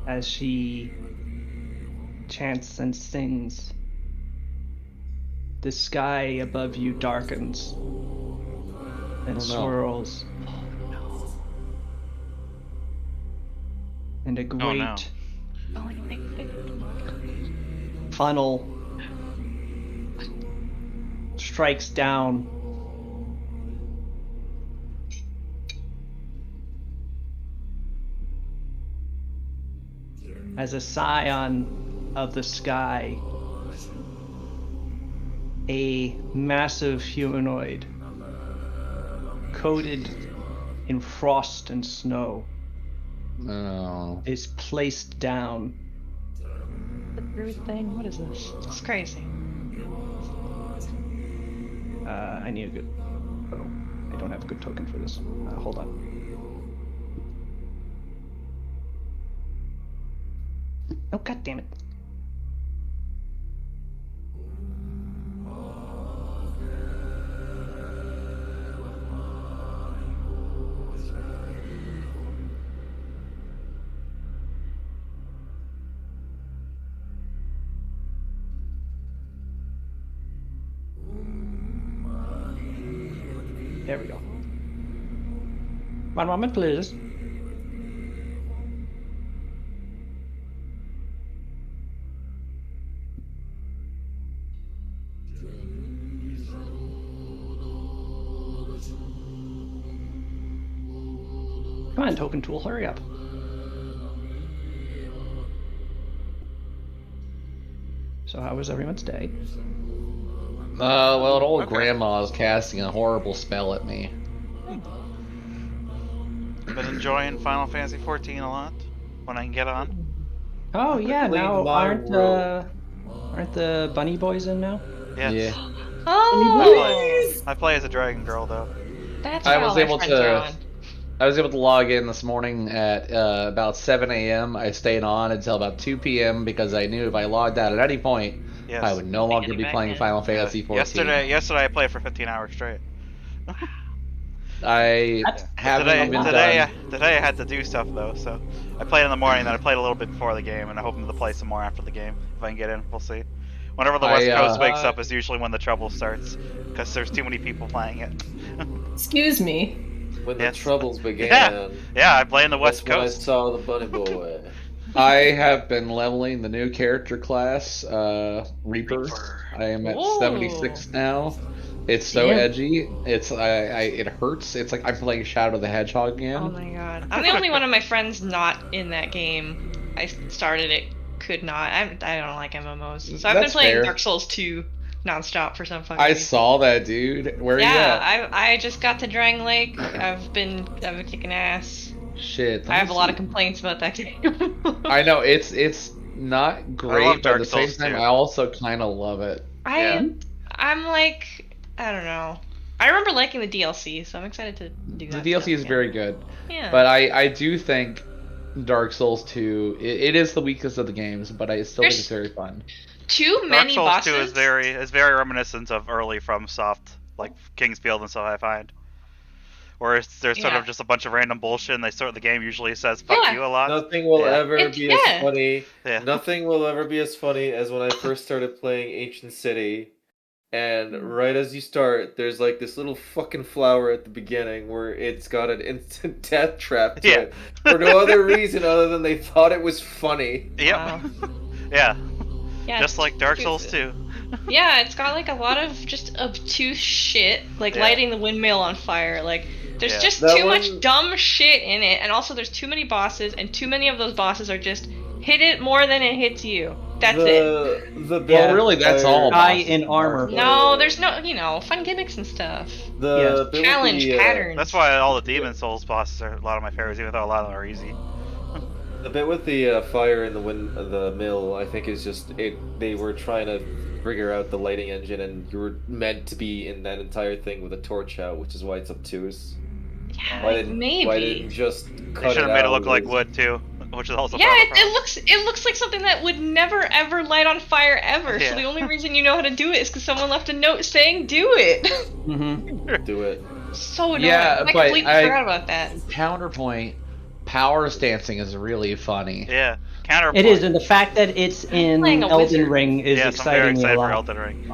As she chants and sings, the sky above you darkens and swirls. And a great funnel strikes down. As a scion of the sky, a massive humanoid coated in frost and snow is placed down. The brute thing? What is this? It's crazy. I need a good. Oh, I don't have a good token for this. Hold on. Oh, god damn it. There we go. 1 moment, please. Come on, token tool, hurry up. So how was everyone's day? Well, an old grandma's casting a horrible spell at me. Been enjoying Final Fantasy 14 a lot when I can get on. Oh yeah, now aren't the bunny boys in now? Yes. Yeah. Oh! I play as a dragon girl though. That's I why was all my able friends are to. on. I was able to log in this morning at about 7 a.m. I stayed on until about 2 p.m. because I knew if I logged out at any point, Yes. I would no longer be playing Final Fantasy 14. Yesterday I played for 15 hours straight. I haven't even done. Today I had to do stuff though, so I played in the morning, then I played a little bit before the game, and I'm hoping to play some more after the game if I can get in. We'll see. Whenever the West Coast wakes up is usually when the trouble starts, because there's too many people playing it. Excuse me. When the troubles began. Yeah, I play in the West Coast. When I Coast. saw the bunny boy. I have been leveling the new character class, Reaper. I am at 76 now. It's so edgy. It hurts. It's like I'm playing Shadow the Hedgehog again. Oh my god. I'm the only one of my friends not in that game. I started it could not. I don't like MMOs. So I've been That's playing fair. Dark Souls 2 nonstop for some fucking I reason. saw that, dude. Where are you at? I just got to Dragon Lake. I've been kicking ass. Shit. I have a lot of complaints about that game. I know it's not great, but at the same Souls time, too. I also kind of love it. I'm like, I don't know. I remember liking the DLC, so I'm excited to do that. The DLC is very good. Yeah. But I do think Dark Souls 2, it is the weakest of the games, but I still think it's very fun. Too many Dark Souls bosses. 2 is very reminiscent of early FromSoft, like King's Field and stuff, I find. Where there's sort of just a bunch of random bullshit, and the game usually says "fuck you" a lot. Nothing will ever be as funny. Yeah. Nothing will ever be as funny as when I first started playing Ancient City, and right as you start, there's like this little fucking flower at the beginning where it's got an instant death trap to it for no other reason other than they thought it was funny. Yep. Wow. Yeah. Yeah. Just like Dark Souls 2. Yeah, it's got like a lot of just obtuse shit, like lighting the windmill on fire. Like, there's just too much dumb shit in it, and also there's too many bosses, and too many of those bosses are just hit it more than it hits you. That's it. Well, really, that's all. Guy in armor. No, there's no, fun gimmicks and stuff. Challenge patterns. That's why all the Demon Souls bosses are a lot of my favorites, even though a lot of them are easy. The bit with the fire in the mill, I think, is just they were trying to figure out the lighting engine, and you were meant to be in that entire thing with a torch out, which is why it's obtuse. Yeah, why maybe. didn't just cut They should have it made it out look like wood too, which is also it looks like something that would never ever light on fire ever. Yeah. So the only reason you know how to do it is because someone left a note saying "do it." Do it. So annoying. Yeah, I but completely forgot about that. Counterpoint, power stancing is really funny. Yeah. Counterpoint. It is, and the fact that it's in Elden Ring is exciting me a lot. For Elden Ring.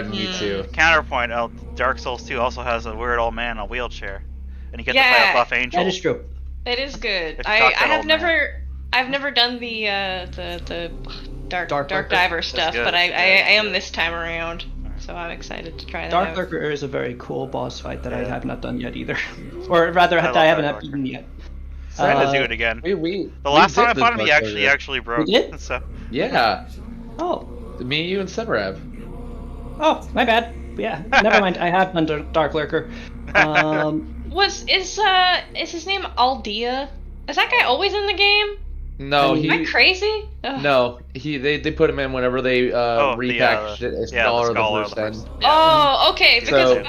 Me too. Counterpoint, Dark Souls 2 also has a weird old man in a wheelchair, and you get to play a buff angel. That is true. It is good. I've never done the Dark Diver stuff, but I am this time around. So I'm excited to try that Dark out. Lurker is a very cool boss fight that I have not done yet either. Or rather, I haven't beaten yet. Excited to do it again. The last time I fought him, he actually broke. We did? So. Yeah. Oh. Me, you, and Severab. Oh, my bad. Yeah, never mind. I have done Dark Lurker. Is his name Aldea? Is that guy always in the game? No, Am I crazy? Ugh. No, they put him in whenever they repackaged it as Scholar of the First End. Oh, okay. Because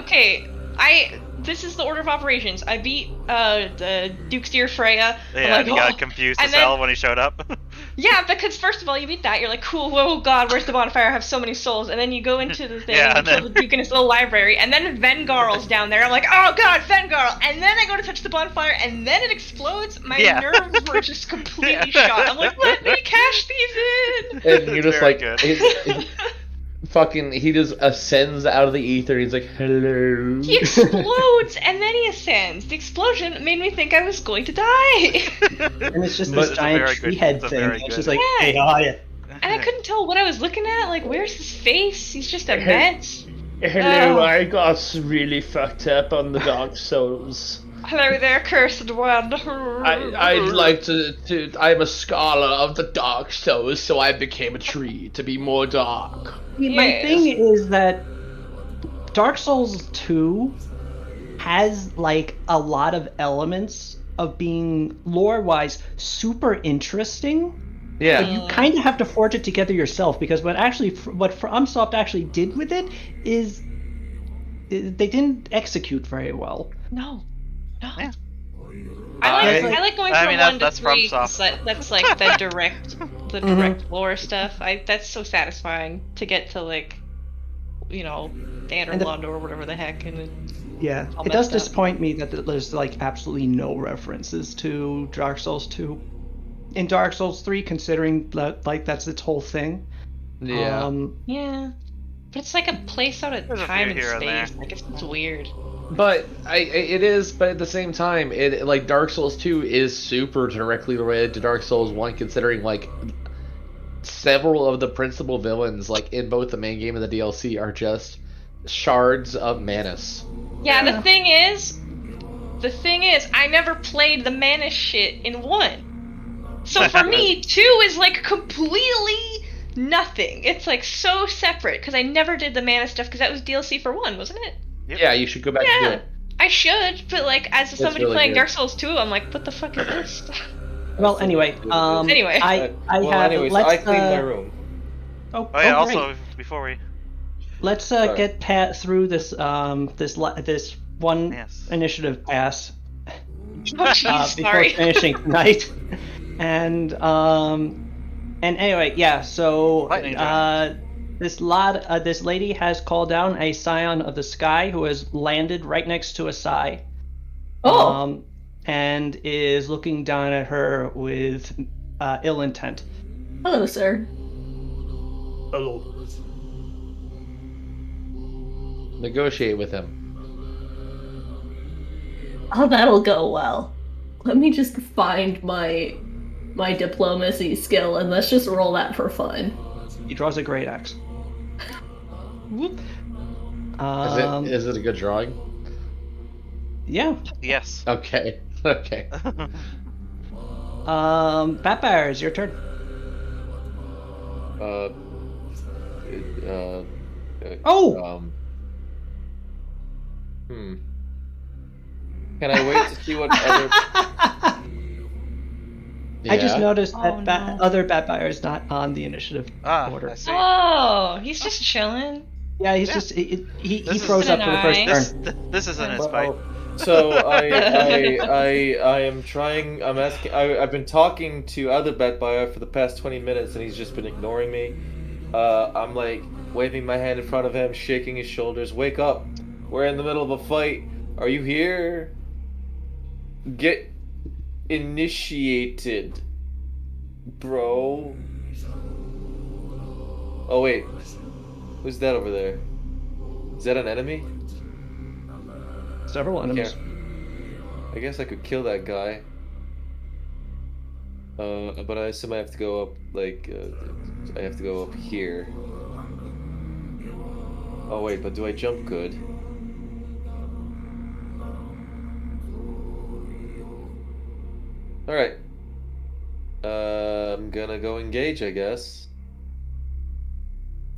this is the order of operations. I beat the Duke's Dear Freya. Yeah, you got confused as hell when he showed up. Yeah, because first of all, you beat that, you're like, cool, oh god, where's the bonfire? I have so many souls. And then you go into the thing and kill the Duke in his little library, and then Vengarl's down there. I'm like, oh god, Vengarl! And then I go to touch the bonfire, and then it explodes. My nerves were just completely shot. I'm like, let me cash these in! And you're just like, he just ascends out of the ether. He's like, hello. He explodes and then he ascends. The explosion made me think I was going to die. And it's just this giant tree head thing. It's just like, hey, how are you? And I couldn't tell what I was looking at. Like, where's his face? He's just a mess. Hello, I got really fucked up on the Dark Souls. Hello there, cursed one. I'd like to. I'm a scholar of the Dark Souls, so I became a tree to be more dark. My thing is that Dark Souls 2 has like a lot of elements of being lore-wise super interesting. Yeah. But you kind of have to forge it together yourself, because what FromSoft actually did with it is they didn't execute very well. No. Yeah. I like going from 1 to 3. That's like the direct lore stuff. That's so satisfying to get to like, Dannerlund or whatever the heck. And it does disappoint me that there's like absolutely no references to Dark Souls 2 in Dark Souls 3, considering that like that's its whole thing. Yeah. But it's like a place out of time and space. Like it's weird. But it is. But at the same time, like Dark Souls 2 is super directly related to Dark Souls 1, considering like several of the principal villains, like in both the main game and the DLC, are just shards of Manus. Yeah. The thing is, I never played the Manus shit in 1. So for me, 2 is like completely nothing. It's like so separate because I never did the mana stuff because that was DLC for 1, wasn't it? Yep. Yeah, you should go back and do Yeah, it. I should, but like as somebody really playing good. Dark Souls 2, I'm like, what the fuck is this? Well, That's anyway, really good. Anyway. I well, have. anyway, so Let's. I cleaned my room. Oh, Oh yeah. great. Also, before we Let's Sorry. get through this this one Yes. initiative pass Oh jeez, before sorry. finishing tonight. And anyway, yeah. So Lightning giant. this lady has called down a scion of the sky who has landed right next to a Psy. Oh. And is looking down at her with ill intent. Hello, sir. Hello. Negotiate with him. Oh, that'll go well. Let me just find my diplomacy skill and let's just roll that for fun. He draws a great axe. Whoop. Is it a good drawing? Yeah. Yes. Okay. Okay. Batfire, it's your turn. Oh! Can I wait to see what other? I just Yeah. noticed that Oh, no. other Batfire is not on the initiative order. I see. Oh, he's just chilling. Yeah, he's Yeah. just he This is- froze up for the first Nice. turn. This isn't his fight. Well, so I am trying. I'm asking. I've been talking to other Batbuyer for the past 20 minutes, and he's just been ignoring me. I'm like waving my hand in front of him, shaking his shoulders. Wake up! We're in the middle of a fight. Are you here? Get initiated, bro. Oh wait, who's that over there? Is that an enemy? Several enemies. I guess I could kill that guy. But I assume I have to go up, like, I have to go up here. Oh wait, but do I jump good? Alright. I'm gonna go engage, I guess.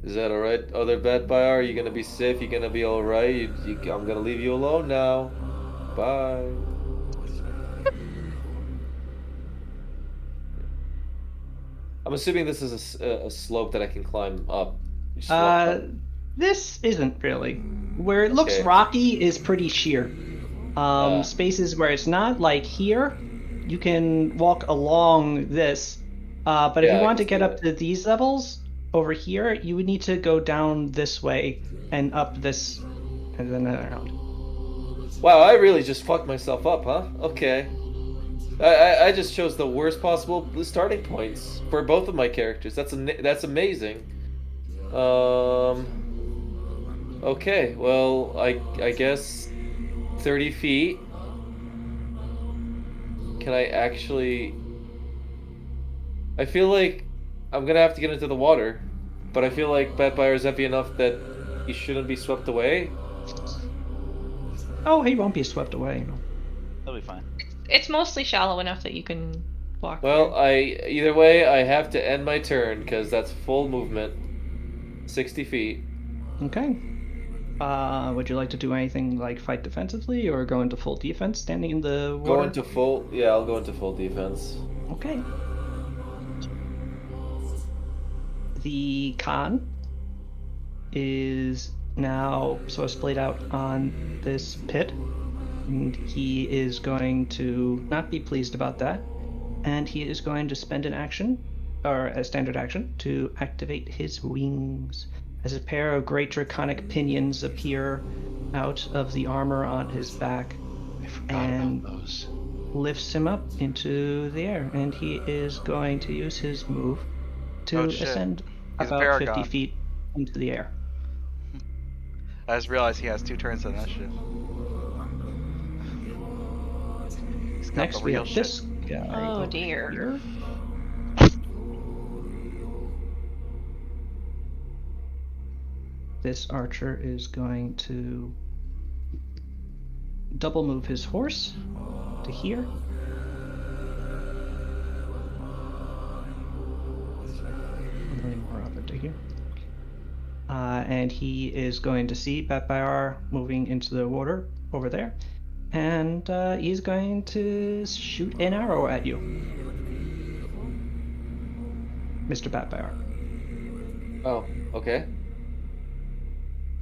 Is that alright, other bad buyer? Are you gonna be safe? You gonna be alright? I'm gonna leave you alone now. Bye. I'm assuming this is a slope that I can climb up. Just walk up. This isn't really. Where it looks Okay. rocky is pretty sheer. Ah. Spaces where it's not, like here, you can walk along this. But if Yeah, you I want to can get see up that. to these levels over here, you would need to go down this way and up this, and then around. Wow, I really just fucked myself up, huh? Okay. I just chose the worst possible starting points for both of my characters. That's amazing. Okay, well, I guess 30 feet. Can I actually? I feel like I'm gonna have to get into the water, but I feel like Batbuyer is heavy enough that he shouldn't be swept away. Oh, he won't be swept away. No. That'll be fine. It's mostly shallow enough that you can walk. Well, through. either way, I have to end my turn because that's full movement, 60 feet. Okay. Would you like to do anything like fight defensively or go into full defense standing in the water? Go into full. Yeah, I'll go into full defense. Okay. The Khan is now sort of splayed out on this pit, and he is going to not be pleased about that, and he is going to spend an action, or a standard action, to activate his wings as a pair of great draconic pinions appear out of the armor on his back I forgot and about those. lifts him up into the air, and he is going to use his move to Oh, shit. ascend He's a about 50 paragon. feet into the air. I just realized he has 2 turns of initiative. He's got Next, the we real have shit. this guy. Oh, over dear. here. This archer is going to double move his horse to here. and he is going to see Batbayar moving into the water over there, and he's going to shoot an arrow at you, Mr. Batbayar. Oh, okay.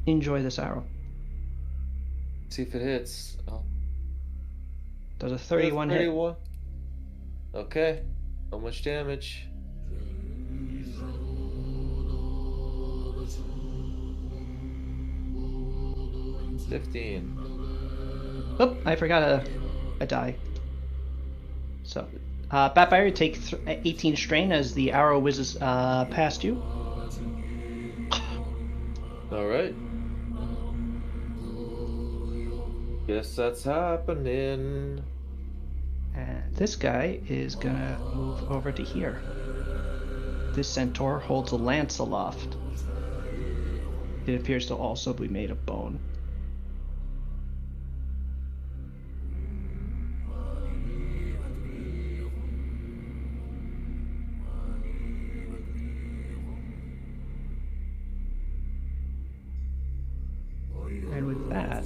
Enjoy this arrow. See if it hits. Oh, Does a 31 hit? 31. Okay. How much damage? $15. Oh, I forgot a die. So, Batfire, take 18 strain as the arrow whizzes past you. Alright. Guess that's happening. And this guy is gonna move over to here. This centaur holds a lance aloft. It appears to also be made of bone. And with that,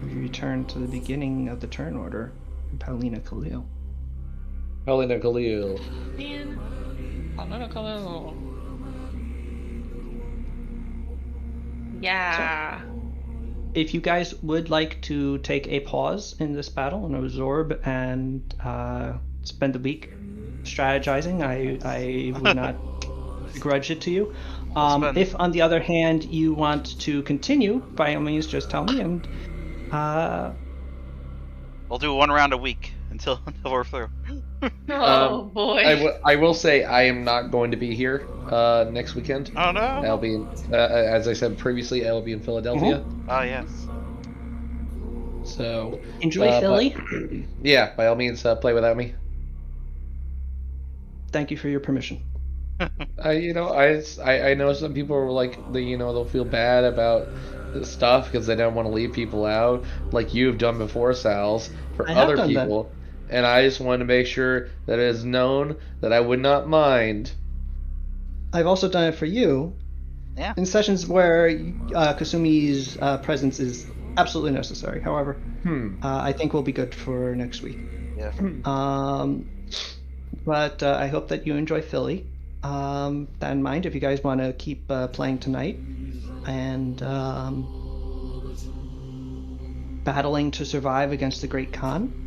we return to the beginning of the turn order. Paulina Khalil. Paulina Khalil. Man. Paulina Khalil. Yeah. If you guys would like to take a pause in this battle and absorb and spend the week strategizing, I would not begrudge it to you. If, on the other hand, you want to continue, by all means, just tell me, and we'll do 1 round a week until we're through. Oh boy. I will say I am not going to be here next weekend. Oh no! I'll be in, as I said previously, I will be in Philadelphia. Oh yes. So enjoy Philly. Yeah, by all means, play without me. Thank you for your permission. I know some people are like they'll feel bad about this stuff because they don't want to leave people out, like you've done before, Sal's, for other people. And I just wanted to make sure that it is known that I would not mind. I've also done it for you. Yeah. In sessions where Kasumi's presence is absolutely necessary. However, I think we'll be good for next week. Yeah. But I hope that you enjoy Philly. That in mind, if you guys want to keep playing tonight and battling to survive against the Great Khan,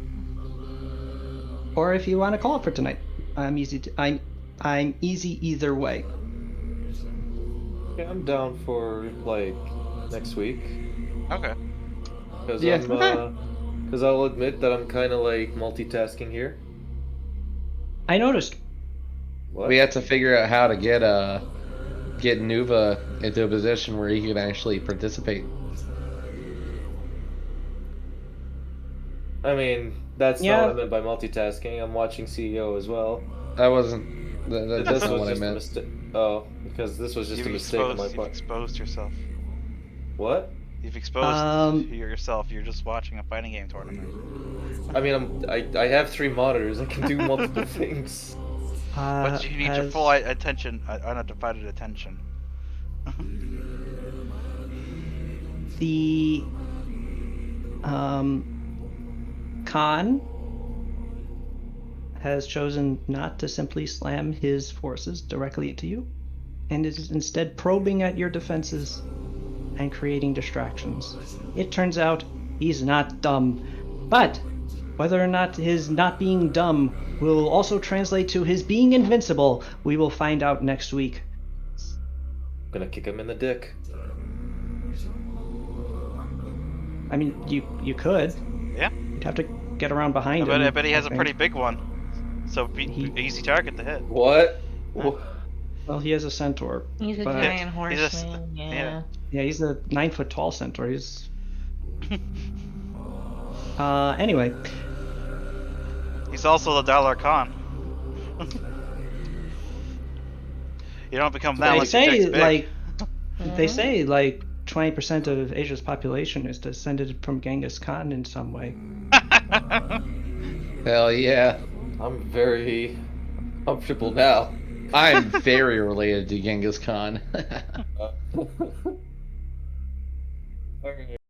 or if you want to call it for tonight, I'm easy. I'm easy either way. Yeah, I'm down for like next week. Okay. Because I'll admit that I'm kind of like multitasking here. I noticed. What? We have to figure out how to get Nuva into a position where he can actually participate. I mean, that's not what I meant by multitasking. I'm watching CEO as well. That wasn't. That's not what I meant. Oh, because this was just a mistake on my part. You've exposed yourself. What? You've exposed yourself. You're just watching a fighting game tournament. I mean, I have 3 monitors. I can do multiple things. But you need your full attention, undivided attention. The Khan has chosen not to simply slam his forces directly into you, and is instead probing at your defenses and creating distractions. It turns out he's not dumb, but whether or not his not being dumb will also translate to his being invincible, we will find out next week. I'm gonna kick him in the dick. I mean, you could. Yeah. You'd have to get around behind him. I bet he has a pretty big one. So easy target to hit. What? Well, he has a centaur. He's a giant horseman. Yeah. Yeah, he's a 9-foot tall centaur. He's. Anyway. He's also the Dollar Khan. You don't become that They say like. They say like 20% of Asia's population is descended from Genghis Khan in some way. Hell yeah. I'm very comfortable now. I'm very related to Genghis Khan. Alright.